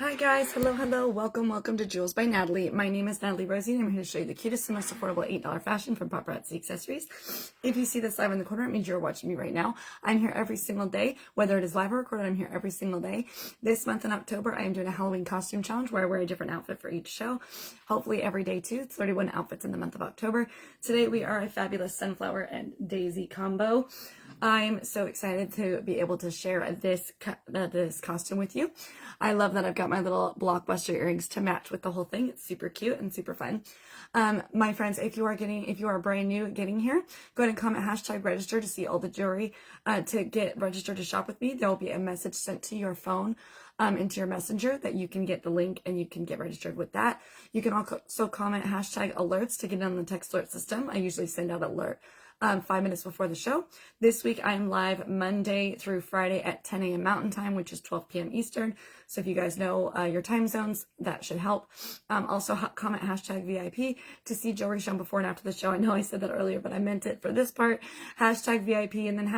Hi guys, hello, welcome to Jewelz by Natalie. My name is Natalie Rozie and I'm here to show you the cutest and most affordable $8 fashion from Paparazzi accessories. If you see this live in the corner, it means you're watching me right now. I'm here every single day, whether it is live or recorded, I'm here every single day. This month in October, I am doing a Halloween costume challenge where I wear a different outfit for each show. Hopefully every day too, 31 outfits in the month of October. Today we are a fabulous sunflower and daisy combo. I'm so excited to be able to share this costume with you. I love that I've got my little blockbuster earrings to match with the whole thing. It's super cute and super fun. My friends, if you are brand new getting here, go ahead and comment #register to see all the jewelry. To get registered to shop with me, there will be a message sent to your phone, into your messenger that you can get the link and you can get registered with that. You can also comment #alerts to get on the text alert system. I usually send out alert 5 minutes before the show. This week I'm live Monday through Friday at 10 a.m. Mountain Time, which is 12 p.m. Eastern. So if you guys know your time zones, that should help. Also comment #VIP to see jewelry shown before and after the show. I know I said that earlier, but I meant it for this part. #VIP and then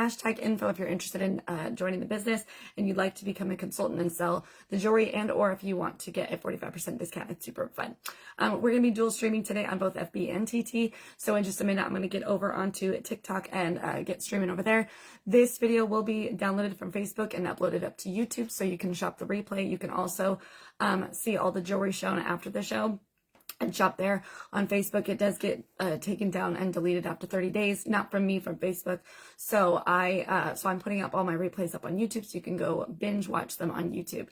#info if you're interested in joining the business and you'd like to become a consultant and sell the jewelry, and or if you want to get a 45% discount. It's super fun. We're going to be dual streaming today on both FB and TT. So in just a minute, I'm going to get over onto TikTok and get streaming over there. This video will be downloaded from Facebook and uploaded up to YouTube, so you can shop the replay. You can also see all the jewelry shown after the show and shop there. On Facebook, it does get taken down and deleted after 30 days. Not from me, from Facebook. So I'm putting up all my replays up on YouTube, so you can go binge watch them on YouTube.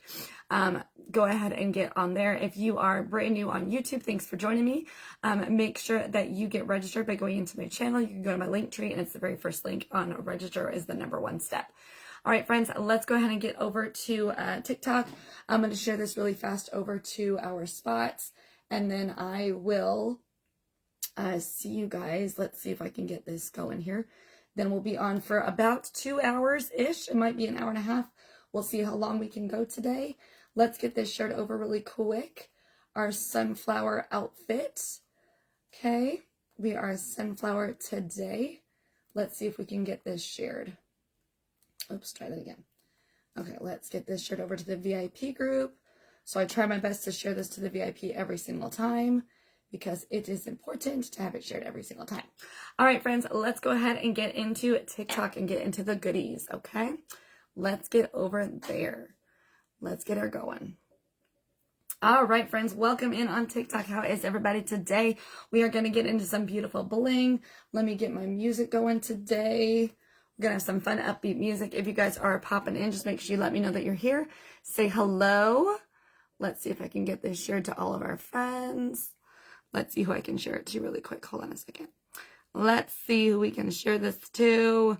Go ahead and get on there. If you are brand new on YouTube, thanks for joining me. Make sure that you get registered by going into my channel. You can go to my link tree, and it's the very first link on register is the #1 step. All right, friends, let's go ahead and get over to TikTok. I'm going to share this really fast over to our spots, and then I will see you guys. Let's see if I can get this going here. Then we'll be on for about 2 hours-ish. It might be an hour and a half. We'll see how long we can go today. Let's get this shared over really quick. Our sunflower outfit. Okay, we are sunflower today. Let's see if we can get this shared. Oops, try that again. Okay, let's get this shared over to the VIP group. So I try my best to share this to the VIP every single time because it is important to have it shared every single time. All right, friends, let's go ahead and get into TikTok and get into the goodies, okay? Let's get over there. Let's get her going. All right, friends, welcome in on TikTok. How is everybody today? We are going to get into some beautiful bling. Let me get my music going today. We're going to have some fun, upbeat music. If you guys are popping in, just make sure you let me know that you're here. Say hello. Let's see if I can get this shared to all of our friends. Let's see who I can share it to really quick. Hold on a second. Let's see who we can share this to.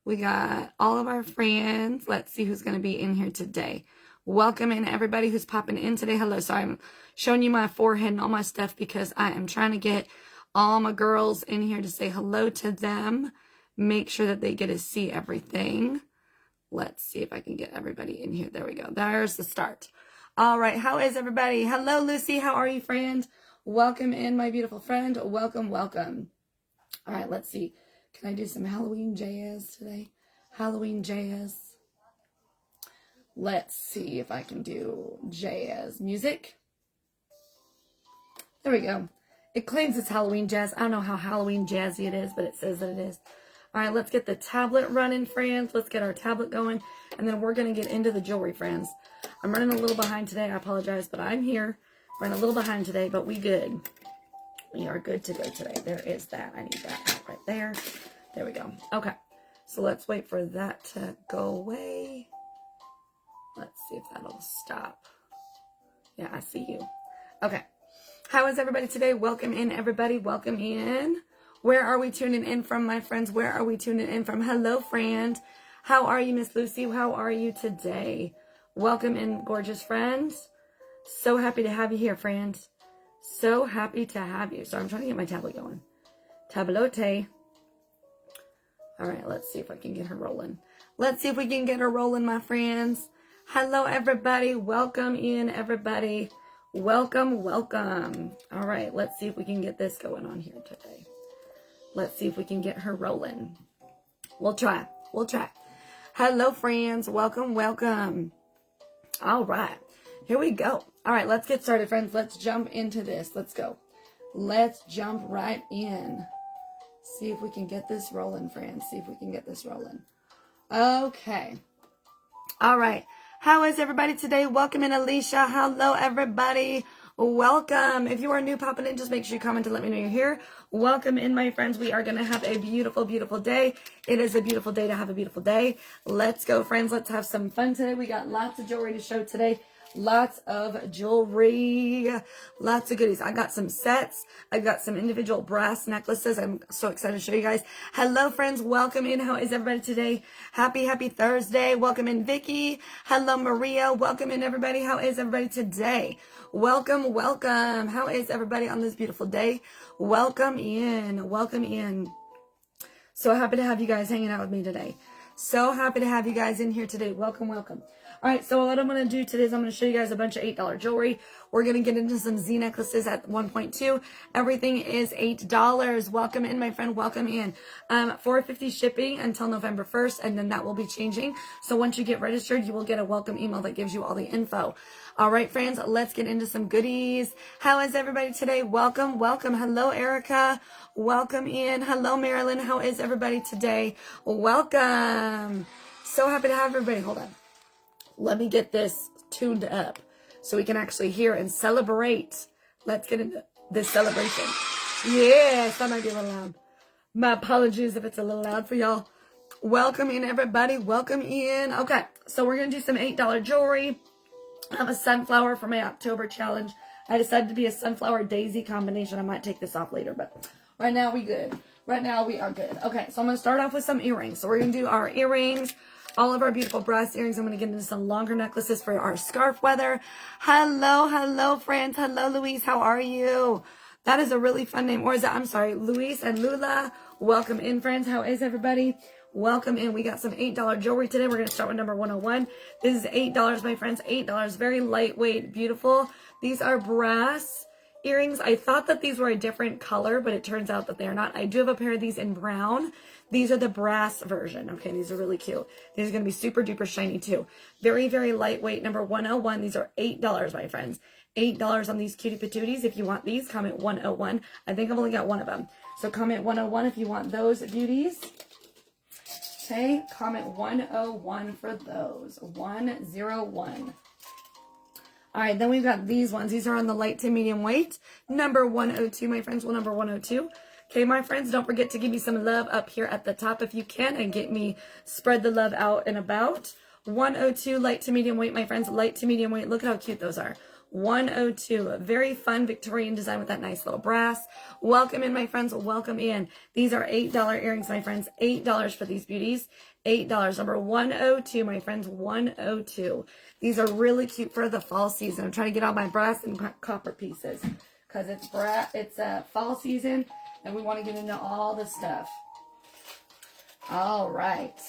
We got all of our friends. Let's see who's going to be in here today. Welcome in everybody who's popping in today. Hello. So I'm showing you my forehead and all my stuff because I am trying to get all my girls in here to say hello to them. Make sure that they get to see everything. Let's see if I can get everybody in here. There we go. There's the start. All right. How is everybody? Hello, Lucy. How are you, friend? Welcome in, my beautiful friend. Welcome, welcome. All right. Let's see. Can I do some Halloween jazz today? Halloween jazz. Let's see if I can do jazz music. There we go. It claims it's Halloween jazz. I don't know how Halloween jazzy it is, but it says that it is. All right, let's get the tablet running, friends. Let's get our tablet going, and then we're going to get into the jewelry, friends. I'm running a little behind today. I apologize, but I'm here. Running a little behind today, but we good. We are good to go today. There is that. I need that right there. There we go. Okay, so let's wait for that to go away. Let's see if that'll stop. Yeah, I see you. Okay. How is everybody today? Welcome in, everybody. Welcome in. Where are we tuning in from, my friends? Where are we tuning in from? Hello, friend. How are you, Miss Lucy? How are you today? Welcome in, gorgeous friends. So happy to have you here, friends. So happy to have you. So I'm trying to get my tablet going. Tablote. All right, let's see if I can get her rolling. Let's see if we can get her rolling, my friends. Hello, everybody. Welcome in, everybody. Welcome, welcome. All right, let's see if we can get this going on here today. Let's see if we can get her rolling. We'll try. We'll try. Hello, friends. Welcome, welcome. All right. Here we go. All right, let's get started, friends. Let's jump into this. Let's go. Let's jump right in. See if we can get this rolling, friends. See if we can get this rolling. Okay. All right. How is everybody today? Welcome in, Alicia. Hello, everybody. Welcome. If you are new popping in, just make sure you comment to let me know you're here. Welcome in, my friends. We are going to have a beautiful, beautiful day. It is a beautiful day to have a beautiful day. Let's go, friends. Let's have some fun today. We got lots of jewelry to show today. Lots of jewelry, lots of goodies. I got some sets. I've got some individual brass necklaces. I'm so excited to show you guys. Hello, friends. Welcome in. How is everybody today? Happy Thursday. Welcome in, Vicky. Hello, Maria. Welcome in, everybody. How is everybody today? Welcome, welcome. How is everybody on this beautiful day? Welcome in. Welcome in. So happy to have you guys hanging out with me today. So happy to have you guys in here today. Welcome, welcome. All right, so what I'm going to do today is I'm going to show you guys a bunch of $8 jewelry. We're going to get into some Z necklaces at 1.2. Everything is $8. Welcome in, my friend. Welcome in. $4.50 shipping until November 1st, and then that will be changing. So once you get registered, you will get a welcome email that gives you all the info. All right, friends, let's get into some goodies. How is everybody today? Welcome, welcome. Hello, Erica. Welcome in. Hello, Marilyn. How is everybody today? Welcome. So happy to have everybody. Hold on. Let me get this tuned up so we can actually hear and celebrate. Let's get into this celebration. Yes, that might be a little loud. My apologies if it's a little loud for y'all. Welcome in, everybody. Welcome in. Okay, so we're going to do some $8 jewelry. I'm a sunflower for my October challenge. I decided to be a sunflower daisy combination. I might take this off later, but right now we good. Right now we are good. Okay, so I'm going to start off with some earrings. So we're going to do our earrings. All of our beautiful brass earrings. I'm going to get into some longer necklaces for our scarf weather. Hello, hello, friends. Hello, Louise. How are you? That is a really fun name. Or is that, I'm sorry, Luis and Lula. Welcome in, friends. How is everybody? Welcome in. We got some $8 jewelry today. We're going to start with number 101. This is $8, my friends. $8. Very lightweight, beautiful. These are brass earrings. I thought that these were a different color, but it turns out that they're not. I do have a pair of these in brown. These are the brass version. Okay, these are really cute. These are going to be super duper shiny too. Very, very lightweight. Number 101. These are $8, my friends. $8 on these cutie patooties. If you want these, comment 101. I think I've only got one of them. So comment 101 if you want those beauties. Okay, comment 101 for those. 101. All right, then we've got these ones. These are on the light to medium weight. Number 102, my friends. Well, number 102. Okay, my friends, don't forget to give me some love up here at the top if you can and get me spread the love out and about. 102, light to medium weight, my friends. Light to medium weight. Look at how cute those are. 102, very fun Victorian design with that nice little brass. Welcome in, my friends. Welcome in. These are $8 earrings, my friends. $8 for these beauties. $8. Number 102, my friends. 102. These are really cute for the fall season. I'm trying to get all my brass and copper pieces because it's fall season and we want to get into all the stuff. All right.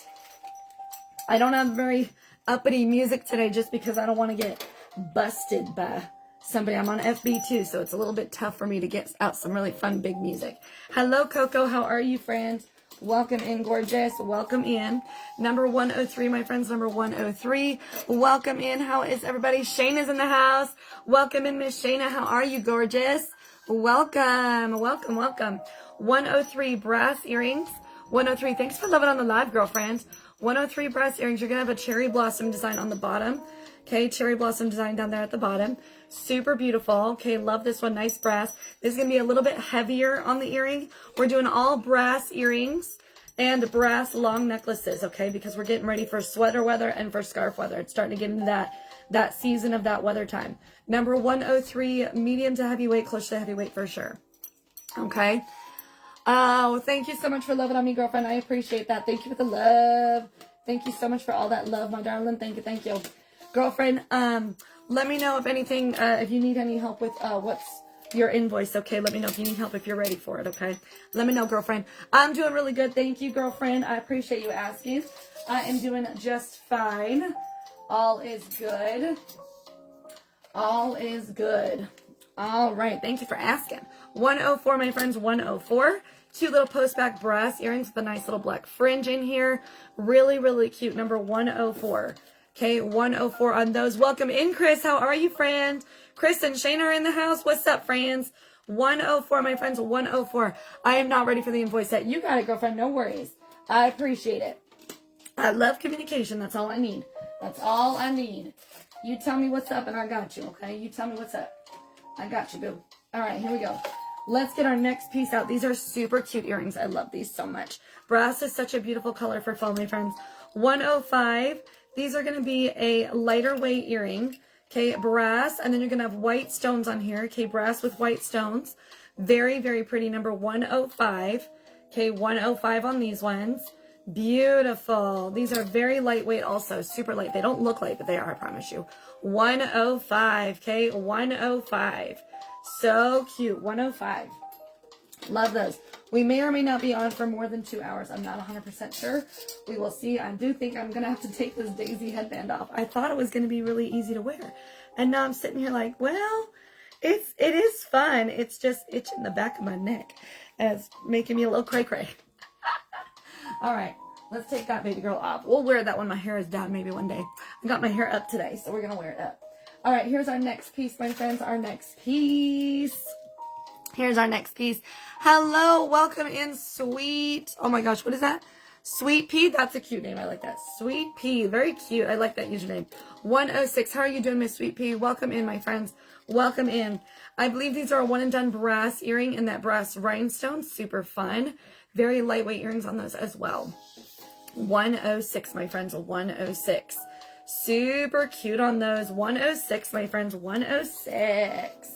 I don't have very uppity music today just because I don't want to get busted by somebody. I'm on FB too, so it's a little bit tough for me to get out some really fun big music. Hello, Coco. How are you, friends? Welcome in, gorgeous. Welcome in. Number 103, my friends. Number 103. Welcome in. How is everybody? Shayna's in the house. Welcome in, Miss Shayna. How are you, gorgeous? Welcome. Welcome, welcome. 103 brass earrings. 103. Thanks for loving on the live, girlfriends. 103 brass earrings. You're going to have a cherry blossom design on the bottom. Okay, cherry blossom design down there at the bottom. Super beautiful. Okay, love this one. Nice brass. This is going to be a little bit heavier on the earring. We're doing all brass earrings and brass long necklaces, okay, because we're getting ready for sweater weather and for scarf weather. It's starting to get into that season of that weather time. Number 103, medium to heavyweight, close to heavyweight for sure. Okay. Oh, thank you so much for loving on me, girlfriend. I appreciate that. Thank you for the love. Thank you so much for all that love, my darling. Thank you, thank you. Girlfriend, let me know if anything, if you need any help with what's your invoice, okay? Let me know if you need help, if you're ready for it, okay? Let me know, girlfriend. I'm doing really good. Thank you, girlfriend. I appreciate you asking. I am doing just fine. All is good. All is good. All right. Thank you for asking. 104, my friends. 104. Cute little post-back brass earrings with a nice little black fringe in here. Really, really cute. Number 104. Okay, 104 on those. Welcome in, Chris. How are you, friend? Chris and Shane are in the house. What's up, friends? 104, my friends, 104. I am not ready for the invoice yet. You got it, girlfriend. No worries. I appreciate it. I love communication. That's all I need. That's all I need. You tell me what's up and I got you, okay? You tell me what's up. I got you, boo. All right, here we go. Let's get our next piece out. These are super cute earrings. I love these so much. Brass is such a beautiful color for fall, my friends. 105. These are going to be a lighter weight earring. Okay, brass. And then you're going to have white stones on here. Okay, brass with white stones. Very, very pretty. Number 105. Okay, 105 on these ones. Beautiful. These are very lightweight also. Super light. They don't look light, but they are, I promise you. 105. Okay, 105. So cute. 105. Love those. We may or may not be on for more than 2 hours. I'm not 100% sure. We will see. I do think I'm going to have to take this daisy headband off. I thought it was going to be really easy to wear. And now I'm sitting here like, well, it is fun. It's just itching the back of my neck. And it's making me a little cray-cray. All right, let's take that baby girl off. We'll wear that when my hair is down maybe one day. I got my hair up today, so we're going to wear it up. All right, here's our next piece, my friends. Our next piece. Here's our next piece. Hello, welcome in, Sweet. Oh my gosh, what is that? Sweet Pea. That's a cute name. I like that. Sweet Pea. Very cute. I like that username. 106. How are you doing, Miss Sweet Pea? Welcome in, my friends. Welcome in. I believe these are a one and done brass earring and that brass rhinestone. Super fun. Very lightweight earrings on those as well. 106, my friends. 106. Super cute on those. 106, my friends. 106.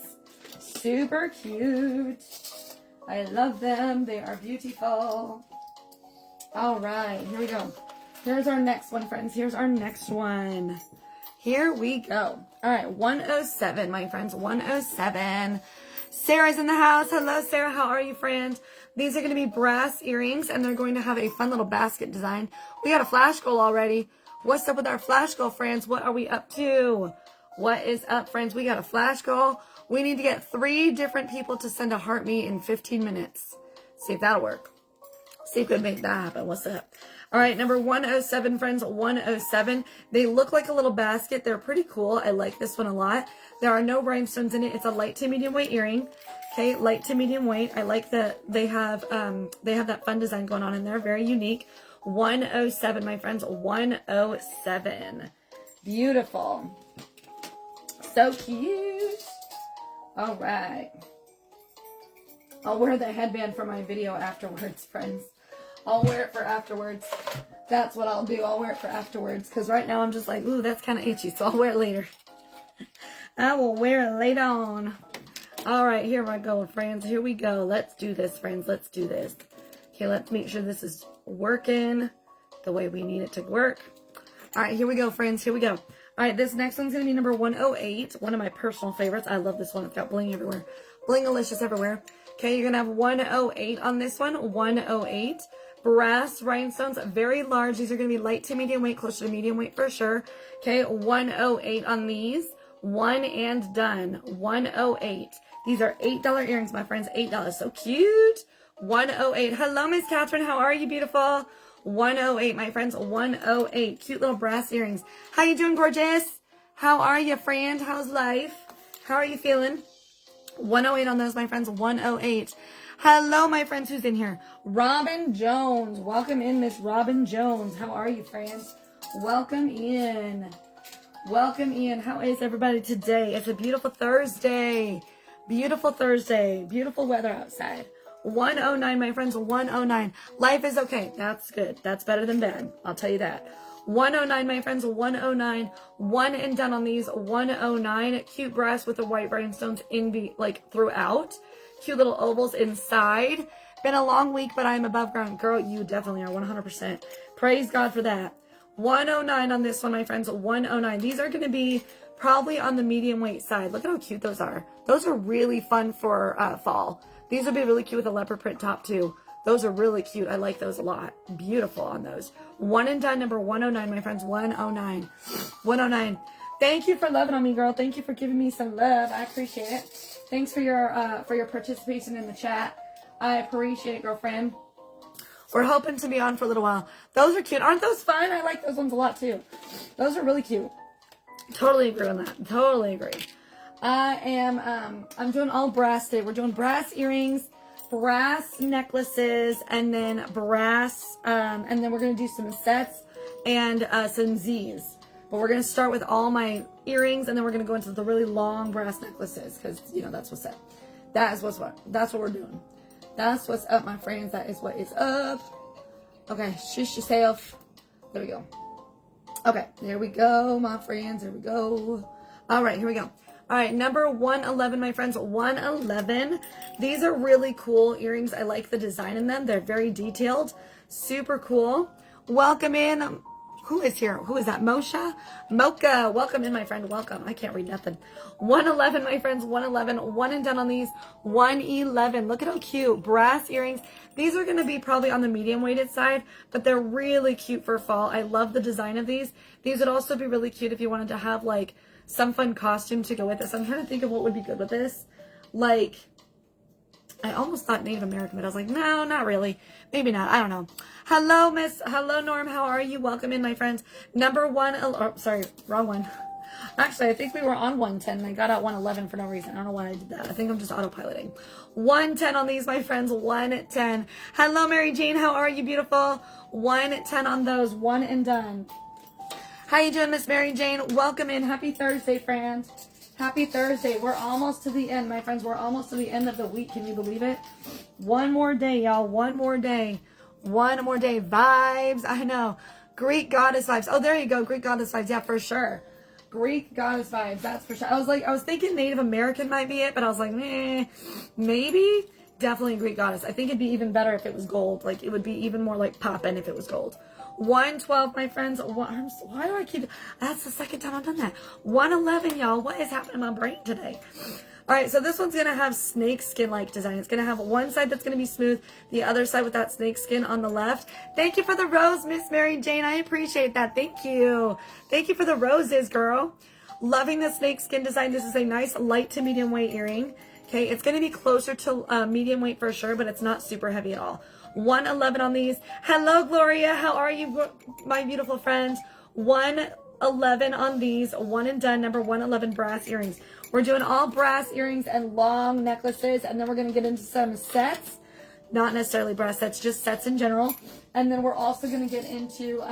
Super cute. I love them. They are beautiful. All right, here we go. Here's our next one, friends. Here's our next one. Here we go. All right, 107, my friends. 107. Sarah's in the house. Hello, Sarah. How are you, friend? These are going to be brass earrings, and they're going to have a fun little basket design. We got a flash goal already. What's up with our flash goal, friends? What are we up to? What is up, friends? We got a flash goal. We need to get 3 different people to send a heart me in 15 minutes. See if that'll work. See if we can make that happen. What's up? All right, number 107, friends. 107. They look like a little basket. They're pretty cool. I like this one a lot. There are no rhinestones in it. It's a light to medium weight earring. Okay, light to medium weight. I like that they have that fun design going on in there. Very unique. 107, my friends. 107. Beautiful. So cute. All right. I'll wear the headband for my video afterwards, friends. I'll wear it for afterwards. That's what I'll do. I'll wear it for afterwards. Because right now I'm just like, ooh, that's kind of itchy. So I'll wear it later. I will wear it later on. All right, here we go, friends. Here we go. Let's do this, friends. Let's do this. Okay, let's make sure this is working the way we need it to work. All right, here we go, friends. Here we go. All right, this next one's going to be number 108. One of my personal favorites. I love this one. It's got bling everywhere. Bling-alicious everywhere. Okay, you're going to have 108 on this one. 108. Brass rhinestones, very large. These are going to be light to medium weight, closer to medium weight for sure. Okay, 108 on these. One and done. 108. These are $8 earrings, my friends. $8. So cute. 108. Hello, Miss Catherine. How are you, beautiful? 108, my friends. 108. Cute little brass earrings. How you doing, gorgeous? How are you, friend? How's life? How are you feeling? 108 on those, my friends. 108. Hello, my friends. Who's in here? Robin Jones. Welcome in, Miss Robin Jones. How are you, friends? Welcome in. Welcome in. How is everybody today? It's a beautiful Thursday. Beautiful Thursday. Beautiful weather outside. 109, my friends. 109. Life is okay. That's good. That's better than bad. I'll tell you that. 109, my friends. 109. One and done on these. 109. Cute brass with the white rhinestones in the, like, throughout. Cute little ovals inside. Been a long week, but I'm above ground. Girl, you definitely are 100%. Praise God for that. 109 on this one, my friends. 109. These are going to be probably on the medium weight side. Look at how cute those are. Those are really fun for fall. These would be really cute with a leopard print top too. Those are really cute. I like those a lot. Beautiful on those. One and done, number 109, my friends. 109. 109. Thank you for loving on me, girl. Thank you for giving me some love. I appreciate it. Thanks for your participation in the chat. I appreciate it, girlfriend. We're hoping to be on for a little while. Those are cute. Aren't those fun? I like those ones a lot too. Those are really cute. Totally agree on that. Totally agree. I'm doing all brass today. We're doing brass earrings, brass necklaces, and then brass, and then we're going to do some sets and some Z's. But we're going to start with all my earrings, and then we're going to go into the really long brass necklaces, because, you know, that's what's up. That's what we're doing. That's what's up, my friends. That is what is up. Okay, shush yourself. There we go. Okay, there we go, my friends. There we go. All right, here we go. All right, number 111, my friends, 111. These are really cool earrings. I like the design in them. They're very detailed. Super cool. Welcome in. Who is here? Who is that? Mosha? Mocha. Welcome in, my friend. Welcome. I can't read nothing. 111, my friends. 111. One and done on these. 111. Look at how cute. Brass earrings. These are going to be probably on the medium weighted side, but they're really cute for fall. I love the design of these. These would also be really cute if you wanted to have like some fun costume to go with this. I'm trying to think of what would be good with this. Like, I almost thought Native American, but I was like, no, not really. Maybe not. I don't know. Hello, Miss. Hello, Norm. How are you? Welcome in, my friends. Number one. Oh, sorry. Wrong one. Actually, I think we were on 110 and I got out 111 for no reason. I don't know why I did that. I think I'm just autopiloting. 110 on these, my friends. 110. Hello, Mary Jane. How are you, beautiful? 110 on those. One and done. How you doing, Miss Mary Jane? Welcome in. Happy Thursday, friends. Happy Thursday. We're almost to the end, my friends. We're almost to the end of the week. Can you believe it? One more day, y'all. One more day. One more day. Vibes. I know. Greek goddess vibes. Oh, there you go. Greek goddess vibes. Yeah, for sure. Greek goddess vibes. That's for sure. I was thinking Native American might be it, but I was like, maybe. Definitely Greek goddess. I think it'd be even better if it was gold. Like, it would be even more like poppin' if it was gold. 112, my friends. Why do I keep... That's the second time I've done that. 111, y'all. What is happening in my brain today? All right, so this one's going to have snake skin-like design. It's going to have one side that's going to be smooth, the other side with that snake skin on the left. Thank you for the rose, Miss Mary Jane. I appreciate that. Thank you. Thank you for the roses, girl. Loving the snake skin design. This is a nice light to medium weight earring. Okay, it's going to be closer to medium weight for sure, but it's not super heavy at all. 111 on these. Hello, Gloria. How are you, my beautiful friends? 111 on these. One and done. Number 111 brass earrings. We're doing all brass earrings and long necklaces, and then we're going to get into some sets. Not necessarily brass sets, just sets in general. And then we're also going to get into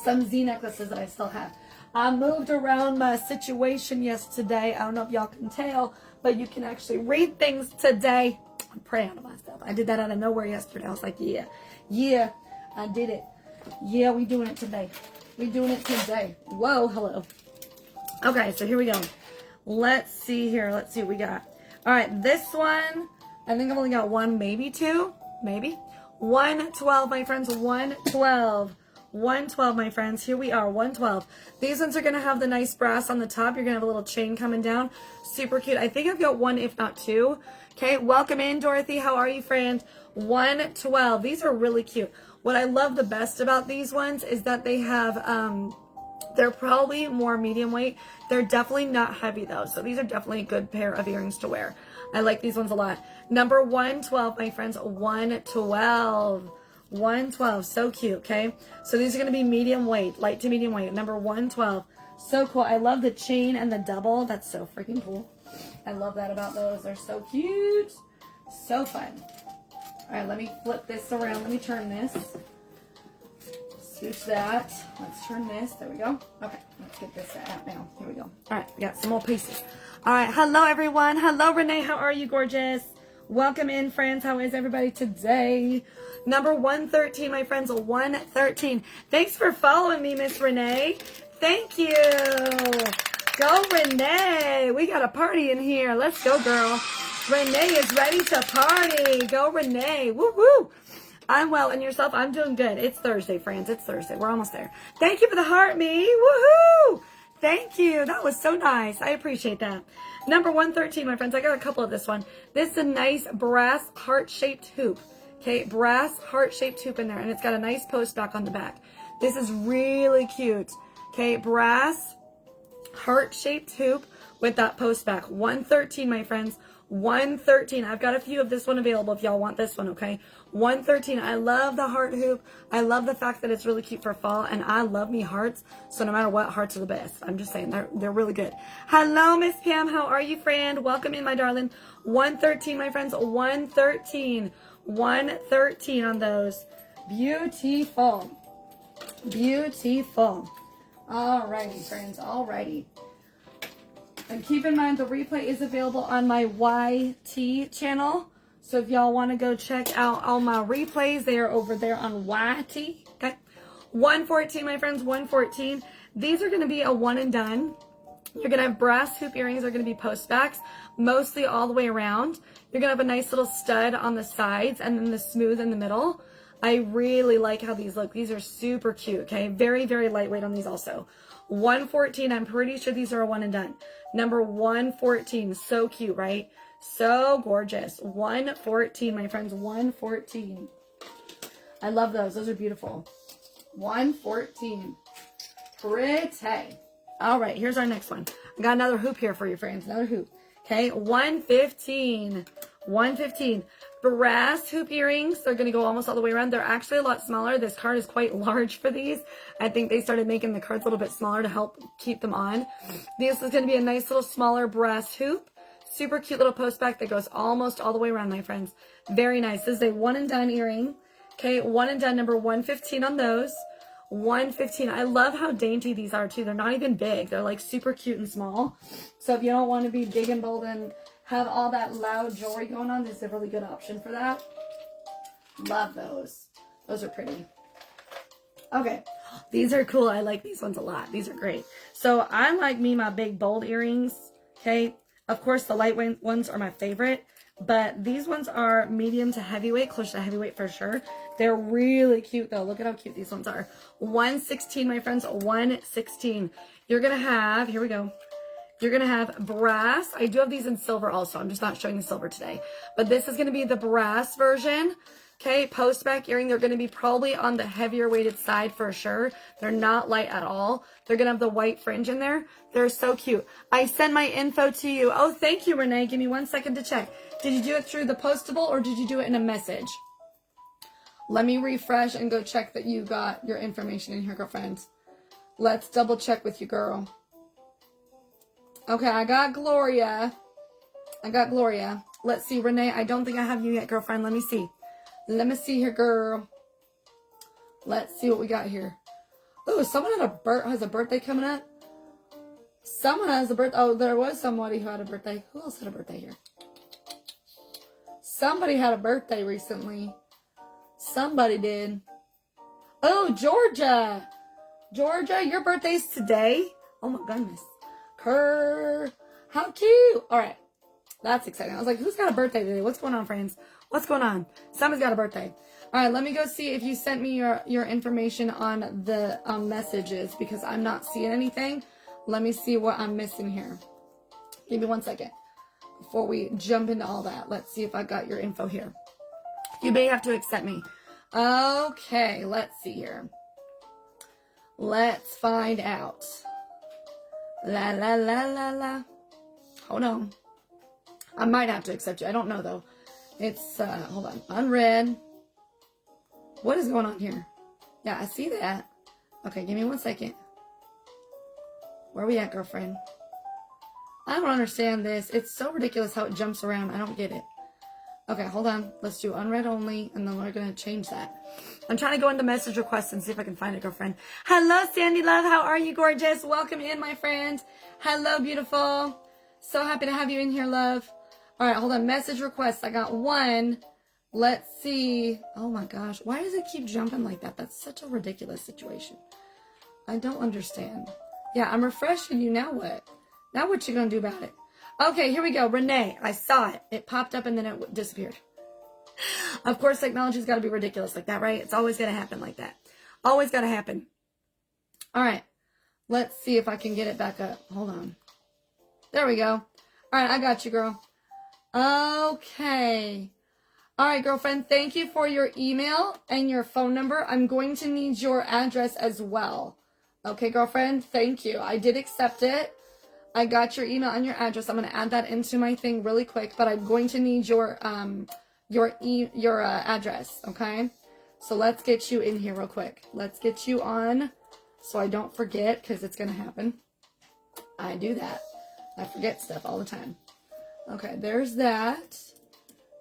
some Z necklaces that I still have. I moved around my situation yesterday. I don't know if y'all can tell, but you can actually read things today. I'm proud of myself. I did that out of nowhere yesterday. I was like, yeah, I did it. Yeah, we doing it today. We doing it today. Whoa, hello. Okay, so here we go. Let's see here. Let's see what we got. All right, this one, I think I've only got one, maybe two, maybe. 112, my friends, 112. 112, my friends. Here we are, 112. These ones are going to have the nice brass on the top. You're going to have a little chain coming down. Super cute. I think I've got one, if not two. Okay, welcome in, Dorothy. How are you, friend? 112. These are really cute. What I love the best about these ones is that they have, they're probably more medium weight. They're definitely not heavy, though. So these are definitely a good pair of earrings to wear. I like these ones a lot. Number 112, my friends. 112. 112. So cute, okay? So these are going to be medium weight, light to medium weight. Number 112. So cool. I love the chain and the double. That's so freaking cool. I love that about those. They're so cute. So fun. All right, let me flip this around. Let me turn this. Switch that. Let's turn this. There we go. Okay, let's get this out now. Here we go. All right, we got some more pieces. All right, hello, everyone. Hello, Renee. How are you, gorgeous? Welcome in, friends. How is everybody today? Number 113, my friends. 113. Thanks for following me, Miss Renee. Thank you. Go, Renee. We got a party in here. Let's go, girl. Renee is ready to party. Go, Renee. Woo-woo. I'm well, and yourself? I'm doing good. It's Thursday, friends. It's Thursday. We're almost there. Thank you for the heart, me. Woohoo! Thank you. That was so nice. I appreciate that. Number 113, my friends. I got a couple of this one. This is a nice brass heart-shaped hoop. Okay, brass heart-shaped hoop in there, and it's got a nice post back on the back. This is really cute. Okay, brass heart-shaped hoop with that post back. 113, my friends. 113. I've got a few of this one available if y'all want this one, okay? 113. I love the heart hoop. I love the fact that it's really cute for fall, and I love me hearts, so no matter what, hearts are the best. I'm just saying, they're really good. Hello, Miss Pam. How are you, friend? Welcome in, my darling. 113, my friends. 113. 113 on those. Beautiful. Beautiful. Alrighty, friends. Alrighty. And keep in mind, the replay is available on my YT channel. So if y'all want to go check out all my replays, they are over there on YT. Okay. 114, my friends. 114. These are going to be a one and done. You're going to have brass hoop earrings. They're going to be post backs, mostly all the way around. You're going to have a nice little stud on the sides and then the smooth in the middle. I really like how these look. These are super cute, okay? Very, very lightweight on these also. 114, I'm pretty sure these are a one and done. Number 114, so cute, right? So gorgeous. 114, my friends, 114. I love those. Those are beautiful. 114. Pretty. All right, here's our next one. I got another hoop here for you, friends. Another hoop. Okay, 115. 115. Brass hoop earrings. They're going to go almost all the way around. They're actually a lot smaller. This card is quite large for these. I think they started making the cards a little bit smaller to help keep them on. This is going to be a nice little smaller brass hoop. Super cute little post back that goes almost all the way around, my friends. Very nice. This is a one and done earring. Okay, one and done, number 115 on those. 115. I love how dainty these are too. They're not even big. They're like super cute and small. So if you don't want to be big and bold and have all that loud jewelry going on, this is a really good option for that. Love those. Those are pretty. Okay. These are cool. I like these ones a lot. These are great. So I like my big bold earrings. Okay. Of course, the lightweight ones are my favorite. But these ones are medium to heavyweight, close to heavyweight for sure. They're really cute though. Look at how cute these ones are. 116, my friends, 116. You're going to have, here we go. You're going to have brass. I do have these in silver also. I'm just not showing the silver today. But this is going to be the brass version. Okay, post back earring. They're going to be probably on the heavier weighted side for sure. They're not light at all. They're going to have the white fringe in there. They're so cute. I send my info to you. Oh, thank you, Renee. Give me 1 second to check. Did you do it through the postable or did you do it in a message? Let me refresh and go check that you got your information in here, girlfriend. Let's double check with you, girl. Okay, I got Gloria. Let's see, Renee. I don't think I have you yet, girlfriend. Let me see. Let me see here, girl. Let's see what we got here. Oh, someone has a birthday coming up. Someone has a birthday. Oh, there was somebody who had a birthday. Who else had a birthday here? Somebody had a birthday recently. Somebody did. Oh, Georgia. Georgia, your birthday's today. Oh my goodness. How cute. All right. That's exciting. I was like, who's got a birthday today? What's going on, friends? What's going on? Someone's got a birthday. All right, let me go see if you sent me your information on the messages because I'm not seeing anything. Let me see what I'm missing here. Give me 1 second before we jump into all that. Let's see if I got your info here. You may have to accept me. Okay, let's see here. Let's find out. La, la, la, la, la. Hold on. I might have to accept you. I don't know, though. It's, hold on. Unread. What is going on here? Yeah, I see that. Okay, give me 1 second. Where are we at, girlfriend? I don't understand this. It's so ridiculous how it jumps around. I don't get it. Okay, hold on. Let's do unread only, and then we're going to change that. I'm trying to go into message requests and see if I can find it, girlfriend. Hello, Sandy Love. How are you, gorgeous? Welcome in, my friend. Hello, beautiful. So happy to have you in here, love. All right, hold on. Message requests. I got one. Let's see. Oh, my gosh. Why does it keep jumping like that? That's such a ridiculous situation. I don't understand. Yeah, I'm refreshing you. Now what? Now what you going to do about it? Okay, here we go. Renee, I saw it. It popped up and then it disappeared. Of course, technology's got to be ridiculous like that, right? It's always going to happen like that. Always got to happen. All right. Let's see if I can get it back up. Hold on. There we go. All right, I got you, girl. Okay. All right, girlfriend, thank you for your email and your phone number. I'm going to need your address as well. Okay, girlfriend, thank you. I did accept it. I got your email and your address. I'm going to add that into my thing really quick, but I'm going to need your address, okay? So let's get you in here real quick. Let's get you on so I don't forget, because it's going to happen. I do that. I forget stuff all the time. Okay, there's that.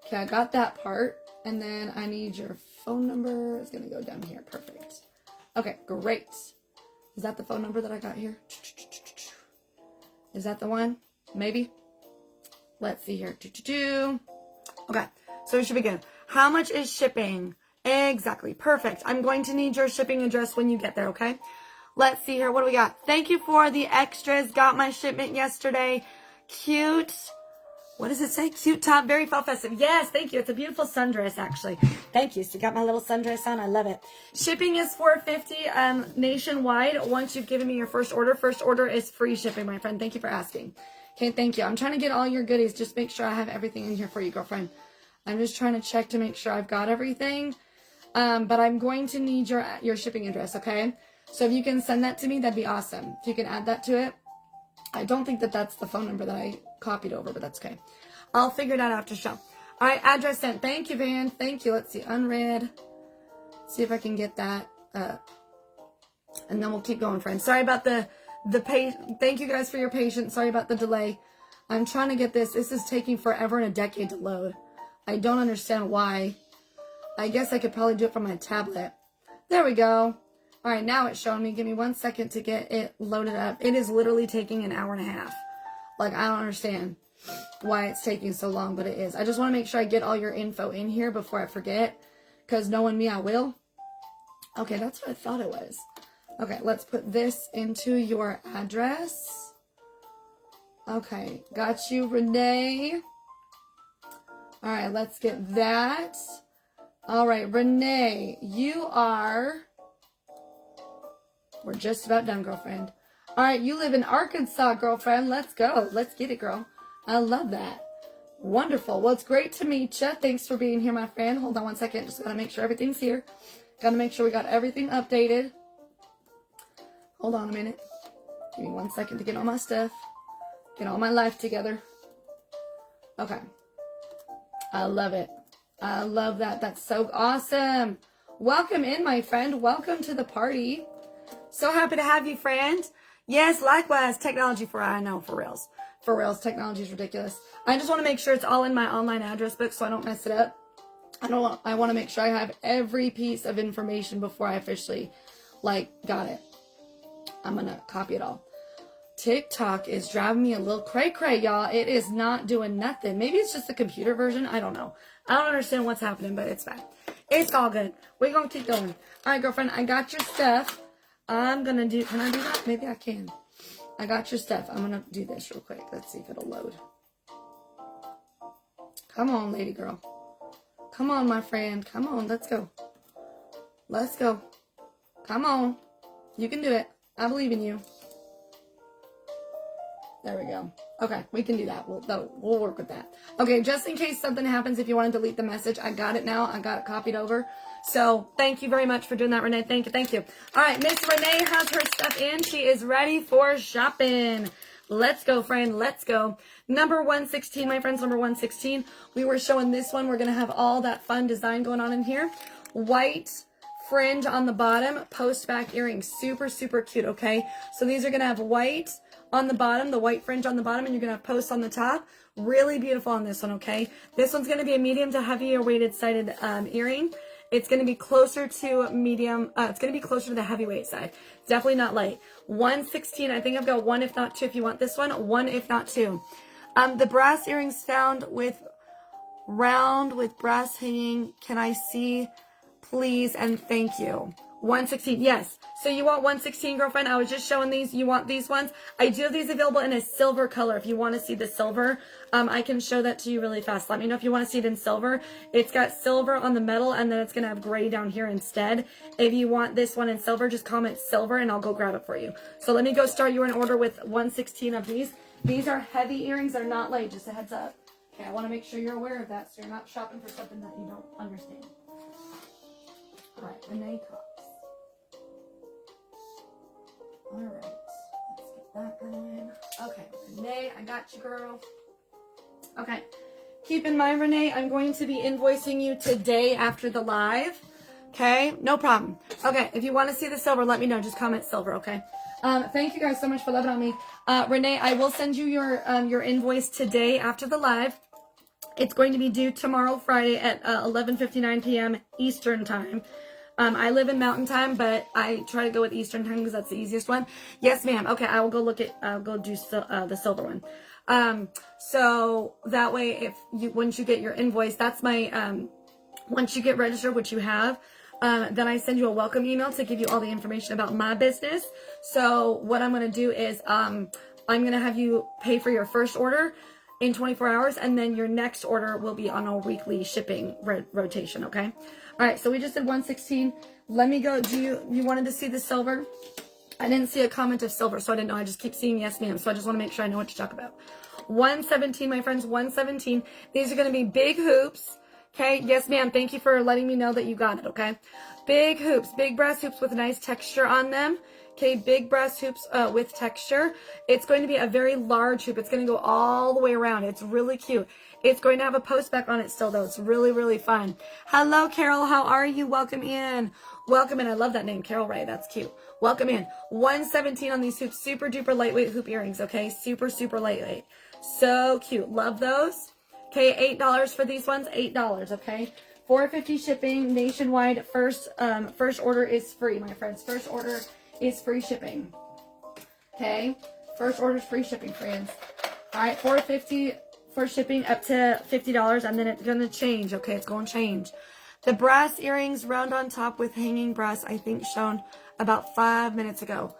Okay, I got that part. And then I need your phone number. It's going to go down here. Perfect. Okay, great. Is that the phone number that I got here? Is that the one? Maybe. Let's see here. Okay, so we should begin. How much is shipping? Exactly. Perfect. I'm going to need your shipping address when you get there, okay? Let's see here. What do we got? Thank you for the extras. Got my shipment yesterday. Cute. What does it say? Cute top. Very fall festive. Yes, thank you. It's a beautiful sundress, actually. Thank you. So you got my little sundress on. I love it. Shipping is $4.50 nationwide. Once you've given me your first order is free shipping, my friend. Thank you for asking. Okay, thank you. I'm trying to get all your goodies. Just make sure I have everything in here for you, girlfriend. I'm just trying to check to make sure I've got everything. But I'm going to need your shipping address, okay? So if you can send that to me, that'd be awesome. If you can add that to it. I don't think that that's the phone number that I copied over, but that's okay. I'll figure it out after show. All right, address sent. Thank you, Van. Thank you. Let's see, unread. See if I can get that. And then we'll keep going, friends. Sorry about the thank you guys for your patience. Sorry about the delay. I'm trying to get this. This is taking forever and a decade to load. I don't understand why. I guess I could probably do it from my tablet. There we go. All right, now it's showing me. Give me 1 second to get it loaded up. It is literally taking an hour and a half. Like, I don't understand why it's taking so long, but it is. I just want to make sure I get all your info in here before I forget, because knowing me, I will. Okay, that's what I thought it was. Okay, let's put this into your address. Okay, got you, Renee. All right, let's get that. All right, Renee, you are... We're just about done, girlfriend. All right, you live in Arkansas, girlfriend. Let's go. Let's get it, girl. I love that. Wonderful. Well, it's great to meet you. Thanks for being here, my friend. Hold on 1 second. Just got to make sure everything's here. Got to make sure we got everything updated. Hold on a minute. Give me 1 second to get all my stuff. Get all my life together. Okay. I love it. I love that. That's so awesome. Welcome in, my friend. Welcome to the party. So happy to have you, friend. Yes, likewise. Technology I know, for reals. For reals, technology is ridiculous. I just want to make sure it's all in my online address book so I don't mess it up. I want to make sure I have every piece of information before I officially, got it. I'm going to copy it all. TikTok is driving me a little cray-cray, y'all. It is not doing nothing. Maybe it's just the computer version. I don't know. I don't understand what's happening, but it's fine. It's all good. We're going to keep going. All right, girlfriend, I got your stuff. I'm going to do... Can I do that? Maybe I can. I got your stuff. I'm going to do this real quick. Let's see if it'll load. Come on, lady girl. Come on, my friend. Come on. Let's go. Let's go. Come on. You can do it. I believe in you. There we go. Okay, we can do that. We'll work with that. Okay, just in case something happens, if you want to delete the message, I got it now. I got it copied over. So thank you very much for doing that, Renee. Thank you. Thank you. All right, Miss Renee has her stuff in. She is ready for shopping. Let's go, friend. Let's go. Number 116, my friends, number 116. We were showing this one. We're going to have all that fun design going on in here. White fringe on the bottom, post back earrings. Super, super cute, okay? So these are going to have white on the bottom, the white fringe on the bottom, and you're going to have posts on the top. Really beautiful on this one, okay? This one's going to be a medium to heavier weighted sided earring. It's going to be closer to medium. It's going to be closer to the heavyweight side. Definitely not light. 116. I think I've got one, if not two, if you want this one. One, if not two. The brass earrings found with round with brass hanging. Can I see, please? And thank you. 116. Yes. So you want 116, girlfriend? I was just showing these. You want these ones? I do have these available in a silver color. If you want to see the silver, I can show that to you really fast. Let me know if you want to see it in silver. It's got silver on the metal, and then it's going to have gray down here instead. If you want this one in silver, just comment silver, and I'll go grab it for you. So let me go start you an order with 116 of these. These are heavy earrings. They're not light. Just a heads up. Okay, I want to make sure you're aware of that, so you're not shopping for something that you don't understand. All right, Renee Cox. All right, let's get that going. Okay, Renee, I got you, girl. Okay. Keep in mind, Renee, I'm going to be invoicing you today after the live. Okay? No problem. Okay, if you want to see the silver, let me know. Just comment silver, okay? Thank you guys so much for loving on me. Renee, I will send you your invoice today after the live. It's going to be due tomorrow, Friday at 11:59 p.m. Eastern Time. I live in Mountain Time, but I try to go with Eastern Time because that's the easiest one. Yes, ma'am. Okay, I will go look at, I'll go do the silver one. So that way, if you, once you get your invoice, that's my, once you get registered, which you have, then I send you a welcome email to give you all the information about my business. So what I'm going to do is, I'm going to have you pay for your first order in 24 hours, and then your next order will be on a weekly shipping rotation, okay? All right, so we just did 116. Let me go. Do you wanted to see the silver? I didn't see a comment of silver, so I didn't know. I just keep seeing yes, ma'am. So I just want to make sure I know what to talk about. 117, my friends, 117. These are going to be big hoops. Okay, yes, ma'am. Thank you for letting me know that you got it, okay? Big hoops, big brass hoops with a nice texture on them. Okay, big brass hoops with texture. It's going to be a very large hoop. It's going to go all the way around. It's really cute. It's going to have a post back on it still, though. It's really, really fun. Hello, Carol. How are you? Welcome in. Welcome in. I love that name, Carol Ray. That's cute. Welcome in. 117 on these hoops. Super duper lightweight hoop earrings, okay? Super, super lightweight. So cute. Love those. Okay, $8 for these ones. $8, okay? $4.50 shipping nationwide. First order is free, my friends. First order is free shipping. Okay? First order is free shipping, friends. All right, $4.50 for shipping up to $50, and then it's going to change, okay? It's going to change. The brass earrings, round on top with hanging brass, I think shown about 5 minutes ago.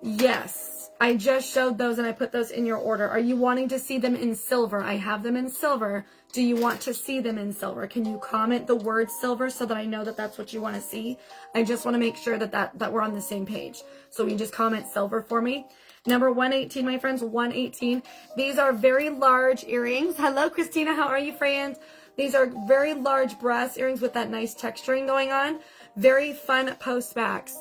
Yes, I just showed those and I put those in your order. Are you wanting to see them in silver? I have them in silver. Do you want to see them in silver? Can you comment the word silver so that I know that that's what you want to see? I just want to make sure that we're on the same page. So you just comment silver for me. Number 118, my friends, 118. These are very large earrings. Hello, Christina. How are you, friends? These are very large brass earrings with that nice texturing going on. Very fun post backs.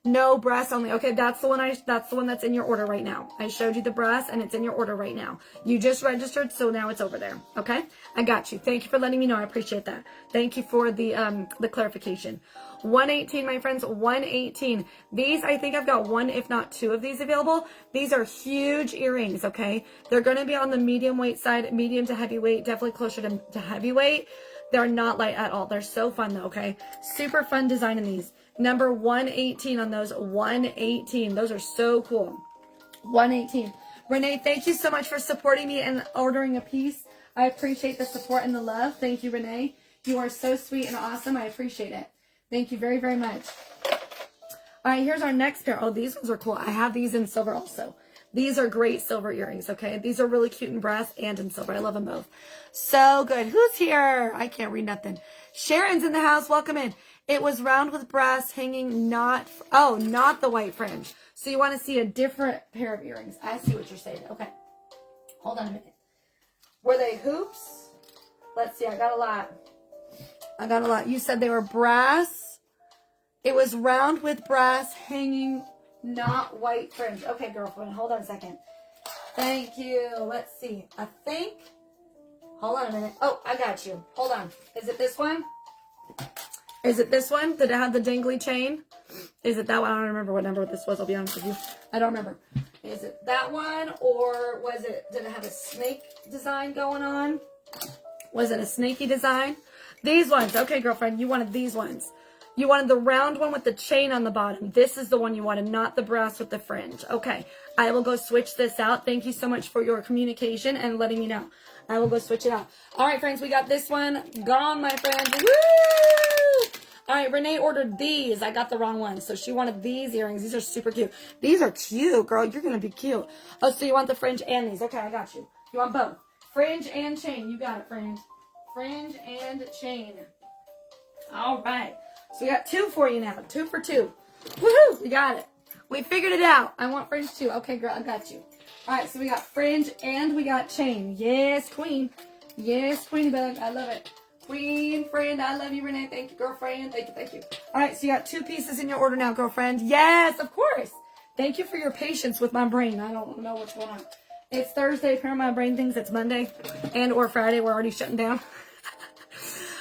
No, brass only. Okay, that's the one that's in your order right now. I showed you the brass and it's in your order right now. You just registered, so now it's over there. Okay? I got you. Thank you for letting me know. I appreciate that. Thank you for the clarification. 118, my friends, 118. These, I think I've got one, if not two of these available. These are huge earrings, okay? They're going to be on the medium weight side, medium to heavyweight, definitely closer to heavyweight. They're not light at all. They're so fun though, okay? Super fun design in these. Number 118 on those. 118. Those are so cool. 118. Renee, thank you so much for supporting me and ordering a piece. I appreciate the support and the love. Thank you, Renee. You are so sweet and awesome. I appreciate it. Thank you very, very much. All right, here's our next pair. Oh, these ones are cool. I have these in silver also. These are great silver earrings, okay? These are really cute in brass and in silver. I love them both. So good. Who's here? I can't read nothing. Sharon's in the house. Welcome in. It was round with brass hanging, not the white fringe. So you want to see a different pair of earrings. I see what you're saying. Okay. Hold on a minute. Were they hoops? Let's see. I got a lot. You said they were brass. It was round with brass hanging, not white fringe. Okay, girlfriend. Hold on a second. Thank you. Let's see. I think. Hold on a minute. Oh, I got you. Hold on. Is it this one? Is it this one? Did it have the dangly chain? Is it that one? I don't remember what number this was. I'll be honest with you. I don't remember. Is it that one? Or did it have a snake design going on? Was it a snaky design? These ones. Okay, girlfriend. You wanted these ones. You wanted the round one with the chain on the bottom. This is the one you wanted, not the brass with the fringe. Okay. I will go switch this out. Thank you so much for your communication and letting me know. I will go switch it out. All right, friends. We got this one gone, my friends. Woo! All right, Renee ordered these. I got the wrong one. So she wanted these earrings. These are super cute. These are cute, girl. You're going to be cute. Oh, so you want the fringe and these. Okay, I got you. You want both. Fringe and chain. You got it, friend. Fringe and chain. All right. So we got two for you now. 2 for 2. Woohoo! We got it. We figured it out. I want fringe too. Okay, girl, I got you. All right, so we got fringe and we got chain. Yes, queen. Yes, queen bug. I love it. Queen, friend, I love you, Renee. Thank you, girlfriend. Thank you, thank you. All right, so you got 2 pieces in your order now, girlfriend. Yes, of course. Thank you for your patience with my brain. I don't know what's going on. It's Thursday. Apparently my brain thinks it's Monday and or Friday. We're already shutting down.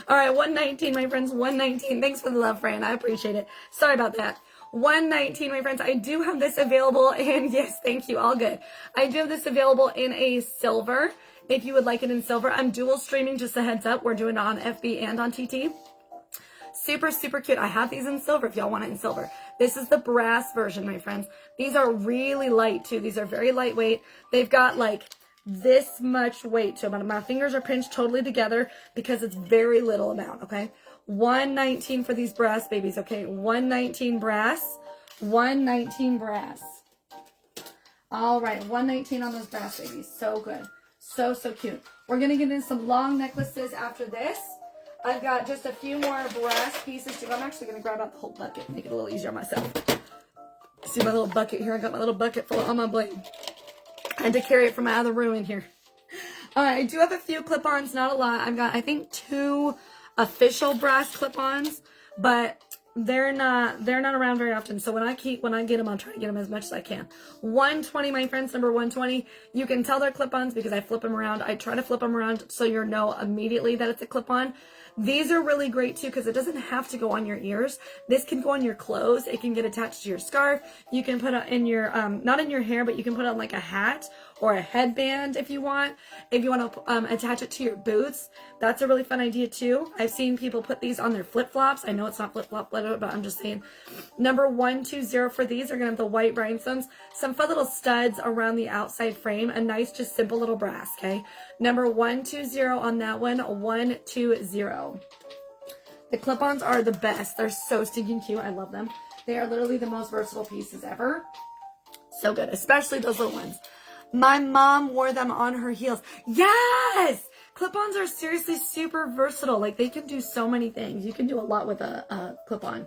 All right, 119, my friends, 119. Thanks for the love, Fran. I appreciate it. Sorry about that. 119, my friends. I do have this available in, yes, thank you. All good. I do have this available in a silver. If you would like it in silver, I'm dual streaming, just a heads up. We're doing it on FB and on TT. Super, super cute. I have these in silver if y'all want it in silver. This is the brass version, my friends. These are really light, too. These are very lightweight. They've got, like, this much weight to them. My fingers are pinched totally together because it's very little amount, okay? 119 for these brass babies, okay? 119 brass. 119 brass. All right, 119 on those brass babies. So good. So, so cute. We're going to get into some long necklaces after this. I've got just a few more brass pieces too. I'm actually going to grab out the whole bucket, make it a little easier on myself. See my little bucket here? I got my little bucket full of my bling. I had to carry it from my other room in here. I do have a few clip-ons, not a lot. I've got, I think, 2 official brass clip-ons, but they're not around very often. So when I get them, I'll try to get them as much as I can. 120, my friends, number 120. You can tell they're clip-ons because I flip them around. I try to flip them around so you know immediately that it's a clip-on. These are really great too because it doesn't have to go on your ears. This can go on your clothes. It can get attached to your scarf. You can put it in your, not in your hair, but you can put on like a hat or a headband if you want. If you want to attach it to your boots, that's a really fun idea too. I've seen people put these on their flip-flops. I know it's not flip-flop, but I'm just saying. Number 120 for these are going to have the white rhinestones, some fun little studs around the outside frame, a nice, just simple little brass, okay? Number 120 on that one, 120. The clip-ons are the best. They're so stinking cute. I love them. They are literally the most versatile pieces ever. So good, especially those little ones. My mom wore them on her heels. Yes! Clip-ons are seriously super versatile. Like, they can do so many things. You can do a lot with a clip-on.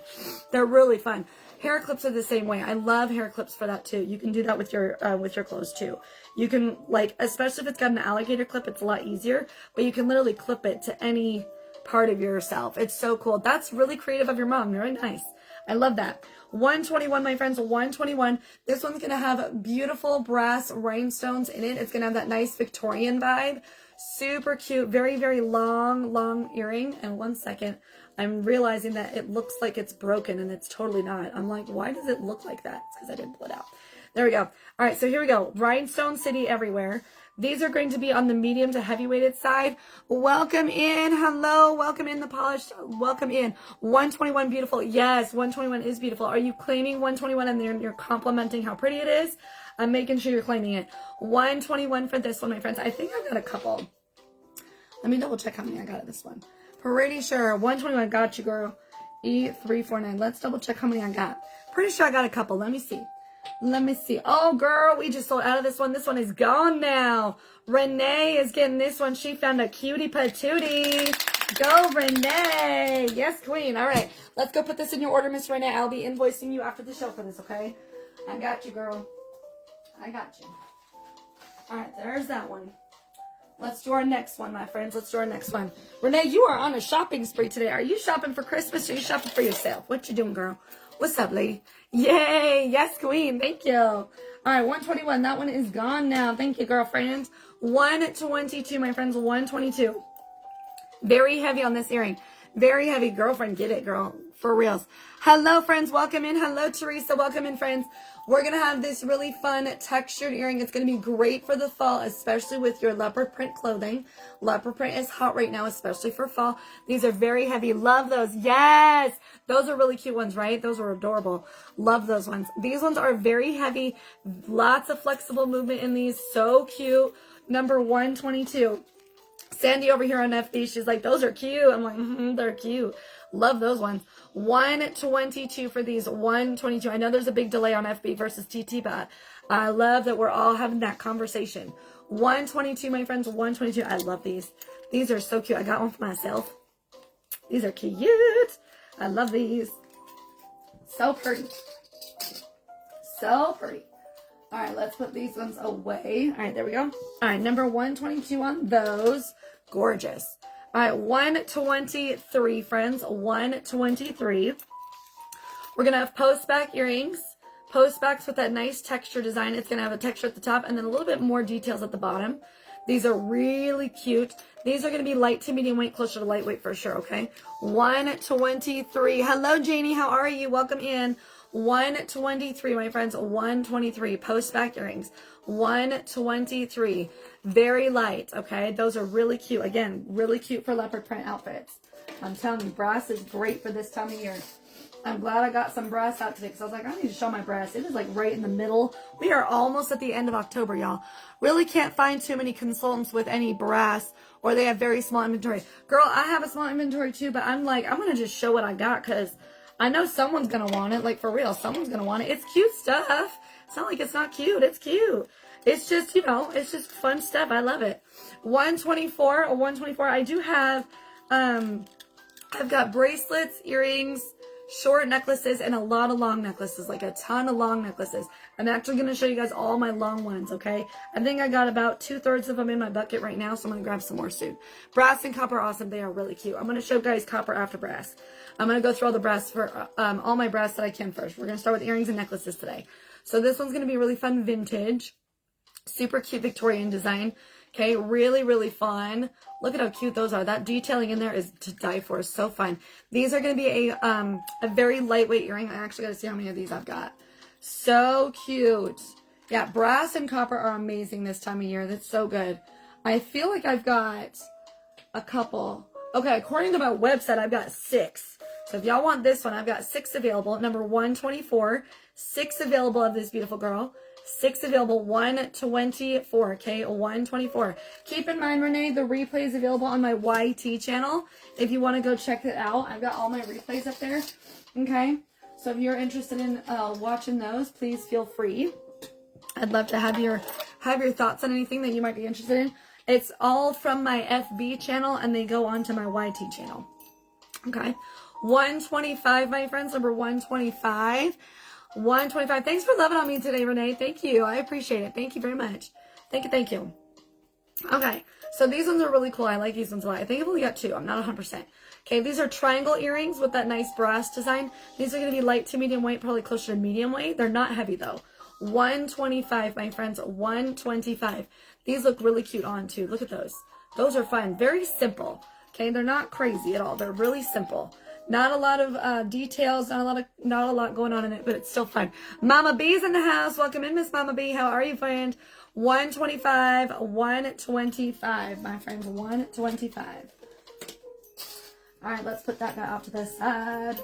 They're really fun. Hair clips are the same way. I love hair clips for that too. You can do that with your clothes too. You can, like, especially if it's got an alligator clip, it's a lot easier. But you can literally clip it to any part of yourself. It's so cool. That's really creative of your mom. Very nice. I love that. 121, my friends, 121. This one's going to have beautiful brass rhinestones in it. It's going to have that nice Victorian vibe. Super cute. Very, very long earring. And one second, I'm realizing that it looks like it's broken and it's totally not. I'm like, why does it look like that? It's because I didn't pull it out. There we go. All right, so here we go. Rhinestone City everywhere. These are going to be on the medium to heavyweighted side. Welcome in. Hello. Welcome in the polished. Welcome in. 121 beautiful. Yes, 121 is beautiful. Are you claiming 121 and then you're complimenting how pretty it is? I'm making sure you're claiming it. 121 for this one, my friends. I think I've got a couple. Let me double check how many I got of this one. Pretty sure. 121. Got you, girl. E349. Let's double check how many I got. Pretty sure I got a couple. Let me see. Let me see. Oh, girl, we just sold out of this one. This one is gone now. Renee is getting this one. She found a cutie patootie. Go, Renee. Yes, queen. All right. Let's go put this in your order, Miss Renee. I'll be invoicing you after the show for this, okay? I got you, girl. I got you. All right, there's that one. Let's do our next one, my friends. Let's do our next one. Renee, you are on a shopping spree today. Are you shopping for Christmas or are you shopping for yourself? What you doing, girl? What's up, lady? Yay. Yes, queen. Thank you. All right, 121. That one is gone now. Thank you, girlfriend. 122, my friends. 122. Very heavy on this earring. Very heavy. Girlfriend, get it, girl. For reals. Hello, friends. Welcome in. Hello, Teresa. Welcome in, friends. We're going to have this really fun textured earring. It's going to be great for the fall, especially with your leopard print clothing. Leopard print is hot right now, especially for fall. These are very heavy. Love those. Yes. Those are really cute ones, right? Those are adorable. Love those ones. These ones are very heavy. Lots of flexible movement in these. So cute. Number 122. Sandy over here on FB, she's like, those are cute. I'm like, they're cute. Love those ones. 122 for these. 122. I know there's a big delay on FB versus TT, but I love that we're all having that conversation. 122, my friends. 122. I love these. These are so cute. I got one for myself. These are cute. I love these. So pretty. So pretty. All right, let's put these ones away. All right, there we go. All right, number 122 on those. Gorgeous. All right, 123, friends. 123. We're going to have post back earrings. post backs with that nice texture design. It's going to have a texture at the top and then a little bit more details at the bottom. These are really cute. These are going to be light to medium weight, closer to lightweight for sure, okay? 123. Hello, Janie. How are you? Welcome in. 123, my friends. 123. Post back earrings. 123. Very light, okay? Those are really cute. Again, really cute for leopard print outfits. I'm telling you, brass is great for this time of year. I'm glad I got some brass out today because I was like, I need to show my brass. It is like right in the middle. We are almost at the end of October, y'all. Really can't find too many consultants with any brass, or they have very small inventory. Girl, I have a small inventory too, but I'm like, I'm going to just show what I got because I know someone's going to want it. Like, for real, someone's going to want it. It's cute stuff. It's not like it's not cute. It's cute. It's just, you know, it's just fun stuff. I love it. 124 or 124. I do have, I've got bracelets, earrings, short necklaces, and a lot of long necklaces, like a ton of long necklaces. I'm actually going to show you guys all my long ones, okay? I think I got about 2/3 of them in my bucket right now, so I'm going to grab some more soon. Brass and copper are awesome. They are really cute. I'm going to show you guys copper after brass. I'm going to go through all the brass for all my brass that I can first. We're going to start with earrings and necklaces today. So this one's going to be really fun vintage. Super cute Victorian design. Okay, really, really fun. Look at how cute those are. That detailing in there is to die for. So fun. These are going to be a very lightweight earring. I actually got to see how many of these I've got. So cute. Yeah, brass and copper are amazing this time of year. That's so good. I feel like I've got a couple. Okay, according to my website, I've got 6. So if y'all want this one, I've got 6 available. Number 124. 6 available of this beautiful girl. 6 available, 124, okay, 124. Keep in mind, Renee, the replay is available on my YT channel. If you want to go check it out, I've got all my replays up there, okay? So if you're interested in watching those, please feel free. I'd love to have your thoughts on anything that you might be interested in. It's all from my FB channel, and they go on to my YT channel, okay? 125, my friends, number 125. 125. Thanks for loving on me today, Renee. Thank you. I appreciate it. Thank you very much. Thank you. Thank you. Okay. So these ones are really cool. I like these ones a lot. I think I've only got 2. I'm not 100%. Okay. These are triangle earrings with that nice brass design. These are going to be light to medium weight, probably closer to medium weight. They're not heavy though. 125, my friends. 125. These look really cute on too. Look at those. Those are fun. Very simple. Okay. They're not crazy at all. They're really simple. Not a lot of details, not a lot going on in it, but it's still fun. Mama B's in the house. Welcome in, Miss Mama B. How are you, friend? 125, 125, my friends, 125. All right, let's put that guy off to the side.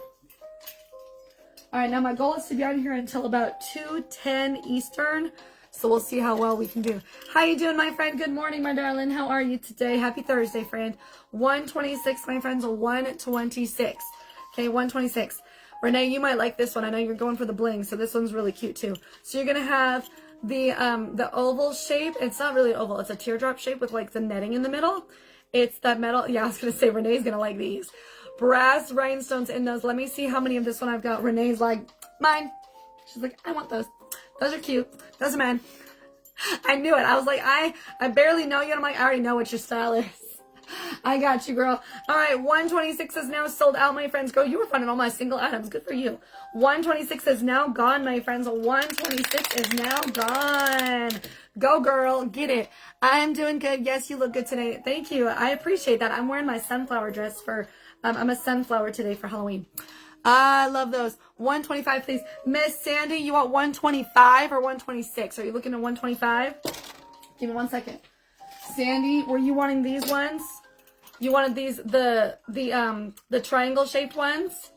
All right, now my goal is to be out here until about 2:10 Eastern. So we'll see how well we can do. How you doing, my friend? Good morning, my darling. How are you today? Happy Thursday, friend. 126, my friends. 126. Okay, 126. Renee, you might like this one. I know you're going for the bling, so this one's really cute too. So you're gonna have the oval shape. It's not really oval. It's a teardrop shape with like the netting in the middle. It's that metal. Yeah, I was gonna say Renee's gonna like these. Brass rhinestones in those. Let me see how many of this one I've got. Renee's like, mine. She's like, I want those. Those are cute. Those are mine. I knew it. I was like, I barely know you. And I'm like, I already know what your style is. I got you, girl. All right, 126 is now sold out, my friends. Girl, you were finding all my single items. Good for you. 126 is now gone, my friends. 126 is now gone. Go, girl. Get it. I'm doing good. Yes, you look good today. Thank you. I appreciate that. I'm wearing my sunflower dress for, I'm a sunflower today for Halloween. I love those. 125, please. Miss Sandy, you want 125 or 126? Are you looking at 125? Give me 1 second. Sandy, were you wanting these ones? You wanted these, the triangle shaped ones?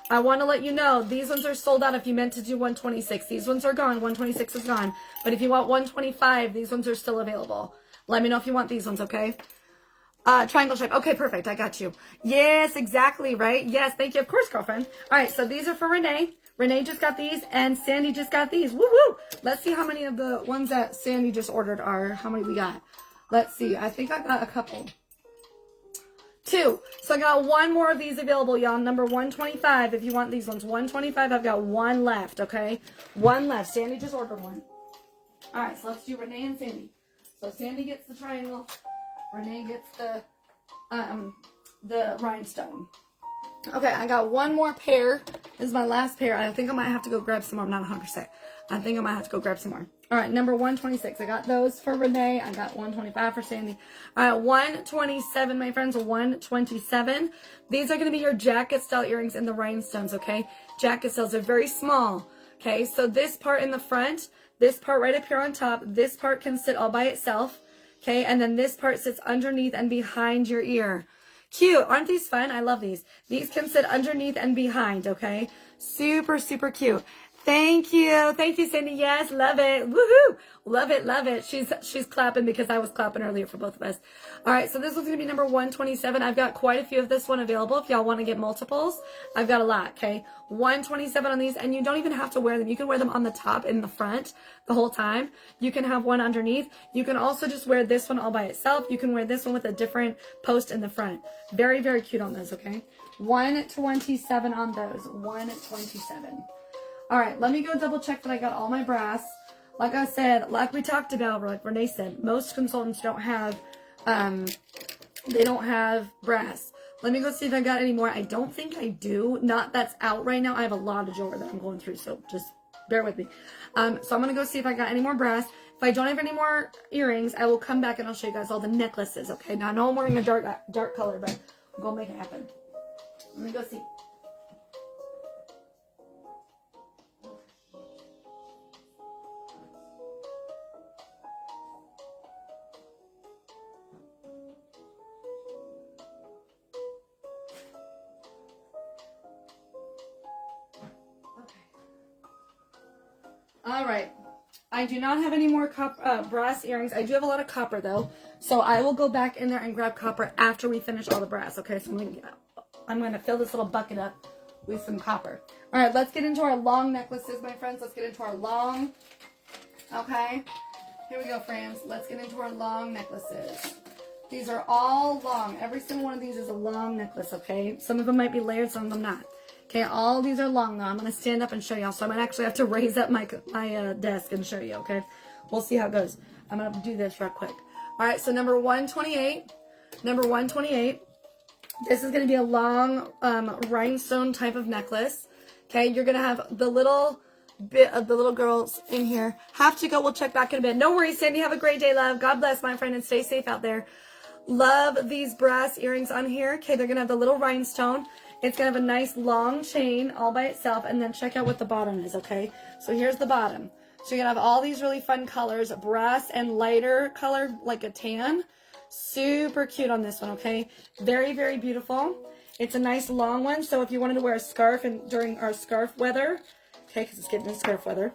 I want to let you know, these ones are sold out if you meant to do 126. These ones are gone. 126 is gone. But if you want 125, these ones are still available. Let me know if you want these ones, okay? Triangle shape. Okay, perfect. I got you. Yes, exactly, right? Yes, thank you. Of course, girlfriend. All right, so these are for Renee. Renee just got these, and Sandy just got these. Woo-woo! Let's see how many of the ones that Sandy just ordered are, how many we got. Let's see. I think I got a couple. 2. So I got 1 more of these available, y'all. Number 125, if you want these ones. 125, I've got 1 left, okay? 1 left. Sandy just ordered 1. All right, so let's do Renee and Sandy. So Sandy gets the triangle. Renee gets the rhinestone. Okay, I got 1 more pair. This is my last pair. I think I might have to go grab some more. I'm not 100%. I think I might have to go grab some more. All right, number 126. I got those for Renee. I got 125 for Sandy. All right, 127, my friends, 127. These are going to be your jacket style earrings in the rhinestones, okay? Jacket styles are very small, okay? So this part in the front, this part right up here on top, this part can sit all by itself, okay? And then this part sits underneath and behind your ear. Cute. Aren't these fun? I love these. These can sit underneath and behind, okay? Super, super cute. Thank you. Thank you, Cindy. Yes, love it. Woohoo. Love it, love it. She's clapping because I was clapping earlier for both of us. All right, so this one's going to be number 127. I've got quite a few of this one available. If y'all want to get multiples, I've got a lot, okay? 127 on these, and you don't even have to wear them. You can wear them on the top in the front the whole time. You can have one underneath. You can also just wear this one all by itself. You can wear this one with a different post in the front. Very, very cute on those, okay? 127 on those. 127. All right, let me go double check that I got all my brass. Like I said, like we talked about, or like Renee said, most consultants don't have, they don't have brass. Let me go see if I got any more. I don't think I do. Not that's out right now. I have a lot of jewelry that I'm going through, so just bear with me. So I'm going to go see if I got any more brass. If I don't have any more earrings, I will come back and I'll show you guys all the necklaces, okay? Now, I know I'm wearing a dark color, but I'm going to make it happen. Let me go see. All right, I do not have any more brass earrings. I do have a lot of copper though, so I will go back in there and grab copper after we finish all the brass. Okay, so I'm gonna fill this little bucket up with some copper. All right, let's get into our long necklaces, my friends. Let's get into our long. Okay, here we go, friends. Let's get into our long necklaces. These are all long. Every single one of these is a long necklace. Okay, some of them might be layered, some of them not. Okay, all these are long though. I'm going to stand up and show y'all. So I might actually have to raise up my desk and show you, okay? We'll see how it goes. I'm going to do this real quick. All right, so number 128. Number 128. This is going to be a long rhinestone type of necklace. Okay, you're going to have the little bit of the little girls in here. Have to go. We'll check back in a bit. No worries, Sandy. Have a great day, love. God bless, my friend, and stay safe out there. Love these brass earrings on here. Okay, they're going to have the little rhinestone. It's going to have a nice long chain all by itself, and then check out what the bottom is, okay? So here's the bottom. So you're going to have all these really fun colors, brass and lighter color like a tan. Super cute on this one, okay? Very, very beautiful. It's a nice long one, so if you wanted to wear a scarf during our scarf weather, okay, because it's getting in scarf weather,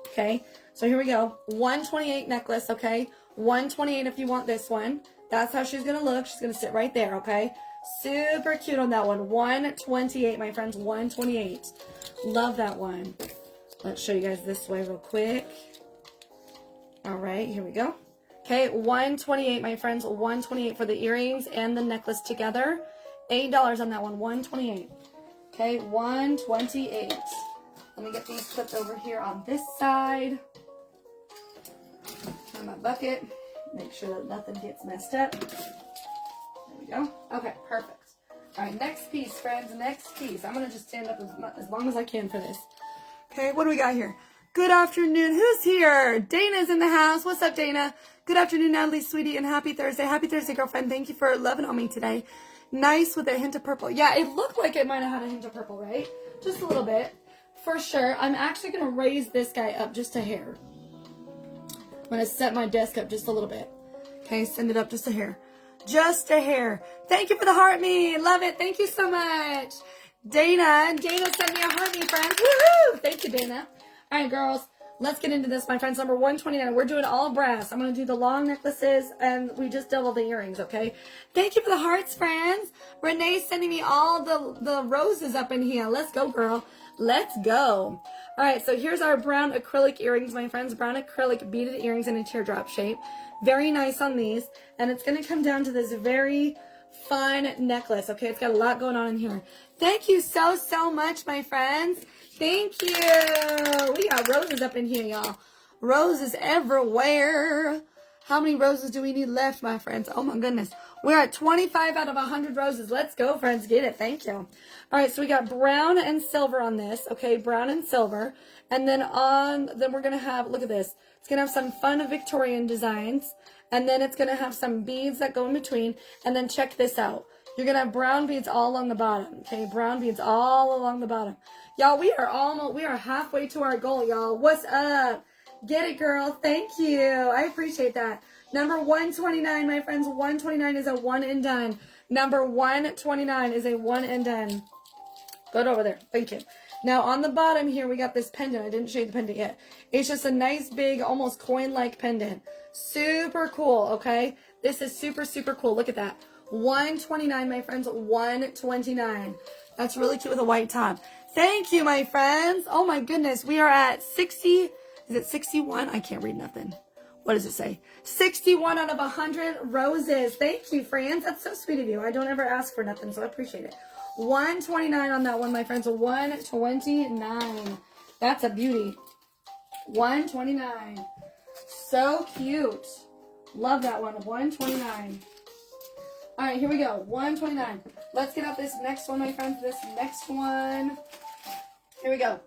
okay? So here we go. 128 necklace, okay? 128 if you want this one. That's how she's going to look. She's going to sit right there, okay? Super cute on that one. 128, my friends. 128. Love that one. Let's show you guys this way real quick. All right, here we go. Okay, 128, my friends. 128 for the earrings and the necklace together. $8 on that one. 128. Okay, 128. Let me get these clipped over here on this side. On my bucket. Make sure that nothing gets messed up. Go. Okay, perfect. All right, next piece, friends. Next piece. I'm going to just stand up as long as I can for this. Okay, what do we got here? Good afternoon. Who's here? Dana's in the house. What's up, Dana? Good afternoon, Natalie, sweetie, and happy Thursday. Happy Thursday, girlfriend. Thank you for loving on me today. Nice with a hint of purple. Yeah, it looked like it might have had a hint of purple, right? Just a little bit. For sure. I'm actually going to raise this guy up just a hair. I'm going to set my desk up just a little bit. Okay, send it up just a hair. Just a hair. Thank you for the heart me. Love it. Thank you so much. Dana sent me a heart me, friends. Woohoo! Thank you, Dana. All right, girls. Let's get into this, my friends. Number 129. We're doing all brass. I'm going to do the long necklaces, and we just double the earrings, okay? Thank you for the hearts, friends. Renee's sending me all the roses up in here. Let's go, girl. Let's go. All right, so here's our brown acrylic earrings, my friends. Brown acrylic beaded earrings in a teardrop shape. Very nice on these. And it's going to come down to this very fun necklace, okay? It's got a lot going on in here. Thank you so, so much, my friends. Thank you. We got roses up in here, y'all. Roses everywhere. How many roses do we need left, my friends? Oh my goodness. We're at 25 out of 100 roses. Let's go, friends. Get it. Thank you. All right, so we got brown and silver on this. Okay, brown and silver. And then we're going to have, look at this. It's going to have some fun Victorian designs. And then it's going to have some beads that go in between. And then check this out. You're going to have brown beads all along the bottom. Okay, brown beads all along the bottom. Y'all, we are halfway to our goal, y'all. What's up? Get it, girl. Thank you. I appreciate that. Number 129, my friends. 129 is a one and done. Number 129 is a one and done. Go over there. Thank you. Now, on the bottom here, we got this pendant. I didn't show you the pendant yet. It's just a nice, big, almost coin-like pendant. Super cool, okay? This is super, super cool. Look at that. 129, my friends. 129. That's really cute with a white top. Thank you, my friends. Oh, my goodness. We are at 60... Is it 61? I can't read nothing. What does it say? 61 out of 100 roses. Thank you, friends. That's so sweet of you. I don't ever ask for nothing, so I appreciate it. 129 on that one, my friends. 129. That's a beauty. 129. So cute. Love that one. 129. All right, here we go. 129. Let's get out this next one, my friends. This next one. Here we go.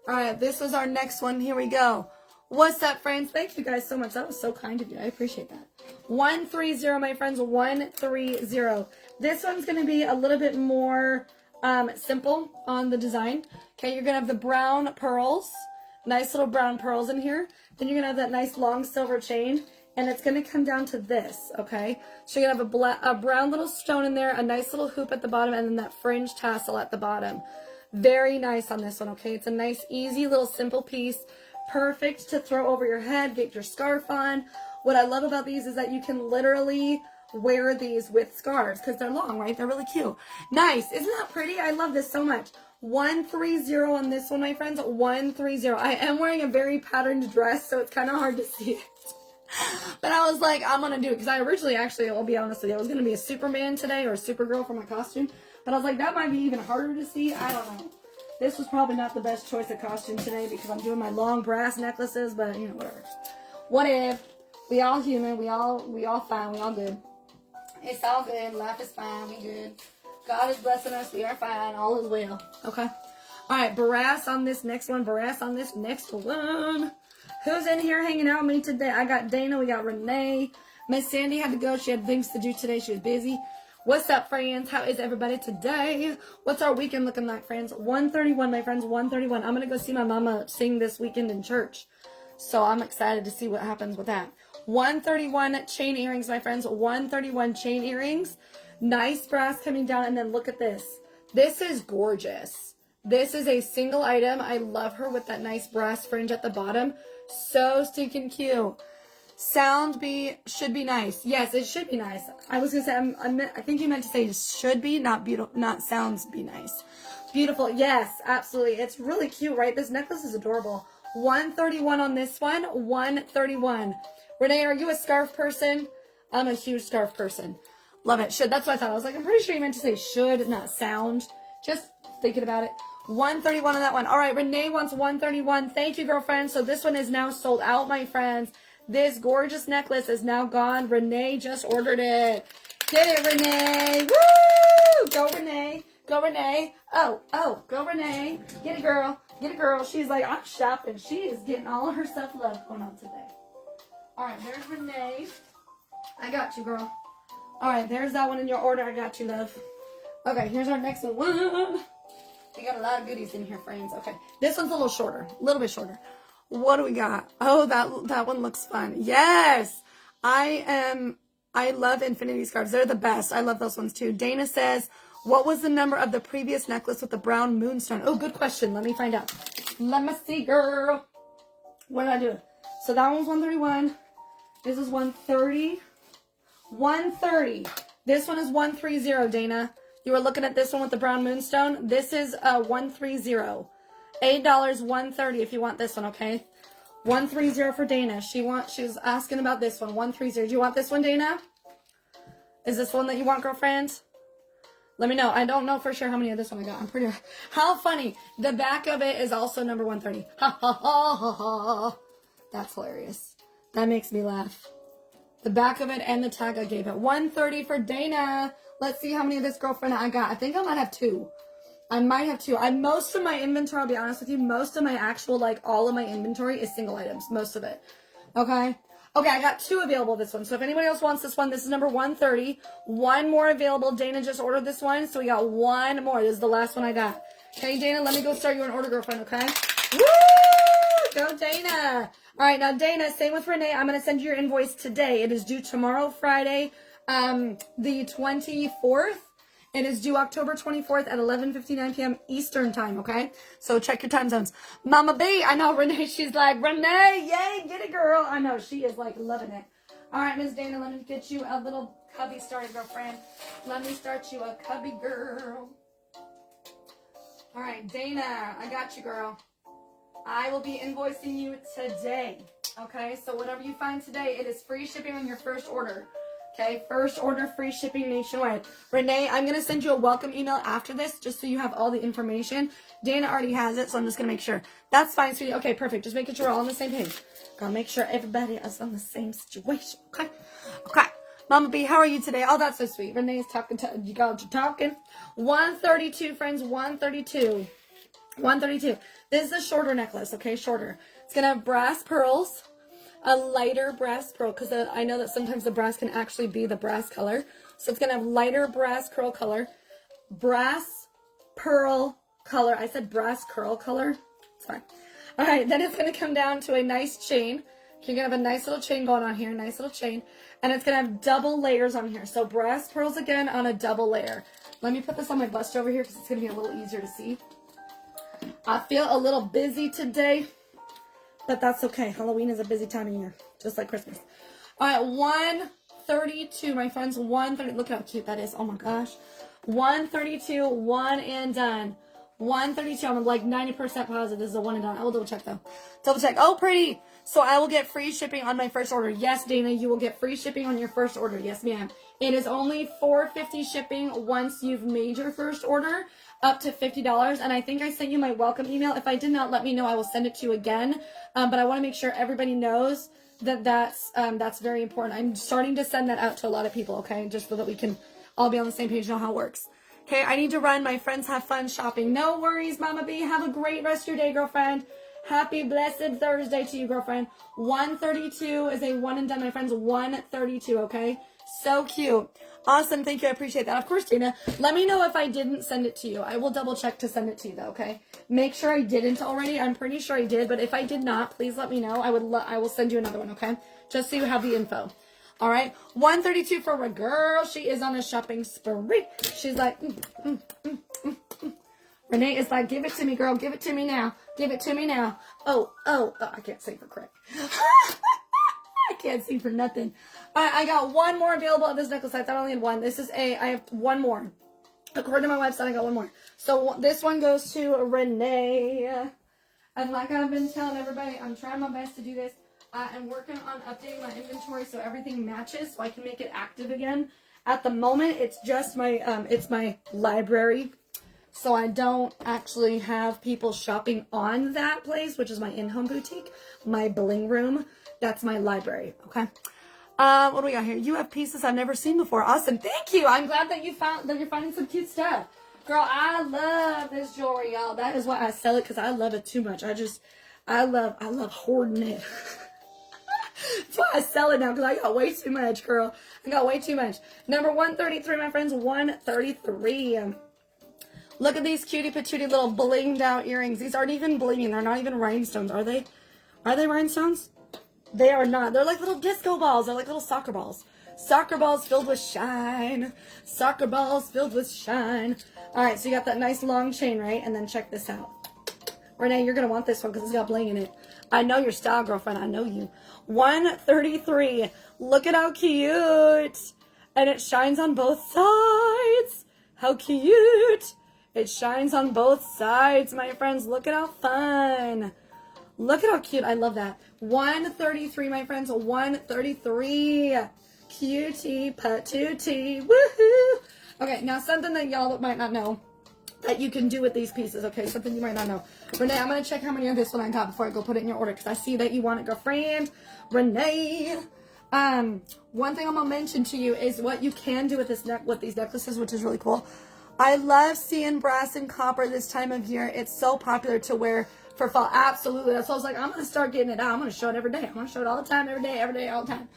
All right, this was our next one. Here we go. What's up, friends? Thank you guys so much. That was so kind of you. I appreciate that. 130, my friends. 130. This one's going to be a little bit more simple on the design. Okay, you're going to have the brown pearls. Nice little brown pearls in here. Then you're going to have that nice long silver chain. And it's going to come down to this, okay? So you're going to have a brown little stone in there, a nice little hoop at the bottom, and then that fringe tassel at the bottom. Very nice on this one, okay? It's a nice, easy, little, simple piece. Perfect to throw over your head, get your scarf on. What I love about these is that you can literally wear these with scarves because they're long, right? They're really cute. Nice. Isn't that pretty? I love this so much. 130 on this one, my friends. 130. I am wearing a very patterned dress, so it's kind of hard to see it. But I was like, I'm going to do it because I originally, actually, I'll be honest with you, I was going to be a Superman today or a Supergirl for my costume. But I was like, that might be even harder to see. I don't know. This was probably not the best choice of costume today because I'm doing my long brass necklaces, but, you know, whatever. What if? We all human. We all fine. We all good. It's all good. Life is fine. We good. God is blessing us. We are fine. All is well. Okay? All right. Brass on this next one. Brass on this next one. Who's in here hanging out with me today? I got Dana. We got Renee. Miss Sandy had to go. She had things to do today. She was busy. What's up, friends? How is everybody today? What's our weekend looking like, friends? 131, my friends. 131. I'm going to go see my mama sing this weekend in church. So I'm excited to see what happens with that. 131 chain earrings, my friends. 131 chain earrings. Nice brass coming down. And then look at this. This is gorgeous. This is a single item. I love her with that nice brass fringe at the bottom. So stinking cute. Sound should be nice. Yes, it should be nice. I was gonna say I think you meant to say should be, not beautiful, not sounds be nice. Beautiful. Yes, absolutely. It's really cute, right? This necklace is adorable. 131 on this one. 131. Renee, are you a scarf person? I'm a huge scarf person. Love it. Should. That's what I thought. I was like, I'm pretty sure you meant to say should, not sound. Just thinking about it. 131 on that one. All right, Renee wants 131. Thank you, girlfriend. So this one is now sold out, my friends. This gorgeous necklace is now gone. Renee just ordered it. Get it, Renee. Woo! Go, Renee. Go, Renee. Oh, go, Renee. Get it, girl. Get it, girl. She's like, I'm shopping. She is getting all of her stuff love going on today. All right, there's Renee. I got you, girl. All right, there's that one in your order. I got you, love. Okay, here's our next one. We got a lot of goodies in here, friends. Okay, this one's a little shorter. A little bit shorter. What do we got? Oh, that one looks fun. Yes. I love infinity scarves. They're the best. I love those ones too. Dana says, what was the number of the previous necklace with the brown moonstone? Oh, good question. Let me find out. Let me see, girl. What did I do? So that one's 131. This is 130. 130. This one is 130, Dana. You were looking at this one with the brown moonstone. This is 130. $8, 130 if you want this one, okay? 130 for Dana. She's asking about this one. 130. Do you want this one, Dana? Is this one that you want, girlfriend? Let me know. I don't know for sure how many of this one I got. I'm pretty... How funny. The back of it is also number 130. Ha, ha, ha, ha, ha. That's hilarious. That makes me laugh. The back of it and the tag I gave it. $130 for Dana. Let's see how many of this girlfriend I got. I think I might have 2. I might have 2. Most of my inventory, I'll be honest with you, most of my actual, like, all of my inventory is single items. Most of it. Okay? Okay, I got 2 available this one. So if anybody else wants this one, this is number 130. 1 more available. Dana just ordered this one, so we got 1 more. This is the last one I got. Okay, Dana, let me go start you an order, girlfriend, okay? Woo! Go, Dana. All right, now, Dana, same with Renee. I'm going to send you your invoice today. It is due tomorrow, Friday, the 24th. It is due October 24th at 11:59 p.m. Eastern time, okay? So check your time zones. Mama B, I know Renee, she's like, Renee, yay, get it, girl. I know, she is, like, loving it. All right, Miss Dana, let me get you a little cubby started, girlfriend. Let me start you a cubby, girl. All right, Dana, I got you, girl. I will be invoicing you today, okay? So whatever you find today, it is free shipping on your first order. Okay, first order, free shipping nationwide. Renee, I'm going to send you a welcome email after this, just so you have all the information. Dana already has it, so I'm just going to make sure. That's fine, sweetie. Okay, perfect. Just making sure we're all on the same page. Gotta make sure everybody is on the same situation, okay? Okay. Mama B, how are you today? Oh, that's so sweet. Renee's talking to you. Guys are talking. 132, friends. 132. 132. This is a shorter necklace, okay? Shorter. It's going to have brass pearls. A lighter brass pearl, because I know that sometimes the brass can actually be the brass color. So it's going to have lighter brass curl color, brass pearl color. I said brass curl color. It's fine. All right, then it's going to come down to a nice chain. You're going to have a nice little chain going on here, nice little chain. And it's going to have double layers on here. So brass pearls again on a double layer. Let me put this on my bust over here because it's going to be a little easier to see. I feel a little busy today. But that's okay. Halloween is a busy time of year, just like Christmas. All right, 132, my friends. 130. Look how cute that is. Oh my gosh. 132, one and done. 132. I'm like 90% positive this is a one and done. I will double check though. Double check. Oh, pretty. So I will get free shipping on my first order. Yes, Dana, you will get free shipping on your first order. Yes, ma'am. It is only $4.50 shipping once you've made your first order. Up to $50, and I think I sent you my welcome email. If I did not, let me know. I will send it to you again. But I want to make sure everybody knows that that's very important. I'm starting to send that out to a lot of people, okay? Just so that we can all be on the same page and know how it works. Okay, I need to run. My friends have fun shopping. No worries, Mama B. Have a great rest of your day, girlfriend. Happy blessed Thursday to you, girlfriend. 132 is a one and done, my friends. 132, okay? So cute. Awesome. Thank you. I appreciate that. Of course, Dana. Let me know if I didn't send it to you. I will double check to send it to you, though, okay? Make sure I didn't already. I'm pretty sure I did, but if I did not, please let me know. I will send you another one, okay? Just so you have the info. All right? 132 for a girl. She is on a shopping spree. She's like, Renee is like, give it to me, girl. Give it to me now. Give it to me now. Oh, I can't sing for crack. I can't sing for nothing. I got one more available of this necklace. I thought I only had one. I have one more. According to my website, I got one more. So this one goes to Renee. And like I've been telling everybody, I'm trying my best to do this. I am working on updating my inventory so everything matches so I can make it active again. At the moment, it's just my library. So I don't actually have people shopping on that place, which is my in-home boutique, my bling room. That's my library, okay? What do we got here? You have pieces I've never seen before. Awesome. Thank you. I'm glad that you're finding some cute stuff. Girl, I love this jewelry, y'all. That is why I sell it, because I love it too much. I love hoarding it. That's why I sell it now, because I got way too much, girl. I got way too much. Number 133, my friends. 133. Look at these cutie patootie little blinged out earrings. These aren't even blinging. They're not even rhinestones, are they? Are they rhinestones? They are not. They're like little disco balls. They're like little soccer balls. Soccer balls filled with shine. Soccer balls filled with shine. All right, so you got that nice long chain, right? And then check this out. Renee, you're going to want this one because it's got bling in it. I know your style, girlfriend. I know you. 133. Look at how cute. And it shines on both sides. How cute. It shines on both sides, my friends. Look at how fun. Look at how cute. I love that. 133, my friends. 133. Cutie patootie. Woohoo. Okay, now something that y'all might not know that you can do with these pieces, okay? Something you might not know. Renee, I'm going to check how many of this one I got before I go put it in your order, because I see that you want it, girlfriend. Renee. One thing I'm gonna mention to you is what you can do with these necklaces, which is really cool. I love seeing brass and copper this time of year. It's so popular to wear for fall. Absolutely. That's why I was like, I'm gonna start getting it out. I'm gonna show it every day. I'm gonna show it all the time, every day, all the time.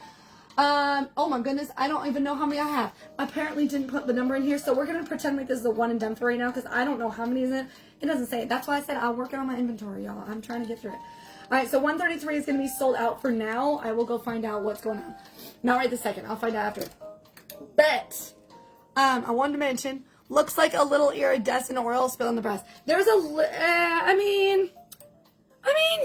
Oh my goodness, I don't even know how many I have. Apparently didn't put the number in here, so we're gonna pretend like this is the one and done for right now because I don't know how many is in it. It doesn't say it. That's why I said I'll work it on my inventory, y'all. I'm trying to get through it. All right, so 133 is gonna be sold out for now. I will go find out what's going on. Not right this second. I'll find out after. But I wanted to mention, looks like a little iridescent oil spill on the breast. There's I mean,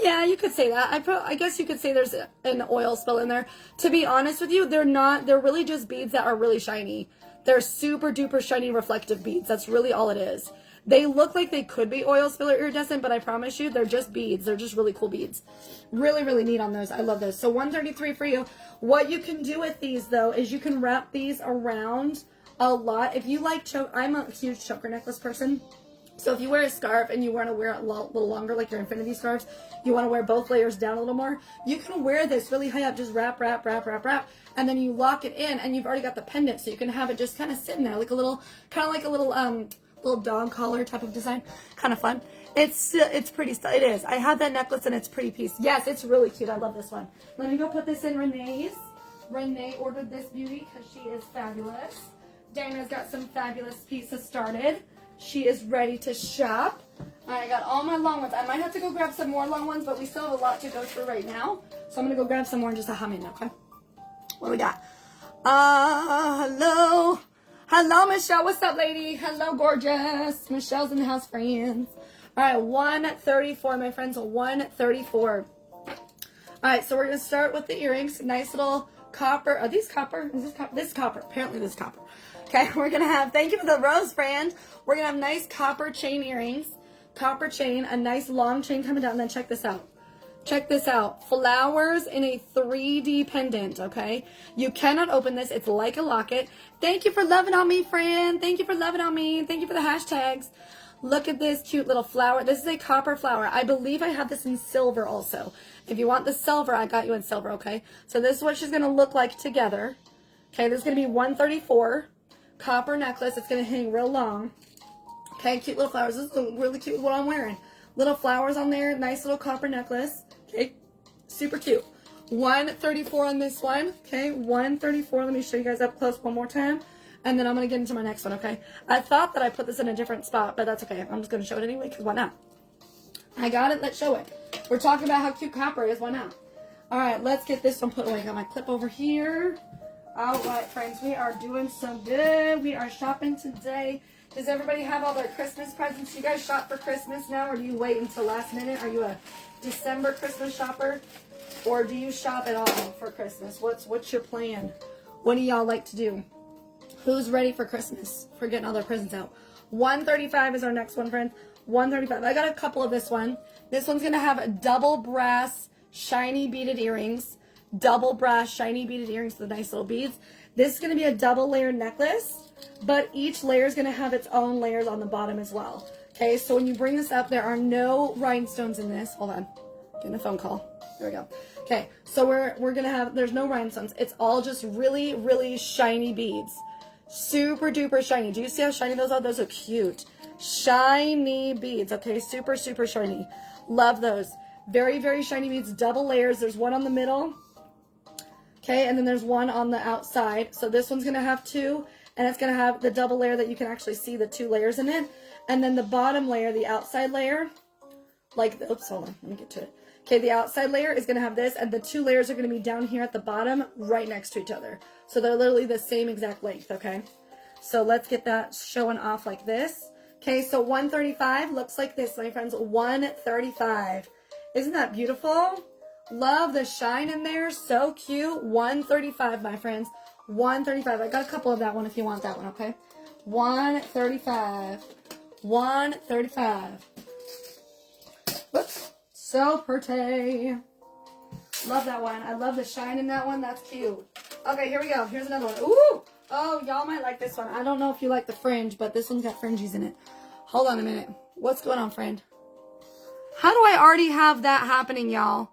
yeah, you could say that. I guess you could say there's an oil spill in there. To be honest with you, they're not. They're really just beads that are really shiny. They're super duper shiny reflective beads. That's really all it is. They look like they could be oil spill or iridescent, but I promise you, they're just beads. They're just really cool beads. Really, really neat on those. I love those. So 133 for you. What you can do with these, though, is you can wrap these around a lot. If you like choke, I'm a huge choker necklace person. So if you wear a scarf and you want to wear it a little longer, like your infinity scarves, you want to wear both layers down a little more, you can wear this really high up, just wrap, and then you lock it in, and you've already got the pendant, so you can have it just kind of sitting there, like a little, kind of like a little dog collar type of design. Kind of fun. It's pretty, it is. I have that necklace, and it's a pretty piece. Yes, it's really cute. I love this one. Let me go put this in Renee's. Renee ordered this beauty because she is fabulous. Dana's got some fabulous pieces started. She is ready to shop. I got all my long ones. I might have to go grab some more long ones, but we still have a lot to go through right now. So I'm going to go grab some more in just a hum in, okay? What do we got? Hello. Hello, Michelle. What's up, lady? Hello, gorgeous. Michelle's in the house, friends. All right, 134, my friends. 134. All right, so we're going to start with the earrings. Nice little copper. Are these copper? Is this copper? This is copper. Apparently this is copper. Okay, we're going to have, thank you for the rose, friend. We're going to have nice copper chain earrings. Copper chain, a nice long chain coming down. And then check this out. Check this out. Flowers in a 3D pendant, okay? You cannot open this. It's like a locket. Thank you for loving on me, friend. Thank you for loving on me. Thank you for the hashtags. Look at this cute little flower. This is a copper flower. I believe I have this in silver also. If you want the silver, I got you in silver, okay? So this is what she's going to look like together. Okay, this is going to be 134. Copper necklace. It's going to hang real long. Okay, cute little flowers. This is really cute what I'm wearing. Little flowers on there. Nice little copper necklace. Okay, super cute. 134 on this one. Okay, 134. Let me show you guys up close one more time. And then I'm going to get into my next one, okay? I thought that I put this in a different spot, but that's okay. I'm just going to show it anyway, because why not? I got it. Let's show it. We're talking about how cute copper is. Why not? All right, let's get this one put away. Got my clip over here. All right, friends, we are doing so good. We are shopping today. Does everybody have all their Christmas presents? You guys shop for Christmas now, or do you wait until last minute? Are you a December Christmas shopper, or do you shop at all for Christmas? What's your plan? What do y'all like to do? Who's ready for Christmas, for getting all their presents out? 135 is our next one, friends. 135. I got a couple of this one. This one's going to have a double brass shiny beaded earrings. Double brass shiny beaded earrings with nice little beads. This is going to be a double layered necklace, but each layer is going to have its own layers on the bottom as well. Okay, so when you bring this up, there are no rhinestones in this. Hold on. Getting a phone call. There we go. Okay, so we're going to have, there's no rhinestones. It's all just really, really shiny beads. Super duper shiny. Do you see how shiny those are? Those are cute. Shiny beads. Okay, super, super shiny. Love those. Very, very shiny beads. Double layers. There's one on the middle. Okay, and then there's one on the outside. So this one's going to have two, and it's going to have the double layer that you can actually see the two layers in it. And then the bottom layer, the outside layer, like, oops, hold on, let me get to it. Okay, the outside layer is going to have this, and the two layers are going to be down here at the bottom, right next to each other. So they're literally the same exact length, okay? So let's get that showing off like this. Okay, so 135 looks like this, my friends. 135. Isn't that beautiful? Love the shine in there. So cute. 135, my friends. 135. I got a couple of that one if you want that one, okay? 135. 135. Whoops. So pretty. Love that one. I love the shine in that one. That's cute. Okay, here we go. Here's another one. Ooh! Oh, y'all might like this one. I don't know if you like the fringe, but this one's got fringes in it. Hold on a minute. What's going on, friend? How do I already have that happening, y'all?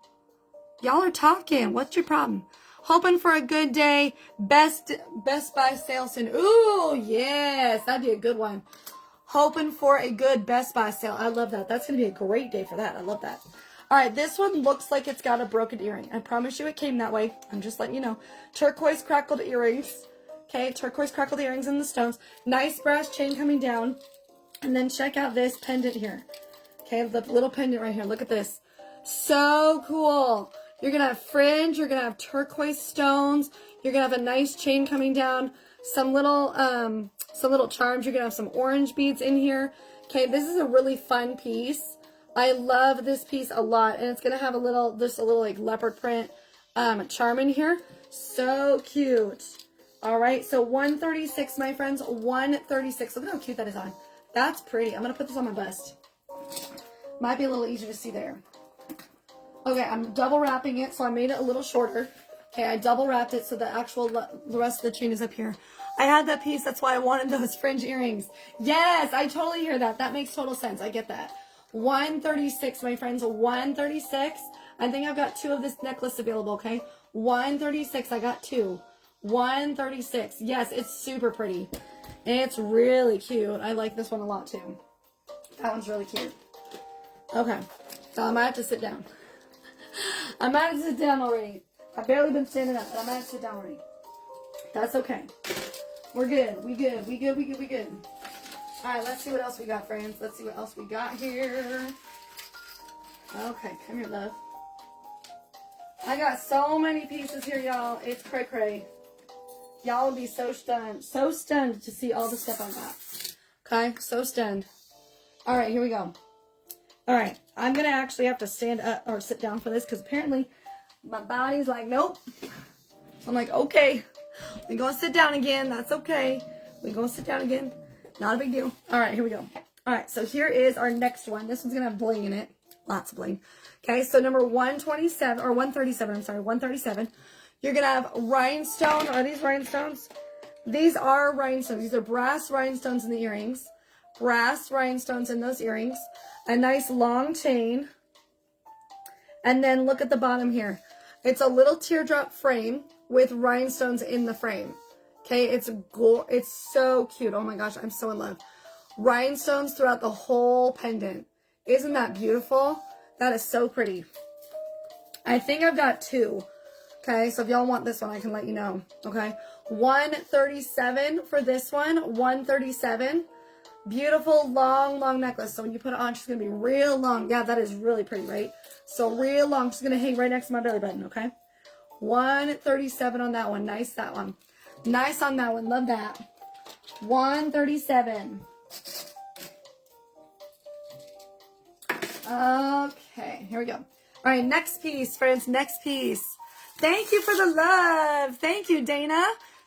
Y'all are talking. What's your problem? Hoping for a good day. Best Buy sale soon. Ooh, yes. That'd be a good one. Hoping for a good Best Buy sale. I love that. That's going to be a great day for that. I love that. All right, this one looks like it's got a broken earring. I promise you it came that way. I'm just letting you know. Turquoise crackled earrings. Okay, turquoise crackled earrings in the stones. Nice brass chain coming down. And then check out this pendant here. Okay, the little pendant right here. Look at this. So cool. You're going to have fringe. You're going to have turquoise stones. You're going to have a nice chain coming down. Some little charms. You're going to have some orange beads in here. Okay, this is a really fun piece. I love this piece a lot. And it's going to have just a little like leopard print charm in here. So cute. All right, so 136, my friends. 136. Look at how cute that is on. That's pretty. I'm going to put this on my bust. Might be a little easier to see there. Okay, I'm double wrapping it, so I made it a little shorter. Okay, I double wrapped it so the rest of the chain is up here. I had that piece, that's why I wanted those fringe earrings. Yes, I totally hear that. That makes total sense. I get that. 136, my friends, 136. I think I've got 2 of this necklace available, okay? 136, I got 2. 136. Yes, it's super pretty. It's really cute. I like this one a lot, too. That one's really cute. Okay, so I might have to sit down. I might have to sit down already. I've barely been standing up, but I might have to sit down already. That's okay. We're good. We good. We good. We good. We good. All right, let's see what else we got, friends. Let's see what else we got here. Okay, come here, love. I got so many pieces here, y'all. It's cray-cray. Y'all will be so stunned. So stunned to see all the stuff I got. Okay, so stunned. All right, here we go. All right, I'm going to actually have to stand up or sit down for this because apparently my body's like, nope. I'm like, okay, we're going to sit down again. That's okay. We're going to sit down again. Not a big deal. All right, here we go. All right, so here is our next one. This one's going to have bling in it. Lots of bling. Okay, so number 127, or 137, I'm sorry, 137. You're going to have rhinestone. Are these rhinestones? These are rhinestones. These are brass rhinestones in the earrings. Brass rhinestones in those earrings. A nice long chain. And then look at the bottom here. It's a little teardrop frame with rhinestones in the frame. Okay, it's so cute. Oh my gosh, I'm so in love. Rhinestones throughout the whole pendant. Isn't that beautiful? That is so pretty. I think I've got 2. Okay, so if y'all want this one, I can let you know. Okay, 137 for this one. 137. Beautiful, long necklace. So when you put it on, she's going to be real long. Yeah, that is really pretty, right? So real long. She's going to hang right next to my belly button, okay? 137 on that one. Nice, that one. Nice on that one. Love that. 137. Okay, here we go. All right, next piece, friends. Next piece. Thank you for the love. Thank you, Dana.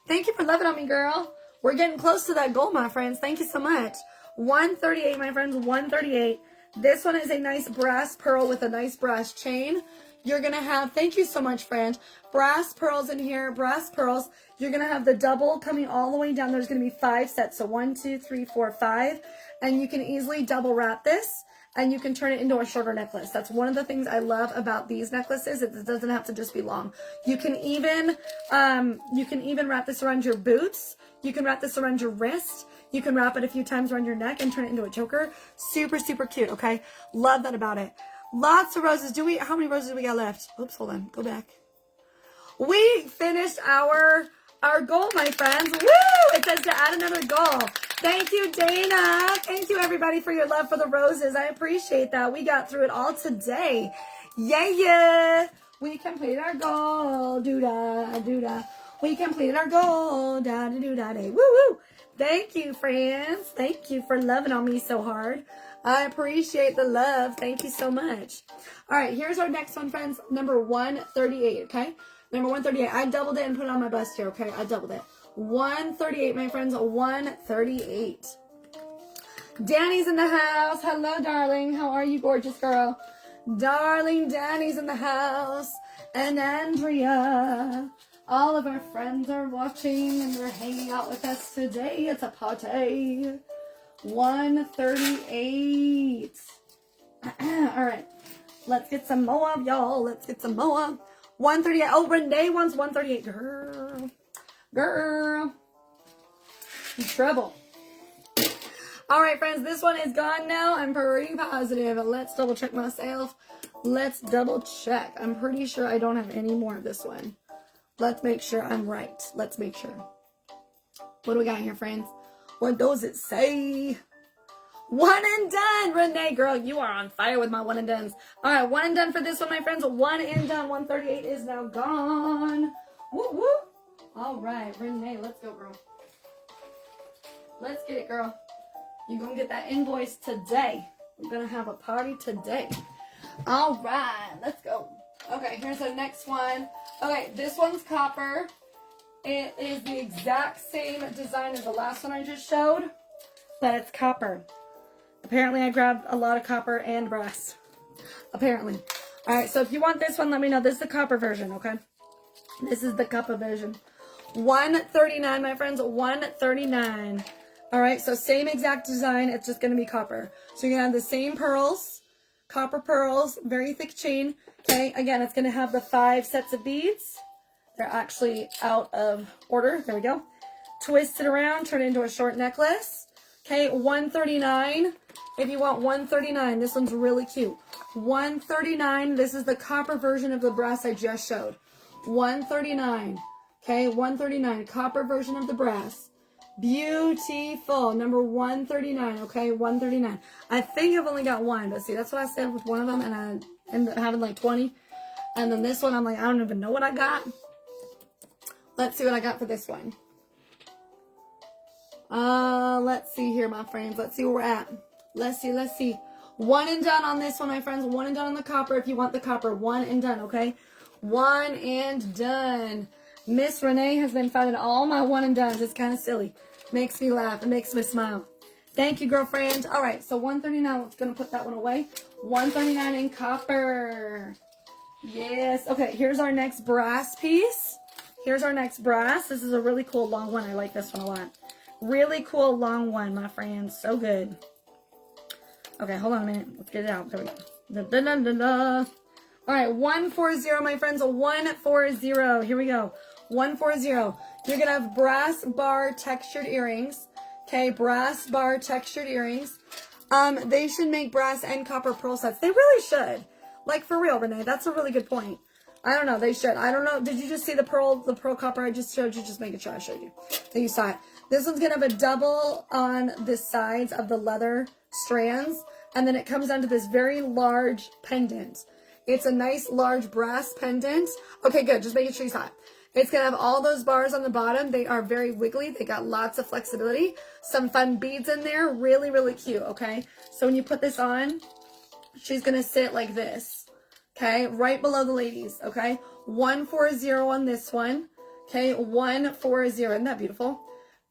Thank you for loving on me, girl. We're getting close to that goal, my friends. Thank you so much. 138, my friends. 138. This one is a nice brass pearl with a nice brass chain. You're going to have, thank you so much, friend, brass pearls in here, brass pearls. You're going to have the double coming all the way down. There's going to be 5 sets. So 1, 2, 3, 4, 5. And you can easily double wrap this. And you can turn it into a shorter necklace. That's one of the things I love about these necklaces. It doesn't have to just be long. You can even wrap this around your boots. You can wrap this around your wrist. You can wrap it a few times around your neck and turn it into a choker. Super, super cute, okay? Love that about it. Lots of roses. How many roses do we got left? Oops, hold on. Go back. We finished our goal, my friends. Woo! It says to add another goal. Thank you, Dana. Thank you, everybody, for your love for the roses. I appreciate that. We got through it all today. Yeah. We completed our goal. Do-da, do-da. We completed our goal. Da-da-do-da-day. Woo-woo. Thank you, friends. Thank you for loving on me so hard. I appreciate the love. Thank you so much. All right, here's our next one, friends. Number 138, okay? Number 138. I doubled it and put it on my bust here, okay? I doubled it. 138, my friends. 138. Danny's in the house. Hello, darling. How are you, gorgeous girl? Darling Danny's in the house. And Andrea. All of our friends are watching and they're hanging out with us today. It's a party. 138. All right. Let's get some more, y'all. Let's get some more. 138. Oh, Renee wants 138. Girl. You trouble. All right, friends, this one is gone now. I'm pretty positive. Let's double check myself. Let's double check. I'm pretty sure I don't have any more of this one. Let's make sure I'm right. Let's make sure. What do we got here, friends? What does it say? One and done. Renee, girl, you are on fire with my one and dones. All right, one and done for this one, my friends. One and done. 138 is now gone. Woo, woo. All right, Renee, let's go, girl. Let's get it, girl. You're going to get that invoice today. We're going to have a party today. All right, let's go. Okay, here's the next one. Okay, this one's copper. It is the exact same design as the last one I just showed, but it's copper. Apparently, I grabbed a lot of copper and brass. Apparently. All right, so if you want this one, let me know. This is the copper version, okay? This is the copper version. $139, my friends. $139. All right, so same exact design. It's just going to be copper. So you're going to have the same pearls, copper pearls, very thick chain. Okay, again, it's going to have the 5 sets of beads. They're actually out of order. There we go. Twist it around, turn it into a short necklace. Okay, $139. If you want $139, this one's really cute. $139. This is the copper version of the brass I just showed. $139. Okay, $139. Copper version of the brass. Beautiful. Number 139. Okay, 139. I think I've only got one, but see, that's what I said with one of them, and I ended up having like 20. And then this one, I'm like, I don't even know what I got. Let's see what I got for this one. Let's see here, my friends. Let's see where we're at. Let's see. One and done on this one, my friends. One and done on the copper if you want the copper. One and done, okay? One and done. Miss Renee has been finding all my one and dones. It's kind of silly. Makes me laugh. It makes me smile. Thank you, girlfriend. All right, so 139. We're going to put that one away. 139 in copper. Yes. Okay, here's our next brass piece. Here's our next brass. This is a really cool long one. I like this one a lot. Really cool long one, my friends. So good. Okay, hold on a minute. Let's get it out. There we go. Da, da, da, da, da. All right, 140, my friends. 140. Here we go. 140. You're going to have brass bar textured earrings. Okay, brass bar textured earrings. They should make brass and copper pearl sets. They really should. Like, for real, Renee. That's a really good point. I don't know. They should. I don't know. Did you just see the pearl copper I just showed you? Just making sure I showed you that you saw it. This one's going to have a double on the sides of the leather strands. And then it comes down to this very large pendant. It's a nice large brass pendant. Okay, good. Just making sure you saw it. It's going to have all those bars on the bottom. They are very wiggly. They got lots of flexibility. Some fun beads in there. Really, really cute, okay? So when you put this on, she's going to sit like this, okay? Right below the ladies, okay? 140 on this one, okay? 140. Isn't that beautiful?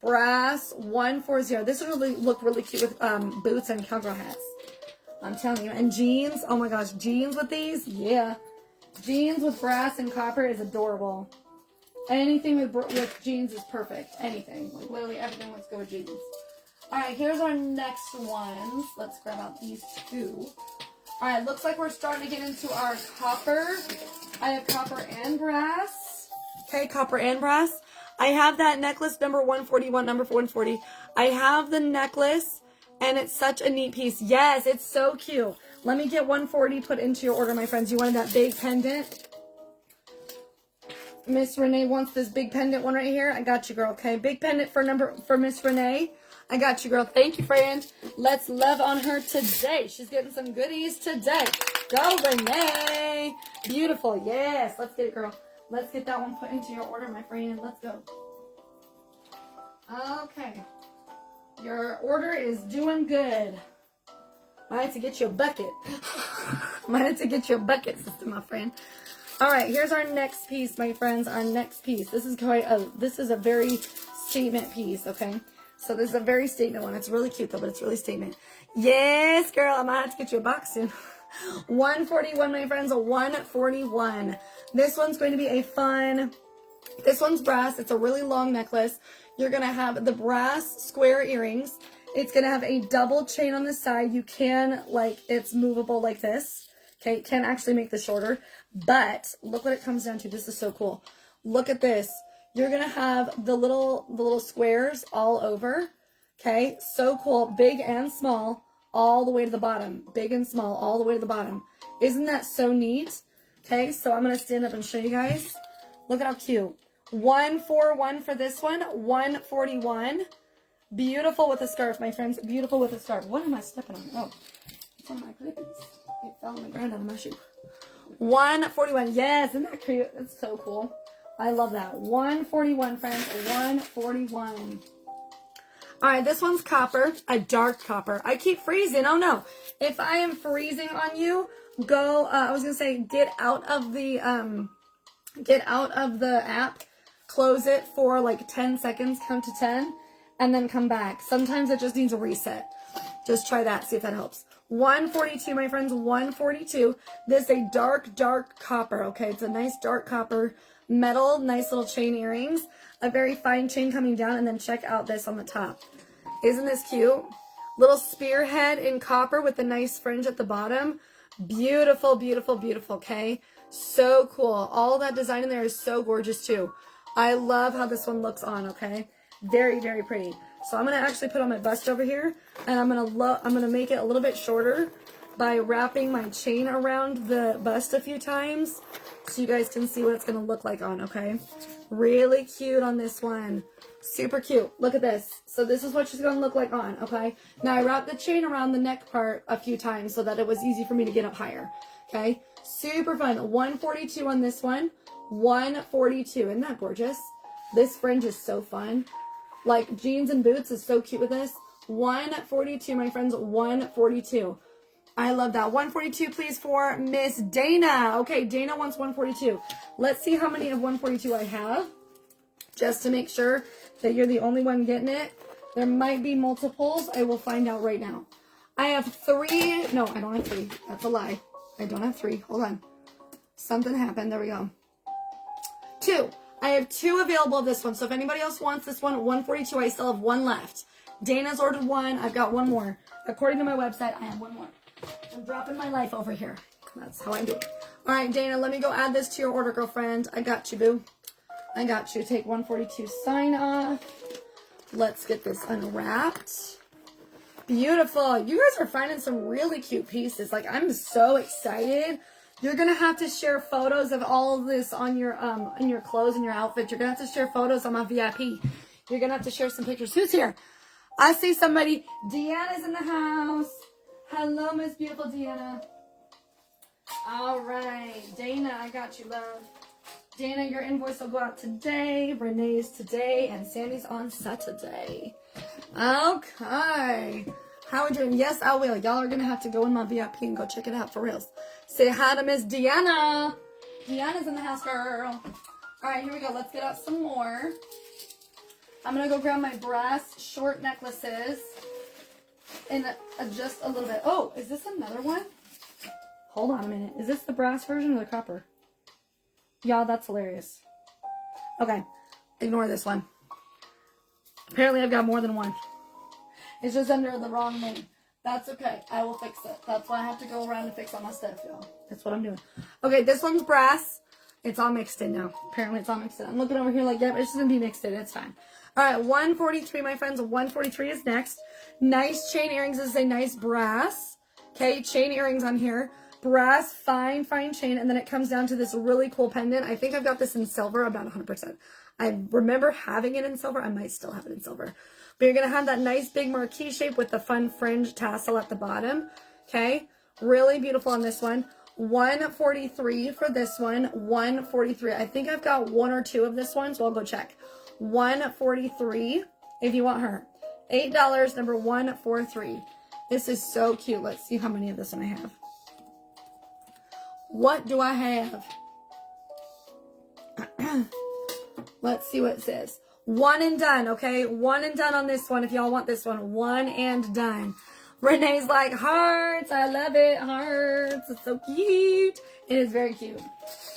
Brass, 140. This would really look really cute with boots and cowgirl hats. I'm telling you. And jeans. Oh, my gosh. Jeans with these? Yeah. Jeans with brass and copper is adorable. Anything with jeans is perfect. Anything. Like, literally everything looks good with jeans. All right, here's our next ones. Let's grab out these two. All right, looks like we're starting to get into our copper. I have copper and brass. Okay, copper and brass. I have that necklace number 141, number 140. I have the necklace, and it's such a neat piece. Yes, it's so cute. Let me get 140 put into your order, my friends. You wanted that big pendant? Miss Renee wants this big pendant one right here. I got you, girl, okay? Big pendant for Miss Renee. I got you, girl. Thank you, friend. Let's love on her today. She's getting some goodies today. Go, Renee. Beautiful. Yes. Let's get it, girl. Let's get that one put into your order, my friend. Let's go. Okay. Your order is doing good. Might have to get you a bucket. Might have to get you a bucket, sister, my friend. All right, here's our next piece, my friends. Our next piece. This is a very statement piece, okay? So this is a very statement one. It's really cute though, but it's really statement. Yes, girl, I might have to get you a box soon. 141, my friends. 141. This one's going to be a fun. This one's brass. It's a really long necklace. You're gonna have the brass square earrings. It's gonna have a double chain on the side. You can, like, it's movable like this. Okay, can actually make this shorter, but look what it comes down to. This is so cool. Look at this. You're gonna have the little squares all over. Okay, so cool, big and small, all the way to the bottom. Big and small, all the way to the bottom. Isn't that so neat? Okay, so I'm gonna stand up and show you guys. Look at how cute. 141 for this one, 141. Beautiful with a scarf, my friends. Beautiful with a scarf. What am I stepping on? Oh, it's one of my clippies. It fell on the ground out of my shoe. 141. Yes, isn't that cute? It's so cool. I love that. 141, friends. 141. All right, this one's copper, a dark copper. I keep freezing. Oh no! If I am freezing on you, go. I was gonna say, get out of the app, close it for like 10 seconds, count to 10, and then come back. Sometimes it just needs a reset. Just try that, see if that helps. 142, my friends. 142. This is a dark copper. Okay, it's a nice dark copper metal, nice little chain earrings. A very fine chain coming down, and then check out this on the top. Isn't this cute? Little spearhead in copper with a nice fringe at the bottom. Beautiful, beautiful, beautiful, okay? So cool. All that design in there is so gorgeous too. I love how this one looks on, okay? Very, very pretty. So I'm going to actually put on my bust over here, and I'm going to make it a little bit shorter by wrapping my chain around the bust a few times so you guys can see what it's going to look like on, okay? Really cute on this one. Super cute. Look at this. So this is what she's going to look like on, okay? Now I wrapped the chain around the neck part a few times so that it was easy for me to get up higher, okay? Super fun. 142 on this one. 142. Isn't that gorgeous? This fringe is so fun. Like jeans and boots is so cute with this. 142, my friends. 142. I love that. 142, please, for Miss Dana. Okay, Dana wants 142. Let's see how many of 142 I have, just to make sure that you're the only one getting it. There might be multiples. I will find out right now. I have 3. No, I don't have 3. That's a lie. I don't have 3. Hold on. Something happened. There we go. 2. I have 2 available of this one. So if anybody else wants this one, 142, I still have 1 left. Dana's ordered 1. I've got 1 more. According to my website, I have 1 more. I'm dropping my life over here. That's how I do it. All right, Dana, let me go add this to your order, girlfriend. I got you, boo. I got you. Take 142 sign off. Let's get this unwrapped. Beautiful. You guys are finding some really cute pieces. Like, I'm so excited. You're going to have to share photos of all of this on your clothes and your outfit. You're going to have to share photos on my VIP. You're going to have to share some pictures. Who's here? I see somebody. Deanna's in the house. Hello, Miss Beautiful Deanna. All right. Dana, I got you, love. Dana, your invoice will go out today. Renee's today. And Sandy's on Saturday. Okay. How are we doing? Yes, I will. Y'all are going to have to go in my VIP and go check it out for reals. Say hi to Miss Deanna. Deanna's in the house, girl. All right, here we go. Let's get out some more. I'm going to go grab my brass short necklaces and adjust a little bit. Oh, is this another one? Hold on a minute. Is this the brass version or the copper? Y'all, that's hilarious. Okay, ignore this one. Apparently, I've got more than one. It's just under the wrong name. That's okay. I will fix it. That's why I have to go around and fix all my stuff, y'all. That's what I'm doing. Okay, this one's brass. It's all mixed in now. Apparently, it's all mixed in. I'm looking over here like, yep, it's just going to be mixed in. It's fine. All right, 143, my friends. 143 is next. Nice chain earrings. This is a nice brass. Okay, chain earrings on here. Brass, fine chain. And then it comes down to this really cool pendant. I think I've got this in silver. I'm not 100%. I remember having it in silver. I might still have it in silver. But you're going to have that nice big marquee shape with the fun fringe tassel at the bottom. Okay, really beautiful on this one. 143 for this one. 143. I think I've got 1 or 2 of this one, so I'll go check. 143 if you want her. $8, number 143. This is so cute. Let's see how many of this one I have. What do I have? Let's see what it says. 1 and done, okay? 1 and done on this one if y'all want this one. 1 and done. Renee's like, hearts. I love it. Hearts. It's so cute. It is very cute.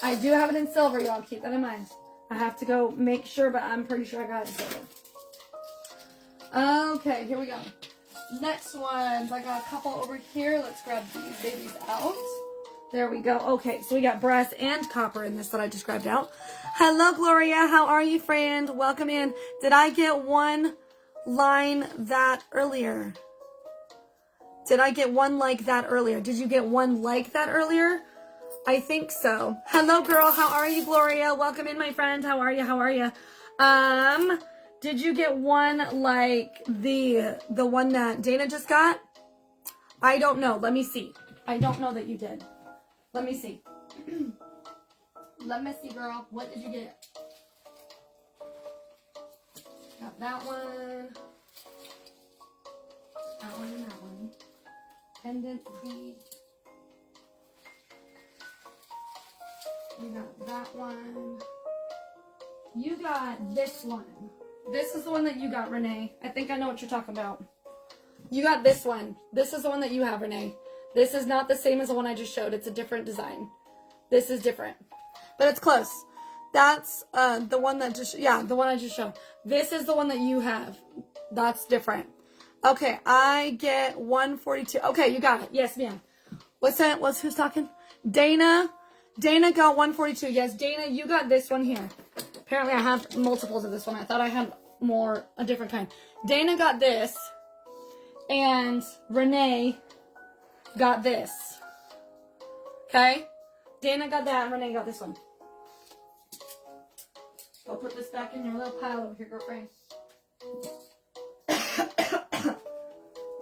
I do have it in silver, y'all. Keep that in mind. I have to go make sure, but I'm pretty sure I got it in silver. Okay, here we go. Next ones. I got a couple over here. Let's grab these babies out. There we go. Okay, so we got brass and copper in this that I just grabbed out. Hello, Gloria. How are you, friend? Welcome in. Did I get one line that earlier? Did I get one like that earlier? Did you get one like that earlier? I think so. Hello, girl. How are you, Gloria? Welcome in, my friend. How are you? How are you? Did you get one like the one that Dana just got? I don't know. Let me see. I don't know that you did. Let me see. Let me see, girl. What did you get? Got that one. That one and that one. Pendant bead. You got that one. You got this one. This is the one that you got, Renee. I think I know what you're talking about. You got this one. This is the one that you have, Renee. This is not the same as the one I just showed. It's a different design. This is different. But it's close. That's the one that just, yeah, the one I just showed. This is the one that you have. That's different. Okay, I get 142. Okay, you got it. Yes, ma'am. What's that? Who's talking? Dana. Dana got 142. Yes, Dana, you got this one here. Apparently I have multiples of this one. I thought I had more, a different kind. Dana got this. And Renee got this. Okay? Dana got that and Renee got this one. Go put this back in your little pile over here, girlfriend.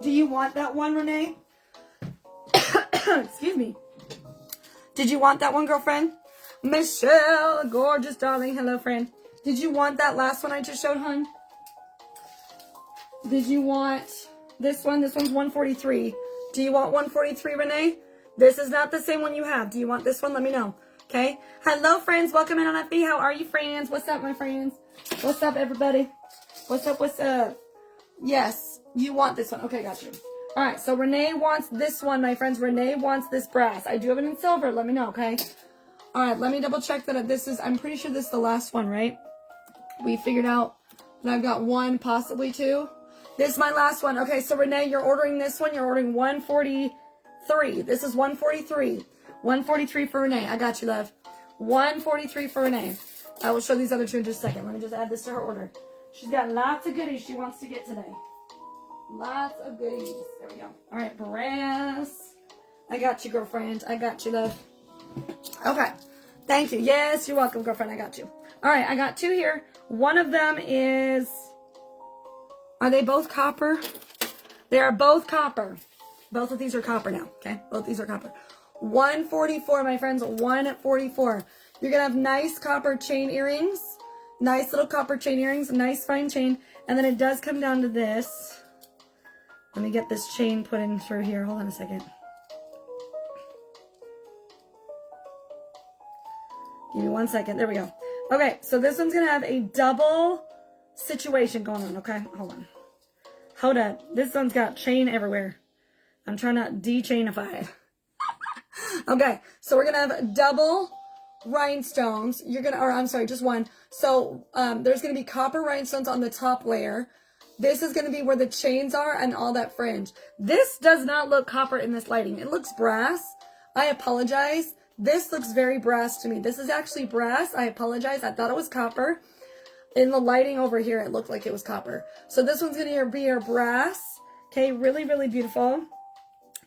Do you want that one, Renee? Excuse me. Did you want that one, girlfriend? Michelle, gorgeous darling. Hello, friend. Did you want that last one I just showed, hun? Did you want this one? This one's 143. Do you want 143, Renee? This is not the same one you have. Do you want this one? Let me know. Okay? Hello, friends. Welcome in on FB. How are you, friends? What's up, my friends? What's up, everybody? What's up? What's up? Yes, you want this one. Okay, got you. All right, so Renee wants this one, my friends. Renee wants this brass. I do have it in silver. Let me know, okay? All right, let me double check that this is, I'm pretty sure this is the last one, right? We figured out that I've got one, possibly two. This is my last one. Okay, so Renee, you're ordering this one. You're ordering 143. This is 143. 143 for Renee. I got you, love. 143 for Renee. I will show these other two in just a second. Let me just add this to her order. She's got lots of goodies she wants to get today. Lots of goodies. There we go. All right, brass. I got you, girlfriend. I got you, love. Okay. Thank you. Yes, you're welcome, girlfriend. I got you. All right, I got two here. One of them is... Are they both copper? They are both copper. Both of these are copper now, okay? Both these are copper. 144, my friends. 144. You're going to have nice copper chain earrings. Nice little copper chain earrings. Nice fine chain. And then it does come down to this. Let me get this chain put in through here. Hold on a second. Give me 1 second. There we go. Okay, so this one's going to have a double situation going on, okay? Hold on. Hold up. This one's got chain everywhere. I'm trying to de-chainify it. Okay, so we're going to have double rhinestones. You're going to, or I'm sorry, just one. So there's going to be copper rhinestones on the top layer. This is going to be where the chains are and all that fringe. This does not look copper in this lighting. It looks brass. I apologize. This looks very brass to me. This is actually brass. I apologize. I thought it was copper. In the lighting over here, it looked like it was copper. So this one's going to be your brass. Okay, really, really beautiful.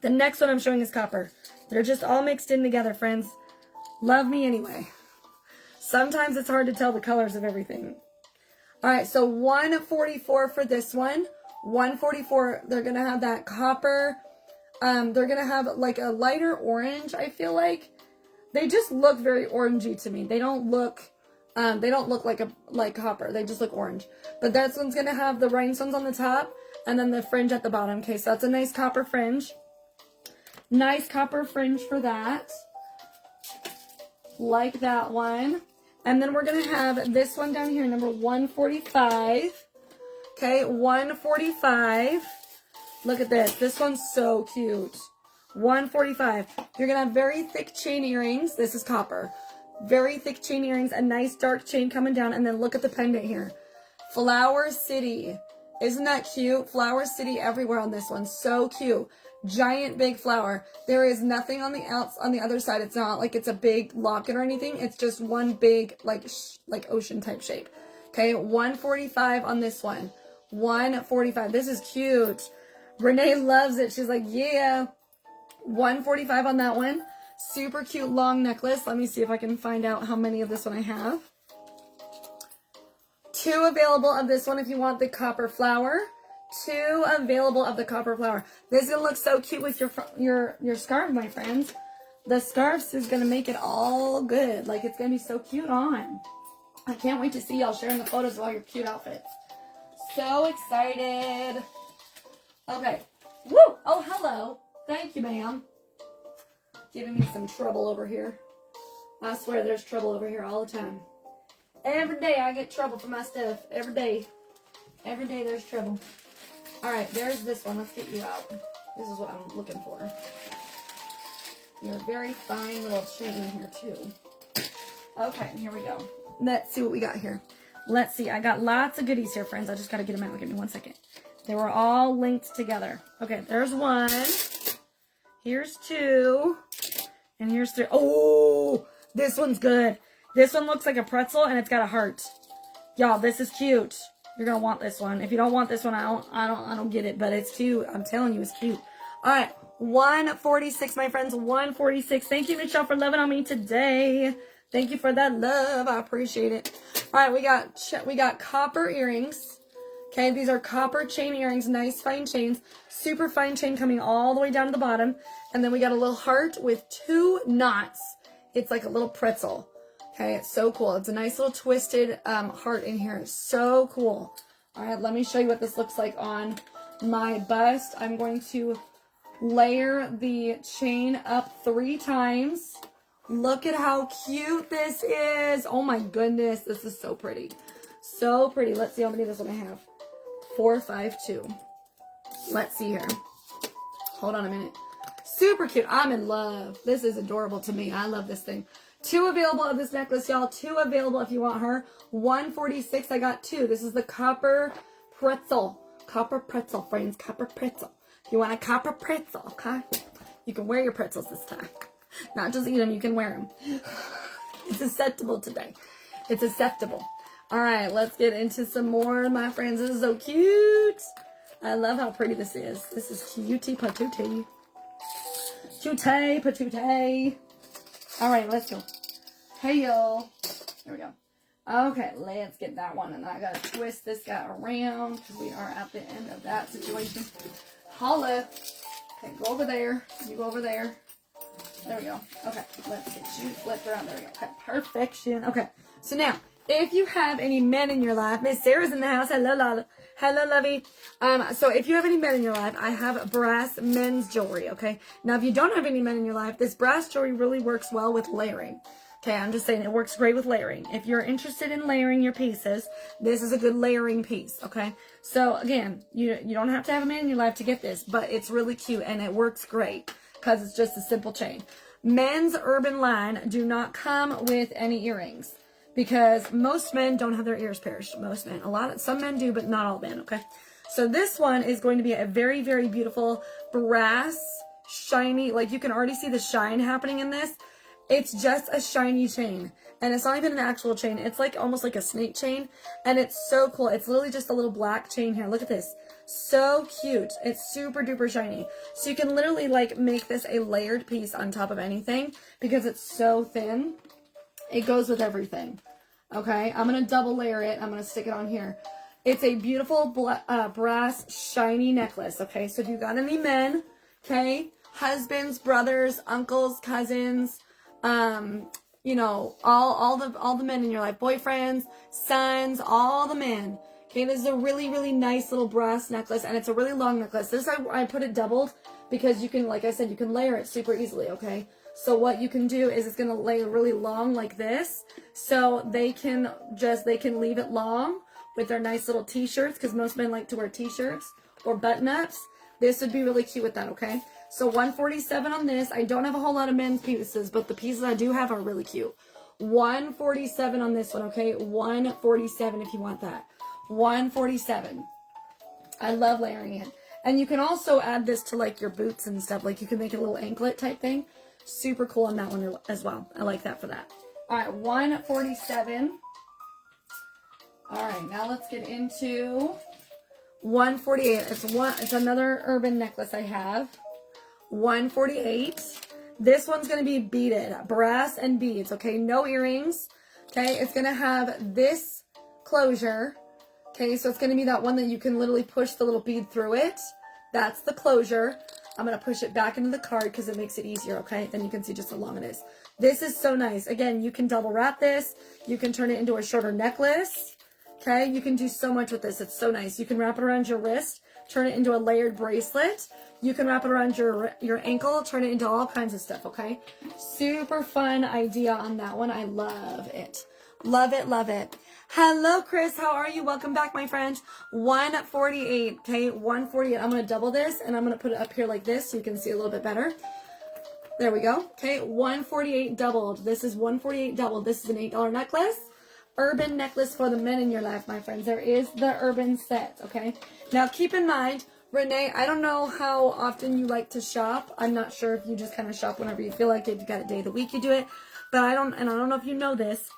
The next one I'm showing is copper. They're just all mixed in together, friends. Love me anyway. Sometimes it's hard to tell the colors of everything. All right, so 144 for this one. 144, they're going to have that copper. They're going to have like a lighter orange, I feel like. They just look very orangey to me. They don't look like copper. They just look orange. But this one's going to have the rhinestones on the top and then the fringe at the bottom. Okay, so that's a nice copper fringe. Nice copper fringe for that. Like that one. And then we're going to have this one down here, number 145. Okay, 145. Look at this. This one's so cute. 145. You're going to have very thick chain earrings. This is copper. Very thick chain earrings. A nice dark chain coming down. And then look at the pendant here. Flower City. Isn't that cute? Flower City everywhere on this one. So cute. Giant big flower. There is nothing on the on the other side. It's not like it's a big locket or anything. It's just one big like ocean type shape. Okay, $145 on this one. $145. This is cute. Renee loves it. She's like, yeah. $145 on that one. Super cute long necklace. Let me see if I can find out how many of this one I have. 2 available of this one if you want the copper flower. 2 available of the copper flower. This is gonna look so cute with your scarf, my friends. The scarves is gonna make it all good. Like, it's gonna be so cute on. I can't wait to see y'all sharing the photos of all your cute outfits. So excited. Okay. Woo! Oh, hello. Thank you, ma'am. Giving me some trouble over here. I swear there's trouble over here all the time. Every day I get trouble for my stuff. Every day. Every day there's trouble. Alright, there's this one. Let's get you out. This is what I'm looking for. You're a very fine little chain here, too. Okay, here we go. Let's see what we got here. Let's see. I got lots of goodies here, friends. I just got to get them out. Give me 1 second. They were all linked together. Okay, there's 1. Here's 2. And here's 3. Oh, this one's good. This one looks like a pretzel, and it's got a heart. Y'all, this is cute. You're going to want this one. If you don't want this one, I don't get it, but it's cute. I'm telling you, it's cute. All right, $146, my friends. $146. Thank you, Michelle, for loving on me today. Thank you for that love. I appreciate it. All right, we got copper earrings. Okay, these are copper chain earrings. Nice fine chains. Super fine chain coming all the way down to the bottom. And then we got a little heart with 2 knots. It's like a little pretzel. Okay, it's so cool. It's a nice little twisted heart in here. It's so cool. All right, let me show you what this looks like on my bust. I'm going to layer the chain up 3 times. Look at how cute this is. Oh my goodness, this is so pretty. So pretty. Let's see how many of this one I have. 452. Let's see here. Hold on a minute. Super cute. I'm in love. This is adorable to me. I love this thing. 2 available of this necklace, y'all. 2 available if you want her. $146. I got 2. This is the copper pretzel. Copper pretzel, friends. Copper pretzel. If you want a copper pretzel, okay? You can wear your pretzels this time. Not just eat them, you can wear them. It's acceptable today. It's acceptable. All right, let's get into some more, my friends. This is so cute. I love how pretty this is. This is cutie patootie. Cutie patootie. All right, let's go. Hey, y'all. There we go. Okay, let's get that one. And I got to twist this guy around because we are at the end of that situation. Holla. Okay, go over there. You go over there. There we go. Okay, let's get you flipped around. There we go. Okay, perfection. Okay, so now, if you have any men in your life, Miss Sarah's in the house. Hello, Lala. Hello, lovey. So if you have any men in your life, I have brass men's jewelry, okay? Now, if you don't have any men in your life, this brass jewelry really works well with layering. Okay, I'm just saying it works great with layering. If you're interested in layering your pieces, this is a good layering piece, okay? So, again, you don't have to have a man in your life to get this, but it's really cute and it works great because it's just a simple chain. Men's urban line do not come with any earrings because most men don't have their ears pierced. Most men. Some men do, but not all men, okay? So this one is going to be a very, very beautiful brass, shiny, like you can already see the shine happening in this. It's just a shiny chain. And it's not even an actual chain. It's like almost like a snake chain. And it's so cool. It's literally just a little black chain here. Look at this. So cute. It's super duper shiny. So you can literally like make this a layered piece on top of anything because it's so thin. It goes with everything. Okay, I'm going to double layer it. I'm going to stick it on here. It's a beautiful brass shiny necklace. Okay, so if you got any men, okay, husbands, brothers, uncles, cousins, you know, all the men in your life, boyfriends, sons, all the men. Okay, this is a really, really nice little brass necklace, and it's a really long necklace. This, I put it doubled because you can, like I said, you can layer it super easily, okay? So what you can do is it's going to lay really long like this, so they can leave it long with their nice little t-shirts, because most men like to wear t-shirts or button-ups. This would be really cute with that, okay? So $147 on this. I don't have a whole lot of men's pieces, but the pieces I do have are really cute. $147 on this one, okay? $147 if you want that. $147. I love layering it. And you can also add this to like your boots and stuff. Like you can make a little anklet type thing. Super cool on that one as well. I like that for that. All right, 147. All right, now let's get into 148. It's another urban necklace I have. 148. This one's going to be beaded, brass and beads, okay? No earrings, okay? It's going to have this closure, okay? So it's going to be that one that you can literally push the little bead through it. That's the closure. I'm going to push it back into the card because it makes it easier, okay? Then you can see just how long it is. This is so nice. Again, you can double wrap this. You can turn it into a shorter necklace, okay? You can do so much with this. It's so nice. You can wrap it around your wrist, turn it into a layered bracelet. You can wrap it around your ankle, turn it into all kinds of stuff, okay? Super fun idea on that one. I love it. Love it, love it. Hello, Chris. How are you? Welcome back, my friend. 148, okay? 148. I'm going to double this, and I'm going to put it up here like this so you can see a little bit better. There we go. Okay, 148 doubled. This is 148 doubled. This is an $8 necklace. Urban necklace for the men in your life, my friends. There is the urban set, okay? Now, keep in mind, Renee, I don't know how often you like to shop. I'm not sure if you just kind of shop whenever you feel like it. You got a day of the week you do it. But I don't know if you know this,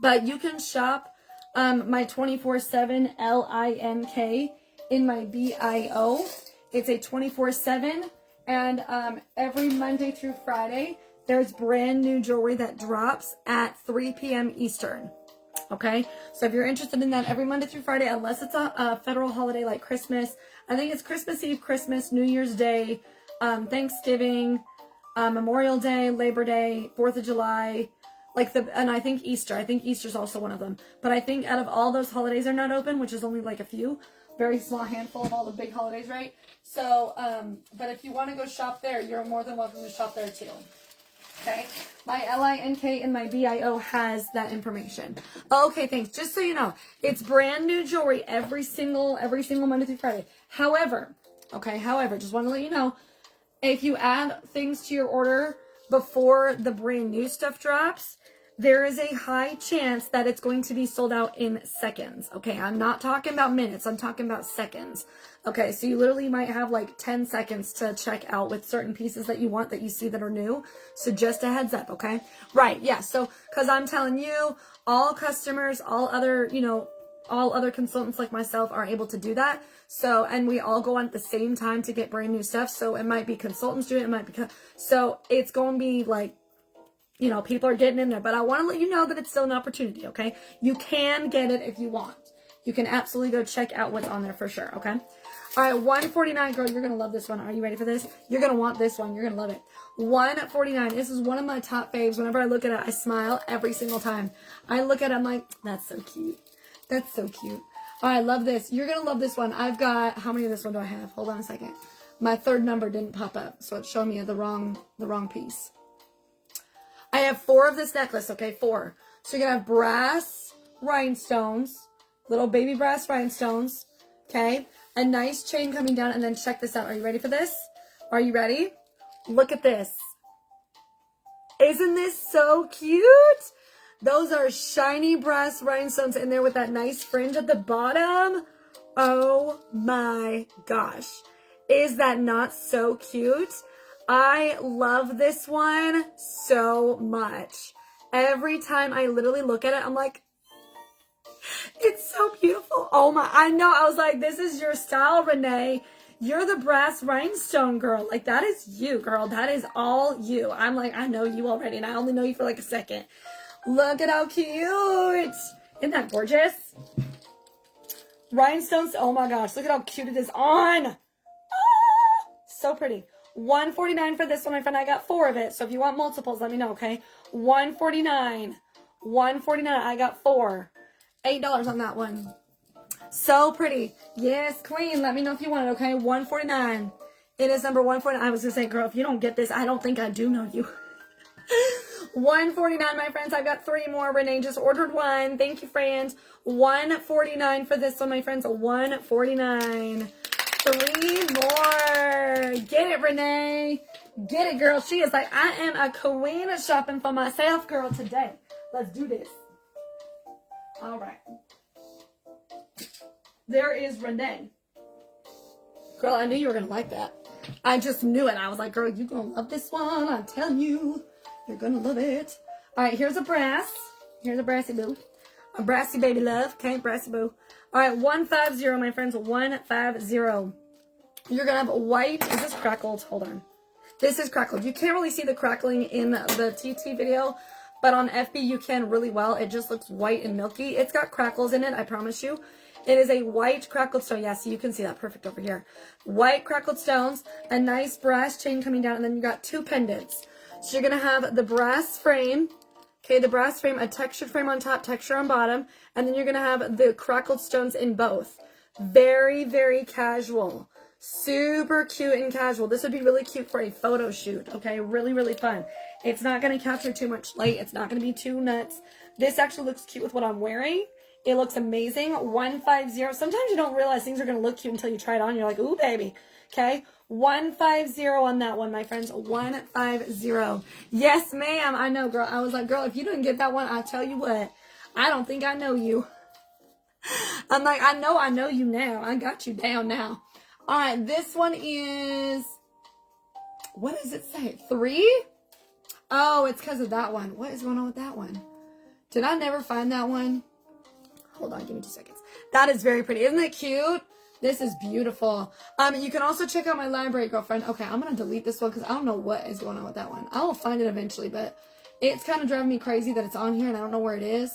but you can shop my 24/7 LINK in my BIO. It's a 24/7, and every Monday through Friday, there's brand new jewelry that drops at 3 p.m. Eastern. Okay, so if you're interested in that, every Monday through Friday, unless it's a federal holiday like Christmas, I think it's Christmas Eve, Christmas, New Year's Day, Thanksgiving, Memorial Day, Labor Day, 4th of July, and I think Easter. I think Easter's also one of them. But I think out of all those holidays are not open, which is only like a few, very small handful of all the big holidays, right? So, but if you want to go shop there, you're more than welcome to shop there too. Okay, my LINK and my BIO has that information. Okay, thanks. Just so you know, it's brand new jewelry every single Monday through Friday. However, just want to let you know, if you add things to your order before the brand new stuff drops, there is a high chance that it's going to be sold out in seconds. Okay, I'm not talking about minutes. I'm talking about seconds. Okay, so you literally might have like 10 seconds to check out with certain pieces that you want that you see that are new. So just a heads up, okay? Right, yeah, so because I'm telling you, all customers, all other consultants like myself are able to do that. So, and we all go on at the same time to get brand new stuff. So it might be consultants doing it, it might be, so it's going to be like, you know, people are getting in there, but I want to let you know that it's still an opportunity, okay? You can get it if you want. You can absolutely go check out what's on there for sure, okay? All right, 149, girl, you're going to love this one. Are you ready for this? You're going to want this one. You're going to love it. 149, this is one of my top faves. Whenever I look at it, I smile every single time. I look at it, I'm like, that's so cute. That's so cute. Oh, I love this. You're going to love this one. I've got, how many of this one do I have? Hold on a second. My third number didn't pop up, so it's showing me the wrong piece. I have 4 of this necklace, okay, 4. So you're going to have brass rhinestones, little baby brass rhinestones, okay? A nice chain coming down, and then check this out. Are you ready for this? Are you ready? Look at this. Isn't this so cute? Those are shiny brass rhinestones in there with that nice fringe at the bottom. Oh my gosh. Is that not so cute? I love this one so much. Every time I literally look at it, I'm like, it's so beautiful. Oh my, I know. I was like, this is your style, Renee. You're the brass rhinestone girl. Like, that is you, girl. That is all you. I'm like, I know you already, and I only know you for like a second. Look at how cute. Isn't that gorgeous? Rhinestones. Oh my gosh. Look at how cute it is on. Ah, so pretty. $149 for this one, my friend. I got 4 of it. So if you want multiples, let me know, okay? $149. $149. I got 4. $8 on that one. So pretty. Yes, queen. Let me know if you want it, okay? $149. It is number 149. I was going to say, girl, if you don't get this, I don't think I do know you. $149, my friends. I've got 3 more. Renee just ordered 1. Thank you, friends. $149 for this one, my friends. $149. 3 more. Get it, Renee. Get it, girl. She is like, I am a queen of shopping for myself, girl, today. Let's do this. All right. There is Renee. Girl, I knew you were going to like that. I just knew it. I was like, girl, you're going to love this one. I'm telling you. You're going to love it. All right, here's a brass. Here's a brassy boo. A brassy baby love. Okay, brassy boo. All right, 150, my friends. 150. You're going to have white. Is this crackled? Hold on. This is crackled. You can't really see the crackling in the TT video, but on FB you can really well. It just looks white and milky. It's got crackles in it, I promise you. It is a white crackled stone. Yeah, so you can see that perfect over here. White crackled stones, a nice brass chain coming down, and then you got two pendants. So you're going to have the brass frame, okay, the brass frame, a textured frame on top, texture on bottom, and then you're going to have the crackled stones in both. Very, very casual. Super cute and casual. This would be really cute for a photo shoot, okay? Really, really fun. It's not going to capture too much light. It's not going to be too nuts. This actually looks cute with what I'm wearing. It looks amazing. 150. Sometimes you don't realize things are going to look cute until you try it on. You're like, ooh, baby. Okay? 150 on that one, my friends. 150. Yes, ma'am. I know, girl. I was like, girl, if you didn't get that one, I'll tell you what. I don't think I know you. I'm like, I know you now. I got you down now. All right, this one is, what does it say? 3? Oh, it's because of that one. What is going on with that one? Did I never find that one? Hold on, give me 2 seconds. That is very pretty. Isn't it cute? This is beautiful. You can also check out my library, girlfriend. Okay, I'm going to delete this one because I don't know what is going on with that one. I will find it eventually, but it's kind of driving me crazy that it's on here and I don't know where it is.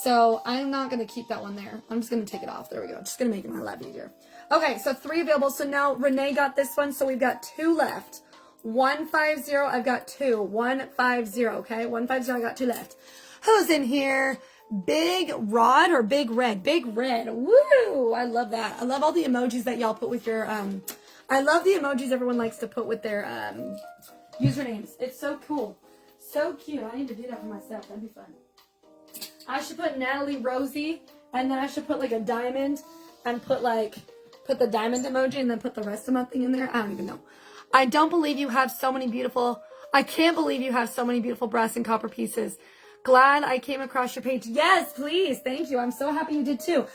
So I'm not going to keep that one there. I'm just going to take it off. There we go. Just going to make my life easier. Okay, so 3 available. So now Renee got this one. So we've got 2 left. 150. I've got 2. 150. Okay, 150. I got 2 left. Who's in here? Big Rod or Big Red? Big Red. Woo! I love that. I love all the emojis that y'all put with your, I love the emojis everyone likes to put with their, usernames. It's so cool. So cute. I need to do that for myself. That'd be fun. I should put Natalie Rozie, and then I should put like a diamond, and put the diamond emoji, and then put the rest of my thing in there. I don't even know. I don't believe you have so many beautiful, I can't believe you have so many beautiful brass and copper pieces. Glad I came across your page. Yes, please. Thank you. I'm so happy you did too.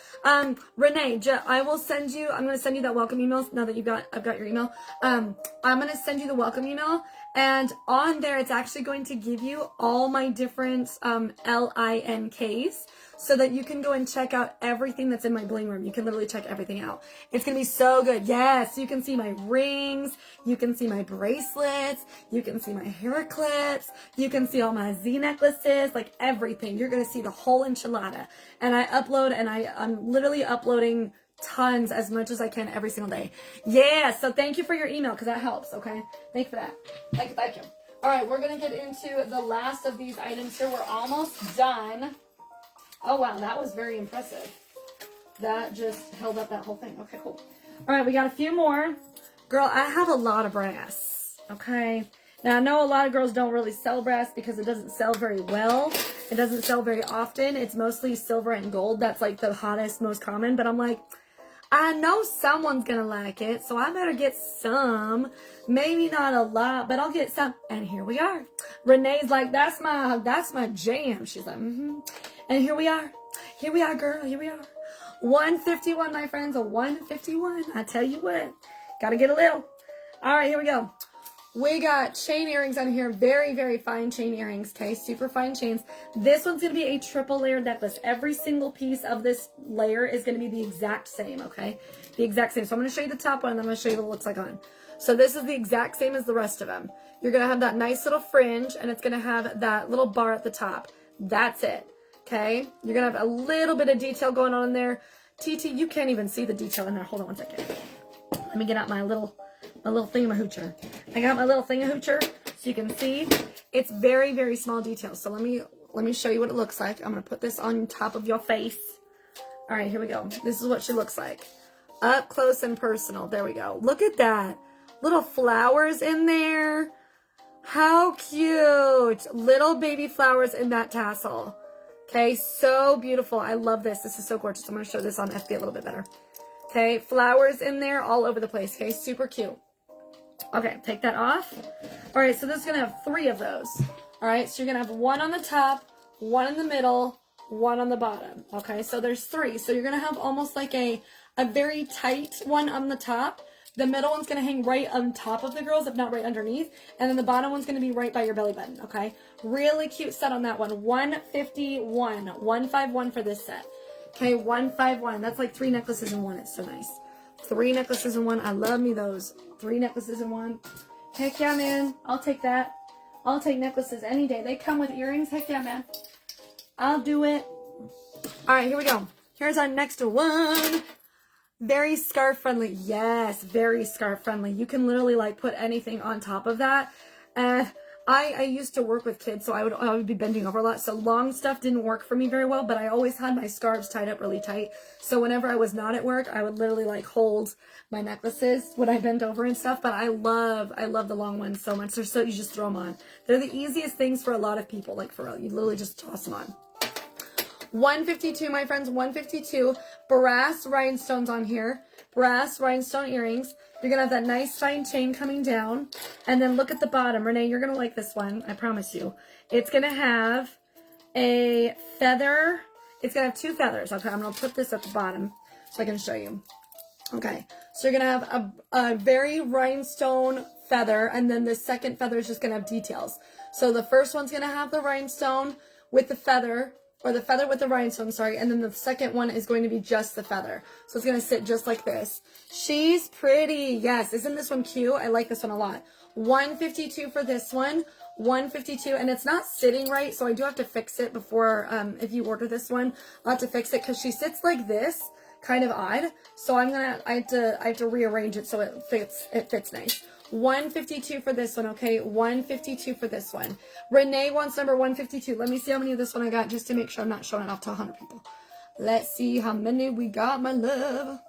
Renee, I will send you, I'm going to send you that welcome email now that I've got your email. I'm going to send you the welcome email, and on there, it's actually going to give you all my different, LINKs, so that you can go and check out everything that's in my bling room. You can literally check everything out. It's going to be so good. Yes, you can see my rings. You can see my bracelets. You can see my hair clips. You can see all my Z necklaces, like everything. You're going to see the whole enchilada. And I upload, and I'm literally uploading tons, as much as I can every single day. Yeah, so thank you for your email, because that helps, okay? Thank you for that. Thank you. All right, we're going to get into the last of these items here. We're almost done. Oh, wow, that was very impressive. That just held up that whole thing. Okay, cool. All right, we got a few more. Girl, I have a lot of brass, okay? Now, I know a lot of girls don't really sell brass because it doesn't sell very well. It doesn't sell very often. It's mostly silver and gold. That's like the hottest, most common. But I'm like, I know someone's going to like it, so I better get some. Maybe not a lot, but I'll get some. And here we are. Renee's like, that's my jam. She's like, And here we are. Here we are, girl. Here we are. 151, my friends. A 151. I tell you what. Got to get a little. All right, here we go. We got chain earrings on here. Very, very fine chain earrings. Okay, super fine chains. This one's going to be a triple layered necklace. Every single piece of this layer is going to be the exact same, okay? The exact same. So I'm going to show you the top one, and then I'm going to show you what it looks like on. So this is the exact same as the rest of them. You're going to have that nice little fringe, and it's going to have that little bar at the top. That's it, okay? You're going to have a little bit of detail going on in there. TT, you can't even see the detail in there. Hold on one second. Let me get out my little thingamahoocher. I got my little thingamahoocher so you can see. It's very, very small details. So let me show you what it looks like. I'm going to put this on top of your face. All right, here we go. This is what she looks like. Up close and personal. There we go. Look at that. Little flowers in there. How cute. Little baby flowers in that tassel. Okay, so beautiful. I love this. This is so gorgeous. I'm going to show this on FB a little bit better. Okay, flowers in there all over the place. Okay, super cute. Okay, take that off. All right, so this is going to have 3 of those. All right, so you're going to have 1 on the top, 1 in the middle, 1 on the bottom. Okay, so there's 3. So you're going to have almost like a very tight one on the top, The middle one's going to hang right on top of the girls, if not right underneath. And then the bottom one's going to be right by your belly button, okay? Really cute set on that one. $151. $151 for this set. Okay, $151. That's like 3 necklaces in one. It's so nice. 3 necklaces in one. I love me those. 3 necklaces in one. Heck yeah, man. I'll take that. I'll take necklaces any day. They come with earrings. Heck yeah, man. I'll do it. All right, here we go. Here's our next one. Very scarf friendly. Yes, very scarf friendly. You can literally like put anything on top of that. And I used to work with kids, so I would be bending over a lot. So long stuff didn't work for me very well, but I always had my scarves tied up really tight. So whenever I was not at work, I would literally like hold my necklaces when I bent over and stuff. But I love the long ones so much. They're so, you just throw them on. They're the easiest things for a lot of people, like for real. You literally just toss them on. $152, my friends, $152. Brass rhinestones on here. Brass rhinestone earrings. You're going to have that nice fine chain coming down. And then look at the bottom. Renee, you're going to like this one. I promise you. It's going to have a feather. It's going to have 2 feathers. Okay, I'm going to put this at the bottom so I can show you. Okay, so you're going to have a very rhinestone feather. And then the second feather is just going to have details. So the first one's going to have the rhinestone with the feather. Or the feather with the rhinestone, sorry. And then the second one is going to be just the feather. So it's going to sit just like this. She's pretty. Yes. Isn't this one cute? I like this one a lot. $152 for this one. $152. And it's not sitting right. So I do have to fix it before, if you order this one, I'll have to fix it because she sits like this. Kind of odd. So I have to rearrange it so it fits nice. $152 for this one, okay? $152 for this one. Renee wants number 152. Let me see how many of this one I got just to make sure I'm not showing it off to 100 people. Let's see how many we got, my love.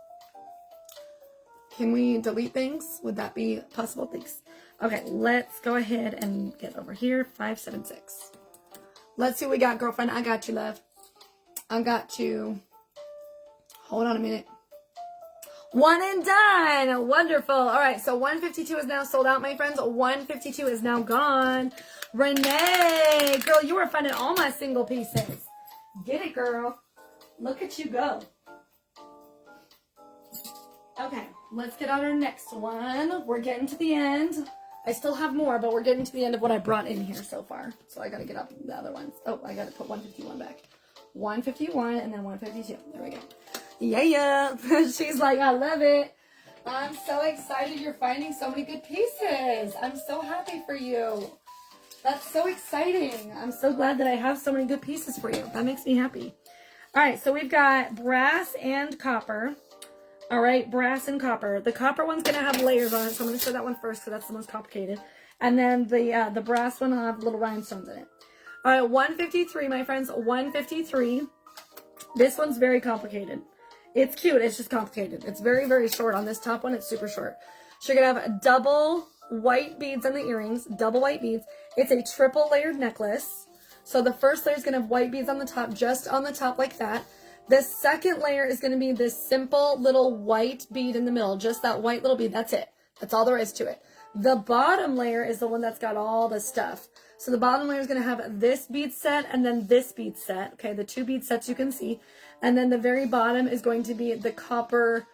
Can we delete things? Would that be possible? Thanks. Okay, let's go ahead and get over here. 576. Let's see what we got, girlfriend. I got you, love. I got you. Hold on a minute. 1 and done. Wonderful. All right, so 152 is now sold out, my friends. 152 is now gone. Renee, girl, you are finding all my single pieces. Get it, girl. Look at you go. Okay, let's get on our next one. We're getting to the end. I still have more, but we're getting to the end of what I brought in here so far. So I got to get up the other ones. Oh, I got to put 151 back. 151 and then 152. There we go. Yeah. She's like, I love it. I'm so excited you're finding so many good pieces. I'm so happy for you. That's so exciting. I'm so glad that I have so many good pieces for you. That makes me happy. All right, so we've got brass and copper. All right, brass and copper. The copper one's going to have layers on it, so I'm going to show that one first because that's the most complicated. And then the brass one will have little rhinestones in it. All right, 153, my friends, 153. This one's very complicated. It's cute. It's just complicated. It's very, very short. On this top one, it's super short. So you're going to have double white beads on the earrings. Double white beads. It's a triple layered necklace. So the first layer is going to have white beads on the top, just on the top like that. The second layer is going to be this simple little white bead in the middle. Just that white little bead. That's it. That's all there is to it. The bottom layer is the one that's got all the stuff. So the bottom layer is going to have this bead set and then this bead set. Okay, the 2 bead sets you can see. And then the very bottom is going to be the copper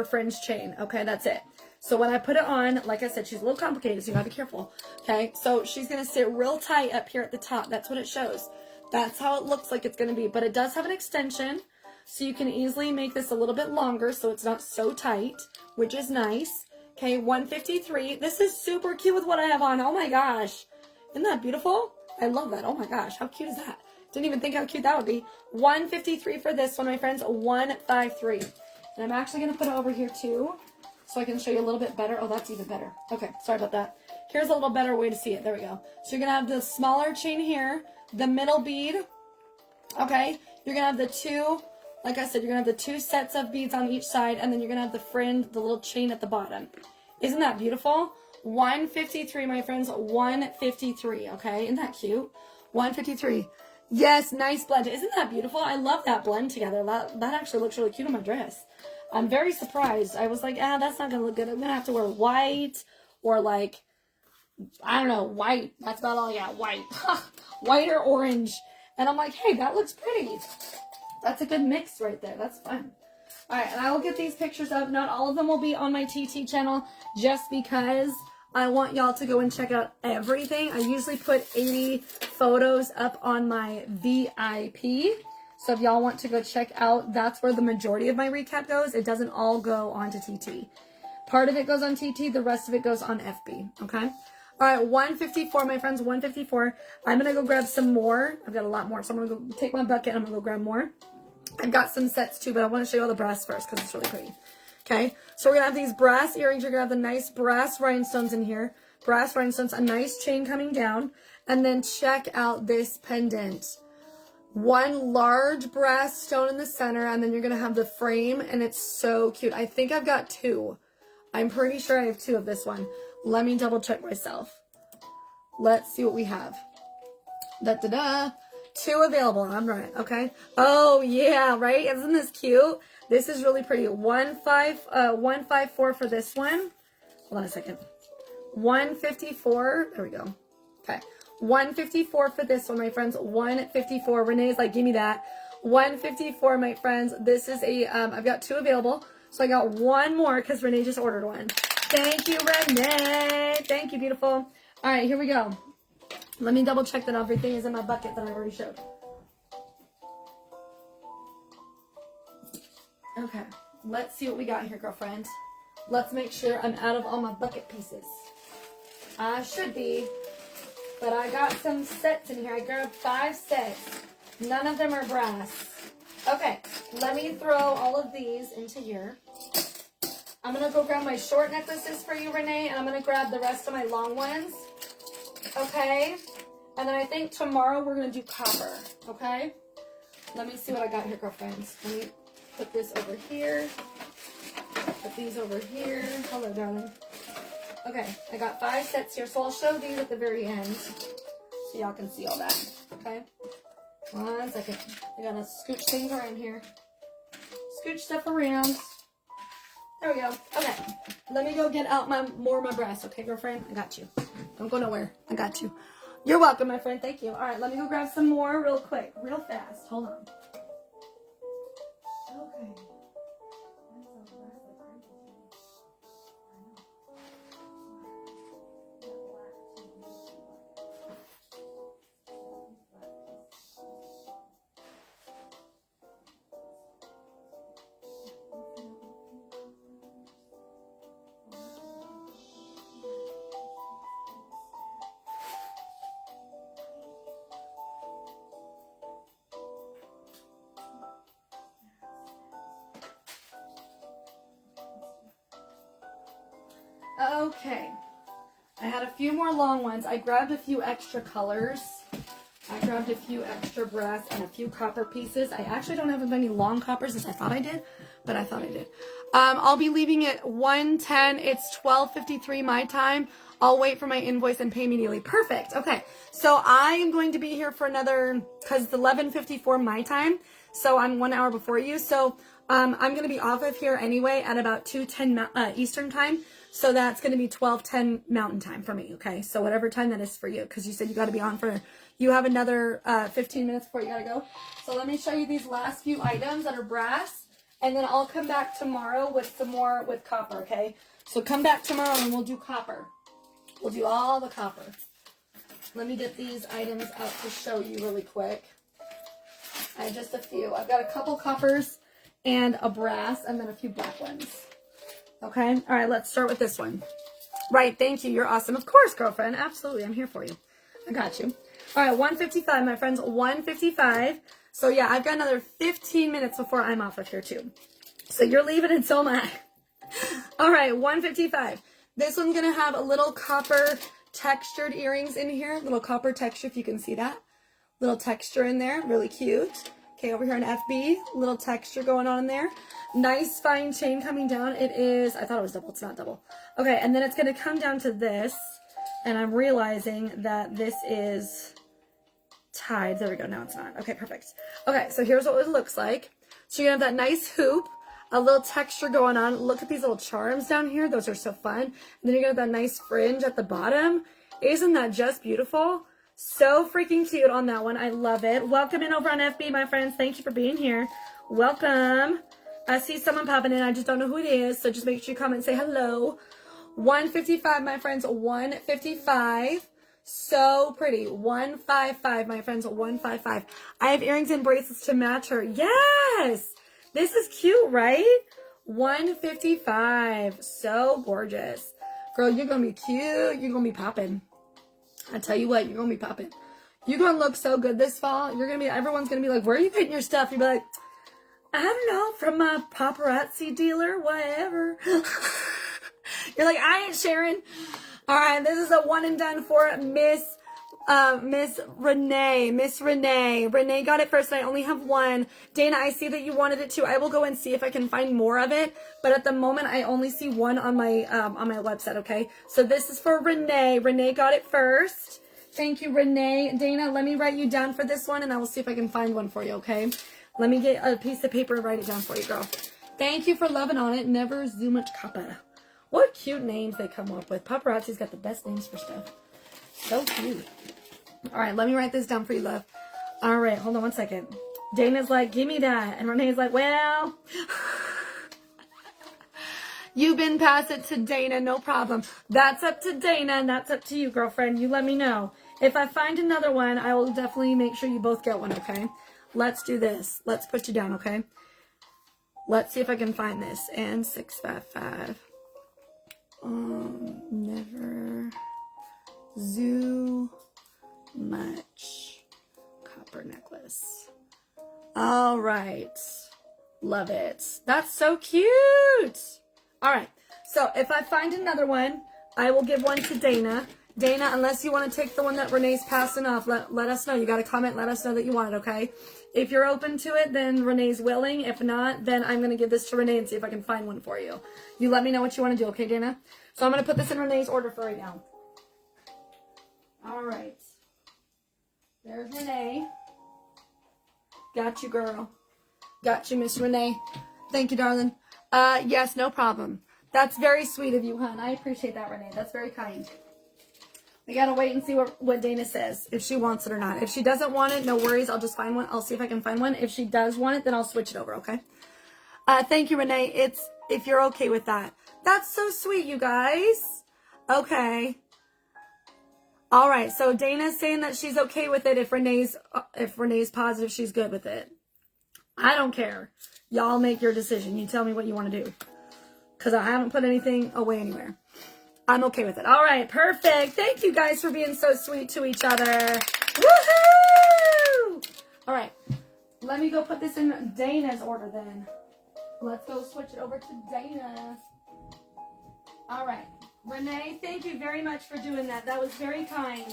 fringe chain. Okay, that's it. So when I put it on, like I said, she's a little complicated, so you gotta be careful. Okay, so she's gonna sit real tight up here at the top. That's what it shows. That's how it looks like it's gonna be. But it does have an extension, so you can easily make this a little bit longer so it's not so tight, which is nice. Okay, 153. This is super cute with what I have on. Oh my gosh. Isn't that beautiful? I love that. Oh my gosh, how cute is that? Didn't even think how cute that would be. 153 for this one, my friends. 153. And I'm actually going to put it over here too, so I can show you a little bit better. Oh, that's even better. Okay, sorry about that. Here's a little better way to see it. There we go. So you're going to have the smaller chain here, the middle bead. Okay, you're going to have the 2, like I said, you're going to have the 2 sets of beads on each side, and then you're going to have the fringe, the little chain at the bottom. Isn't that beautiful? 153, my friends. 153. Okay, isn't that cute? 153. Yes, nice blend. Isn't that beautiful? I love that blend together. That actually looks really cute on my dress. I'm very surprised. I was like, that's not going to look good. I'm going to have to wear white or like, I don't know, white. That's about all I got, white. White or orange. And I'm like, hey, that looks pretty. That's a good mix right there. That's fun. All right, and I will get these pictures up. Not all of them will be on my TT channel just because I want y'all to go and check out everything. I usually put 80 photos up on my VIP. So if y'all want to go check out, that's where the majority of my recap goes. It doesn't all go onto TT. Part of it goes on TT, the rest of it goes on FB, okay? All right, 154, my friends, 154. I'm going to go grab some more. I've got a lot more, so I'm going to go take my bucket and I'm going to go grab more. I've got some sets too, but I want to show you all the brass first because it's really pretty. Okay, so we're going to have these brass earrings. You're going to have the nice brass rhinestones in here. Brass rhinestones, a nice chain coming down. And then check out this pendant. One large brass stone in the center, and then you're going to have the frame, and it's so cute. I think I've got two. I'm pretty sure I have two of this one. Let me double check myself. Let's see what we have. Da-da-da. Two available. I'm right. Okay. Oh, yeah, right? Isn't this cute? This is really pretty. 154 for this one. Hold on a second. 154. There we go. Okay. 154 for this one, my friends. 154. Renee's like, give me that. 154, my friends. This is a, I've got two available. So I got one more because Renee just ordered one. Thank you, Renee. Thank you, beautiful. All right, here we go. Let me double check that everything is in my bucket that I already showed. Okay, let's see what we got here, girlfriend. Let's make sure I'm out of all my bucket pieces. I should be, but I got some sets in here. I grabbed 5 sets. None of them are brass. Okay, let me throw all of these into here. I'm going to go grab my short necklaces for you, Renee, and I'm going to grab the rest of my long ones. Okay? And then I think tomorrow we're going to do copper. Okay? Let me see what I got here, girlfriends. Let me put this over here. Put these over here. Hello, darling. Okay, I got 5 sets here, so I'll show these at the very end so y'all can see all that. Okay? 1 second. I gotta scooch things around here. Scooch stuff around. There we go. Okay. Let me go get out more of my brass. Okay, girlfriend? I got you. Don't go nowhere. I got you. You're welcome, my friend. Thank you. All right, let me go grab some more real quick. Real fast. Hold on. Okay. Okay, I had a few more long ones. I grabbed a few extra colors. I grabbed a few extra brass and a few copper pieces. I actually don't have as many long coppers as I thought I did, but I thought I did. I'll be leaving it 1:10. It's 12:53 my time. I'll wait for my invoice and pay immediately. Perfect. Okay, so I am going to be here for another, because it's 11:54 my time, so I'm 1 hour before you. So I'm going to be off of here anyway at about 2:10 Eastern time. So that's going to be 12:10 Mountain Time for me, okay? So whatever time that is for you, because you said you got to be on for, you have another 15 minutes before you got to go. So let me show you these last few items that are brass, and then I'll come back tomorrow with some more with copper, okay? So come back tomorrow and we'll do copper. We'll do all the copper. Let me get these items out to show you really quick. I have just a few. I've got a couple coppers and a brass, and then a few black ones. Okay, all right, let's start with this one. Right, thank you, you're awesome. Of course, girlfriend, absolutely, I'm here for you. I got you. All right, 1:55, my friends, 1:55. So yeah, I've got another 15 minutes before I'm off of here too. So you're leaving and so am I. All right, 1:55. This one's gonna have a little copper textured earrings in here, little copper texture, if you can see that. Little texture in there, really cute. Okay, over here on FB, little texture going on in there. Nice fine chain coming down. It is, I thought it was double, it's not double. Okay, and then it's going to come down to this, and I'm realizing that this is tied. There we go, now it's not. Okay, perfect. Okay, so here's what it looks like. So you're going to have that nice hoop, a little texture going on. Look at these little charms down here. Those are so fun. And then you're going to have that nice fringe at the bottom. Isn't that just beautiful? So freaking cute on that one. I love it. Welcome in over on FB, my friends. Thank you for being here. Welcome. I see someone popping in. I just don't know who it is. So just make sure you comment and say hello. 155, my friends. 155. So pretty. 155, my friends. 155. I have earrings and bracelets to match her. Yes. This is cute, right? 155. So gorgeous. Girl, you're going to be cute. You're going to be popping. I tell you what, you're going to be popping. You're going to look so good this fall. You're going to be, everyone's going to be like, where are you getting your stuff? You'll be like, I don't know, from a paparazzi dealer, whatever. You're like, I ain't sharing. All right, this is a one and done for Miss Renee. Miss Renee. Renee got it first, and I only have one. Dana, I see that you wanted it too. I will go and see if I can find more of it, but at the moment, I only see one on my website, okay? So this is for Renee. Renee got it first. Thank you, Renee. Dana, let me write you down for this one, and I will see if I can find one for you, okay? Let me get a piece of paper and write it down for you, girl. Thank you for loving on it. Never zoo much kappa. What cute names they come up with. Paparazzi's got the best names for stuff. So cute. All right, let me write this down for you, love. All right, hold on one second. Dana's like, give me that. And Renee's like, well, you've been passed it to Dana, no problem. That's up to Dana, and that's up to you, girlfriend. You let me know. If I find another one, I will definitely make sure you both get one, okay? Let's do this. Let's put you down, okay? Let's see if I can find this. And 655. Never zoo much copper necklace. All right. Love it. That's so cute. All right. So if I find another one, I will give one to Dana. Dana, unless you want to take the one that Renee's passing off, let us know. You got to comment. Let us know that you want it, okay? If you're open to it, then Renee's willing. If not, then I'm going to give this to Renee and see if I can find one for you. You let me know what you want to do, okay, Dana? So I'm going to put this in Renee's order for right now. All right. There's Renee. Got you, girl. Got you, Miss Renee. Thank you, darling. Yes, no problem. That's very sweet of you, hon. I appreciate that, Renee. That's very kind. We got to wait and see what Dana says, if she wants it or not. If she doesn't want it, no worries. I'll just find one. I'll see if I can find one. If she does want it, then I'll switch it over, okay? Thank you, Renee. If you're okay with that. That's so sweet, you guys. Okay. All right. So Dana's saying that she's okay with it if Renee's positive she's good with it. I don't care. Y'all make your decision. You tell me what you want to do. Because I haven't put anything away anywhere. I'm okay with it. All right, perfect. Thank you guys for being so sweet to each other. Woohoo! All right, let me go put this in Dana's order then. Let's go switch it over to Dana. All right, Renee, thank you very much for doing that. That was very kind.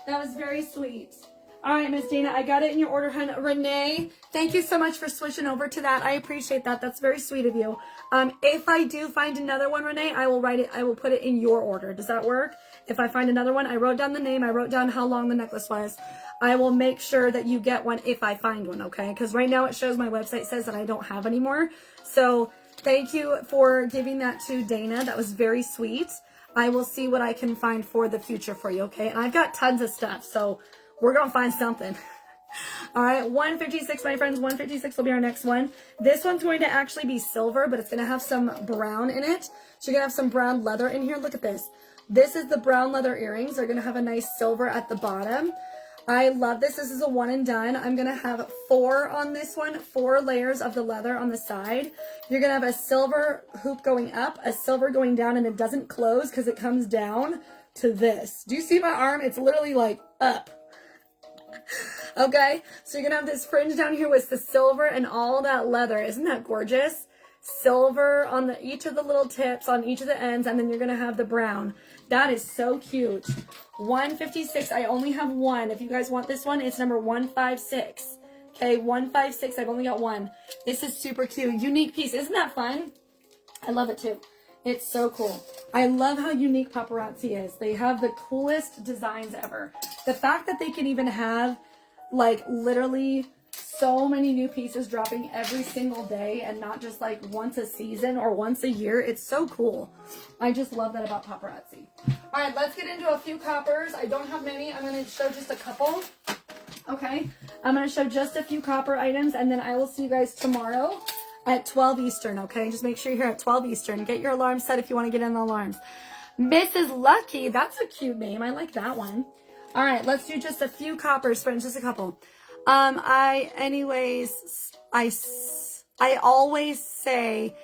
That was very sweet. All right, Miss Dana, I got it in your order, hun. Renee, thank you so much for switching over to that. I appreciate that. That's very sweet of you. If I do find another one, Renee, I will write it. I will put it in your order. Does that work? If I find another one, I wrote down the name. I wrote down how long the necklace was. I will make sure that you get one if I find one, okay? Because right now it shows my website says that I don't have any more. So thank you for giving that to Dana. That was very sweet. I will see what I can find for the future for you, okay? And I've got tons of stuff, so we're going to find something. All right, 156, my friends. 156 will be our next one. This one's going to actually be silver, but it's going to have some brown in it. So you're going to have some brown leather in here. Look at this. This is the brown leather earrings. They're going to have a nice silver at the bottom. I love this. This is a one and done. I'm going to have 4 on this one, 4 layers of the leather on the side. You're going to have a silver hoop going up, a silver going down, and it doesn't close because it comes down to this. Do you see my arm? It's literally like up. Okay, so you're gonna have this fringe down here with the silver and all that leather. Isn't that gorgeous? Silver on each of the little tips, on each of the ends, and then you're gonna have the brown. That is so cute. 156, I only have one. If you guys want this one, it's number 156. Okay, 156, I've only got one. This is super cute. Unique piece. Isn't that fun? I love it too. It's so cool. I love how unique Paparazzi is. They have the coolest designs ever. The fact that they can even have, like, literally so many new pieces dropping every single day and not just, like, once a season or once a year. It's so cool. I just love that about Paparazzi. All right, let's get into a few coppers. I don't have many. I'm going to show just a couple. Okay? I'm going to show just a few copper items, and then I will see you guys tomorrow. at 12 Eastern, okay? Just make sure you're here at 12 Eastern. Get your alarm set if you want to get in the alarms. Mrs. Lucky, that's a cute name. I like that one. All right, let's do just a few coppers, friends, just a couple. I always say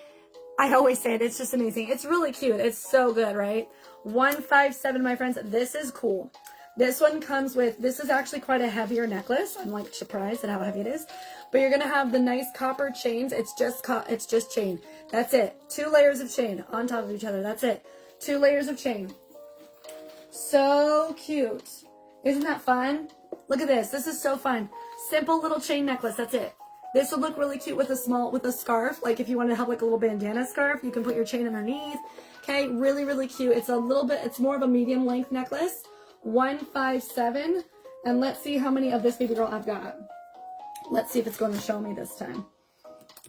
it. It's just amazing. It's really cute. It's so good, right? 157, my friends. This is cool. This one comes with, this is actually quite a heavier necklace. I'm like surprised at how heavy it is. But you're going to have the nice copper chains. It's just chain. That's it. 2 layers of chain on top of each other. That's it. 2 layers of chain. So cute. Isn't that fun? Look at this. This is so fun. Simple little chain necklace. That's it. This would look really cute with a scarf. Like if you want to have like a little bandana scarf, you can put your chain underneath. Okay, really, really cute. It's it's more of a medium length necklace. 157. And let's see how many of this baby girl I've got. Let's see if it's going to show me this time.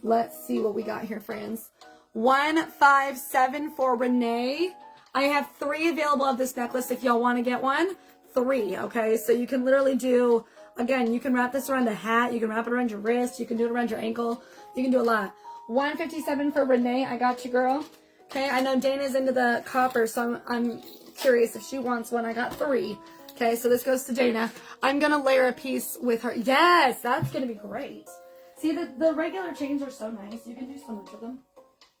Let's see what we got here, friends. 157 for Renee. I have 3 available of this necklace if y'all want to get one. 3, okay? So you can literally do, again, you can wrap this around a hat. You can wrap it around your wrist. You can do it around your ankle. You can do a lot. 157 for Renee. I got you, girl. Okay, I know Dana's into the copper, so I'm curious if she wants one. I got 3. Okay, so this goes to Dana. I'm going to layer a piece with her. Yes, that's going to be great. See, the regular chains are so nice. You can do so much with them.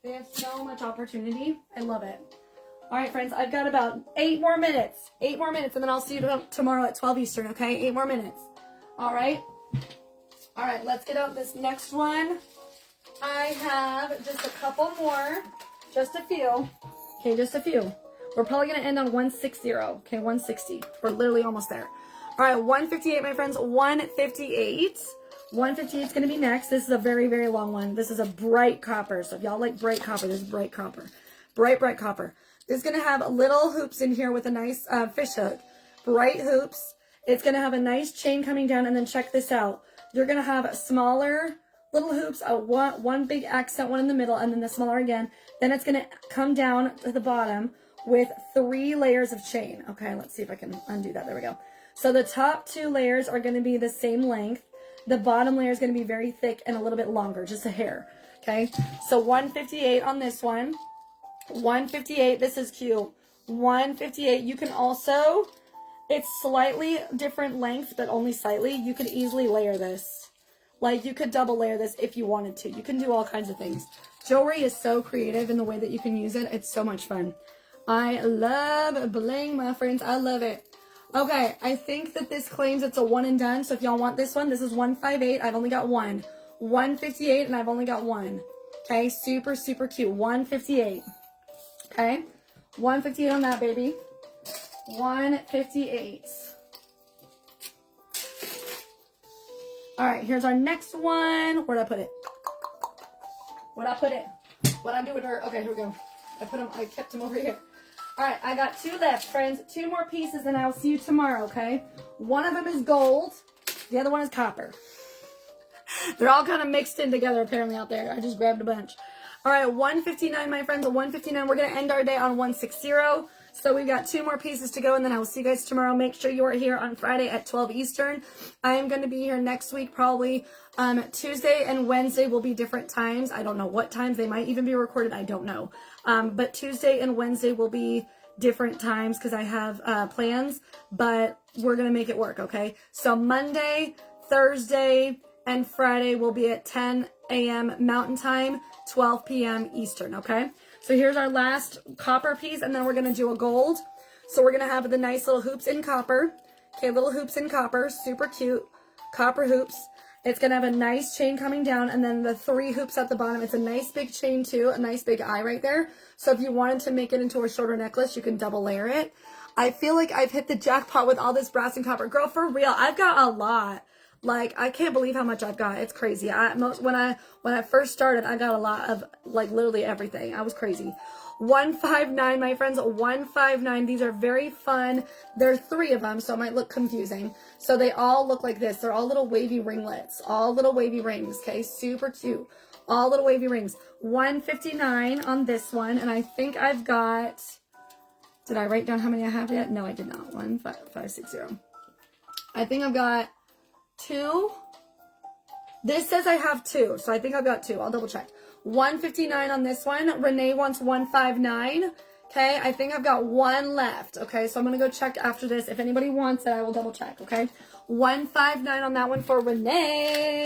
They have so much opportunity. I love it. All right, friends, I've got about 8 more minutes. 8 more minutes, and then I'll see you tomorrow at 12 Eastern, okay? 8 more minutes. All right? All right, let's get out this next one. I have just a couple more. Just a few. Okay, just a few. We're probably going to end on 160. Okay, 160. We're literally almost there. All right, 158, my friends. 158. 158 is going to be next. This is a very, very long one. This is a bright copper. So if y'all like bright copper, this is bright copper. Bright, bright copper. This is going to have little hoops in here with a nice fish hook. Bright hoops. It's going to have a nice chain coming down. And then check this out. You're going to have smaller little hoops. One big accent, one in the middle, and then the smaller again. Then it's going to come down to the bottom with 3 layers of chain. Okay, let's see if I can undo that. There we go. So the top 2 layers are going to be the same length. The bottom layer is going to be very thick and a little bit longer, just a hair. Okay, so 158 on this one. 158, this is cute. 158, you can also, it's slightly different length, but only slightly. You could easily layer this. Like, you could double layer this if you wanted to. You can do all kinds of things. Jewelry is so creative in the way that you can use it. It's so much fun. I love bling, my friends. I love it. Okay, I think that this claims it's a one and done. So if y'all want this one, this is 158. I've only got 1. 158, and I've only got 1. Okay, super, super cute. 158. Okay, 158 on that, baby. 158. All right, here's our next one. Where'd I put it? Where'd I put it? What'd I do with her? Okay, here we go. I kept them over here. All right, I got 2 left, friends. 2 more pieces, and I'll see you tomorrow, okay? One of them is gold. The other one is copper. They're all kind of mixed in together, apparently, out there. I just grabbed a bunch. All right, 159, my friends. 159. We're going to end our day on 160. So we've got 2 more pieces to go, and then I will see you guys tomorrow. Make sure you are here on Friday at 12 Eastern. I am going to be here next week, probably Tuesday and Wednesday will be different times. I don't know what times. They might even be recorded. I don't know. But Tuesday and Wednesday will be different times because I have plans, but we're going to make it work, okay? So Monday, Thursday, and Friday will be at 10 a.m. Mountain Time, 12 p.m. Eastern, okay? So here's our last copper piece, and then we're going to do a gold. So we're going to have the nice little hoops in copper. Okay, little hoops in copper, super cute. Copper hoops. It's going to have a nice chain coming down, and then the 3 hoops at the bottom. It's a nice big chain, too, a nice big eye right there. So if you wanted to make it into a shorter necklace, you can double layer it. I feel like I've hit the jackpot with all this brass and copper. Girl, for real, I've got a lot. Like, I can't believe how much I've got. It's crazy. When I first started, I got a lot of, like, literally everything. I was crazy. 159, my friends, 159. These are very fun. There are 3 of them, so it might look confusing. So they all look like this. They're all little wavy ringlets. All little wavy rings, okay? Super cute. All little wavy rings. 159 on this one, and I think I've got, did I write down how many I have yet? No, I did not. 15560. I think I've got 2. This says I have 2, so I think I've got 2. I'll double check. $159 on this one. Renee wants $159. Okay, I think I've got one left. Okay, so I'm going to go check after this. If anybody wants it, I will double check. Okay, $159 on that one for Renee.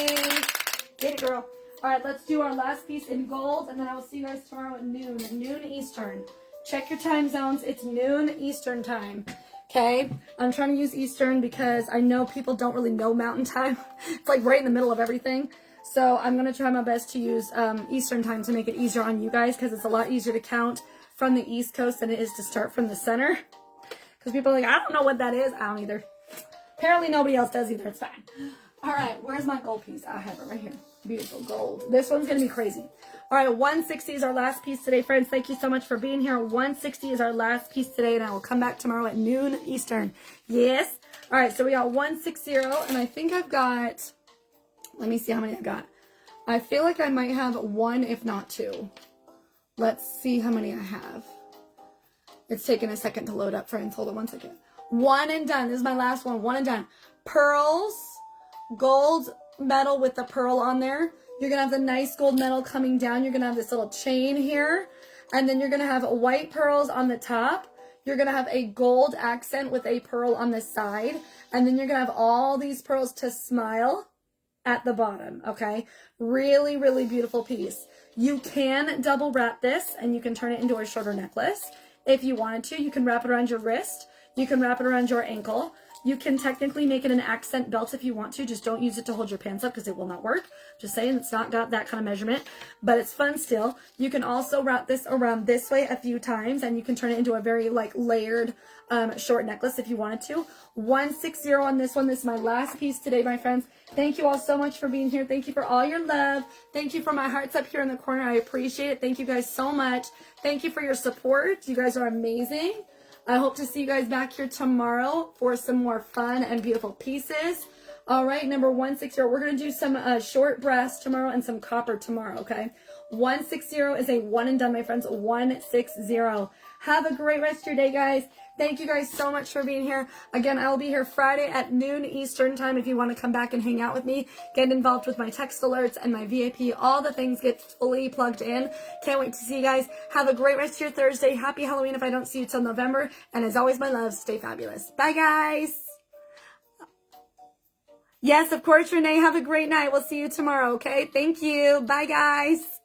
Get it, girl. All right, let's do our last piece in gold, and then I will see you guys tomorrow at noon Eastern. Check your time zones. It's noon Eastern time. Okay, I'm trying to use Eastern because I know people don't really know Mountain Time. It's like right in the middle of everything. So I'm going to try my best to use Eastern time to make it easier on you guys because it's a lot easier to count from the East Coast than it is to start from the center. Because people are like, I don't know what that is. I don't either. Apparently nobody else does either. It's fine. All right, where's my gold piece? I have it right here. Beautiful gold. This one's going to be crazy. All right, 160 is our last piece today, friends. Thank you so much for being here. 160 is our last piece today, and I will come back tomorrow at noon Eastern. Yes? All right, so we got 160, and I think I've got, let me see how many I've got. I feel like I might have one, if not two. Let's see how many I have. It's taking a second to load up, friends. Hold on one second. One and done. This is my last one. One and done. Pearls, gold metal with the pearl on there. You're going to have the nice gold metal coming down. You're going to have this little chain here. And then you're going to have white pearls on the top. You're going to have a gold accent with a pearl on the side. And then you're going to have all these pearls to smile at the bottom. Okay. Really, really beautiful piece. You can double wrap this and you can turn it into a shorter necklace. If you wanted to, you can wrap it around your wrist. You can wrap it around your ankle. You can technically make it an accent belt if you want to. Just don't use it to hold your pants up because it will not work. Just saying, it's not got that kind of measurement, but it's fun still. You can also wrap this around this way a few times and you can turn it into a very like layered short necklace if you wanted to. 160 on this one. This is my last piece today, my friends. Thank you all so much for being here. Thank you for all your love. Thank you for my hearts up here in the corner. I appreciate it. Thank you guys so much. Thank you for your support. You guys are amazing. I hope to see you guys back here tomorrow for some more fun and beautiful pieces. All right, number 160. We're going to do some short brass tomorrow and some copper tomorrow, okay? 160 is a one and done, my friends. 160. Have a great rest of your day, guys. Thank you guys so much for being here. Again, I will be here Friday at noon Eastern time if you want to come back and hang out with me. Get involved with my text alerts and my VIP. All the things get fully plugged in. Can't wait to see you guys. Have a great rest of your Thursday. Happy Halloween if I don't see you till November. And as always, my love, stay fabulous. Bye, guys. Yes, of course, Renee. Have a great night. We'll see you tomorrow, okay? Thank you. Bye, guys.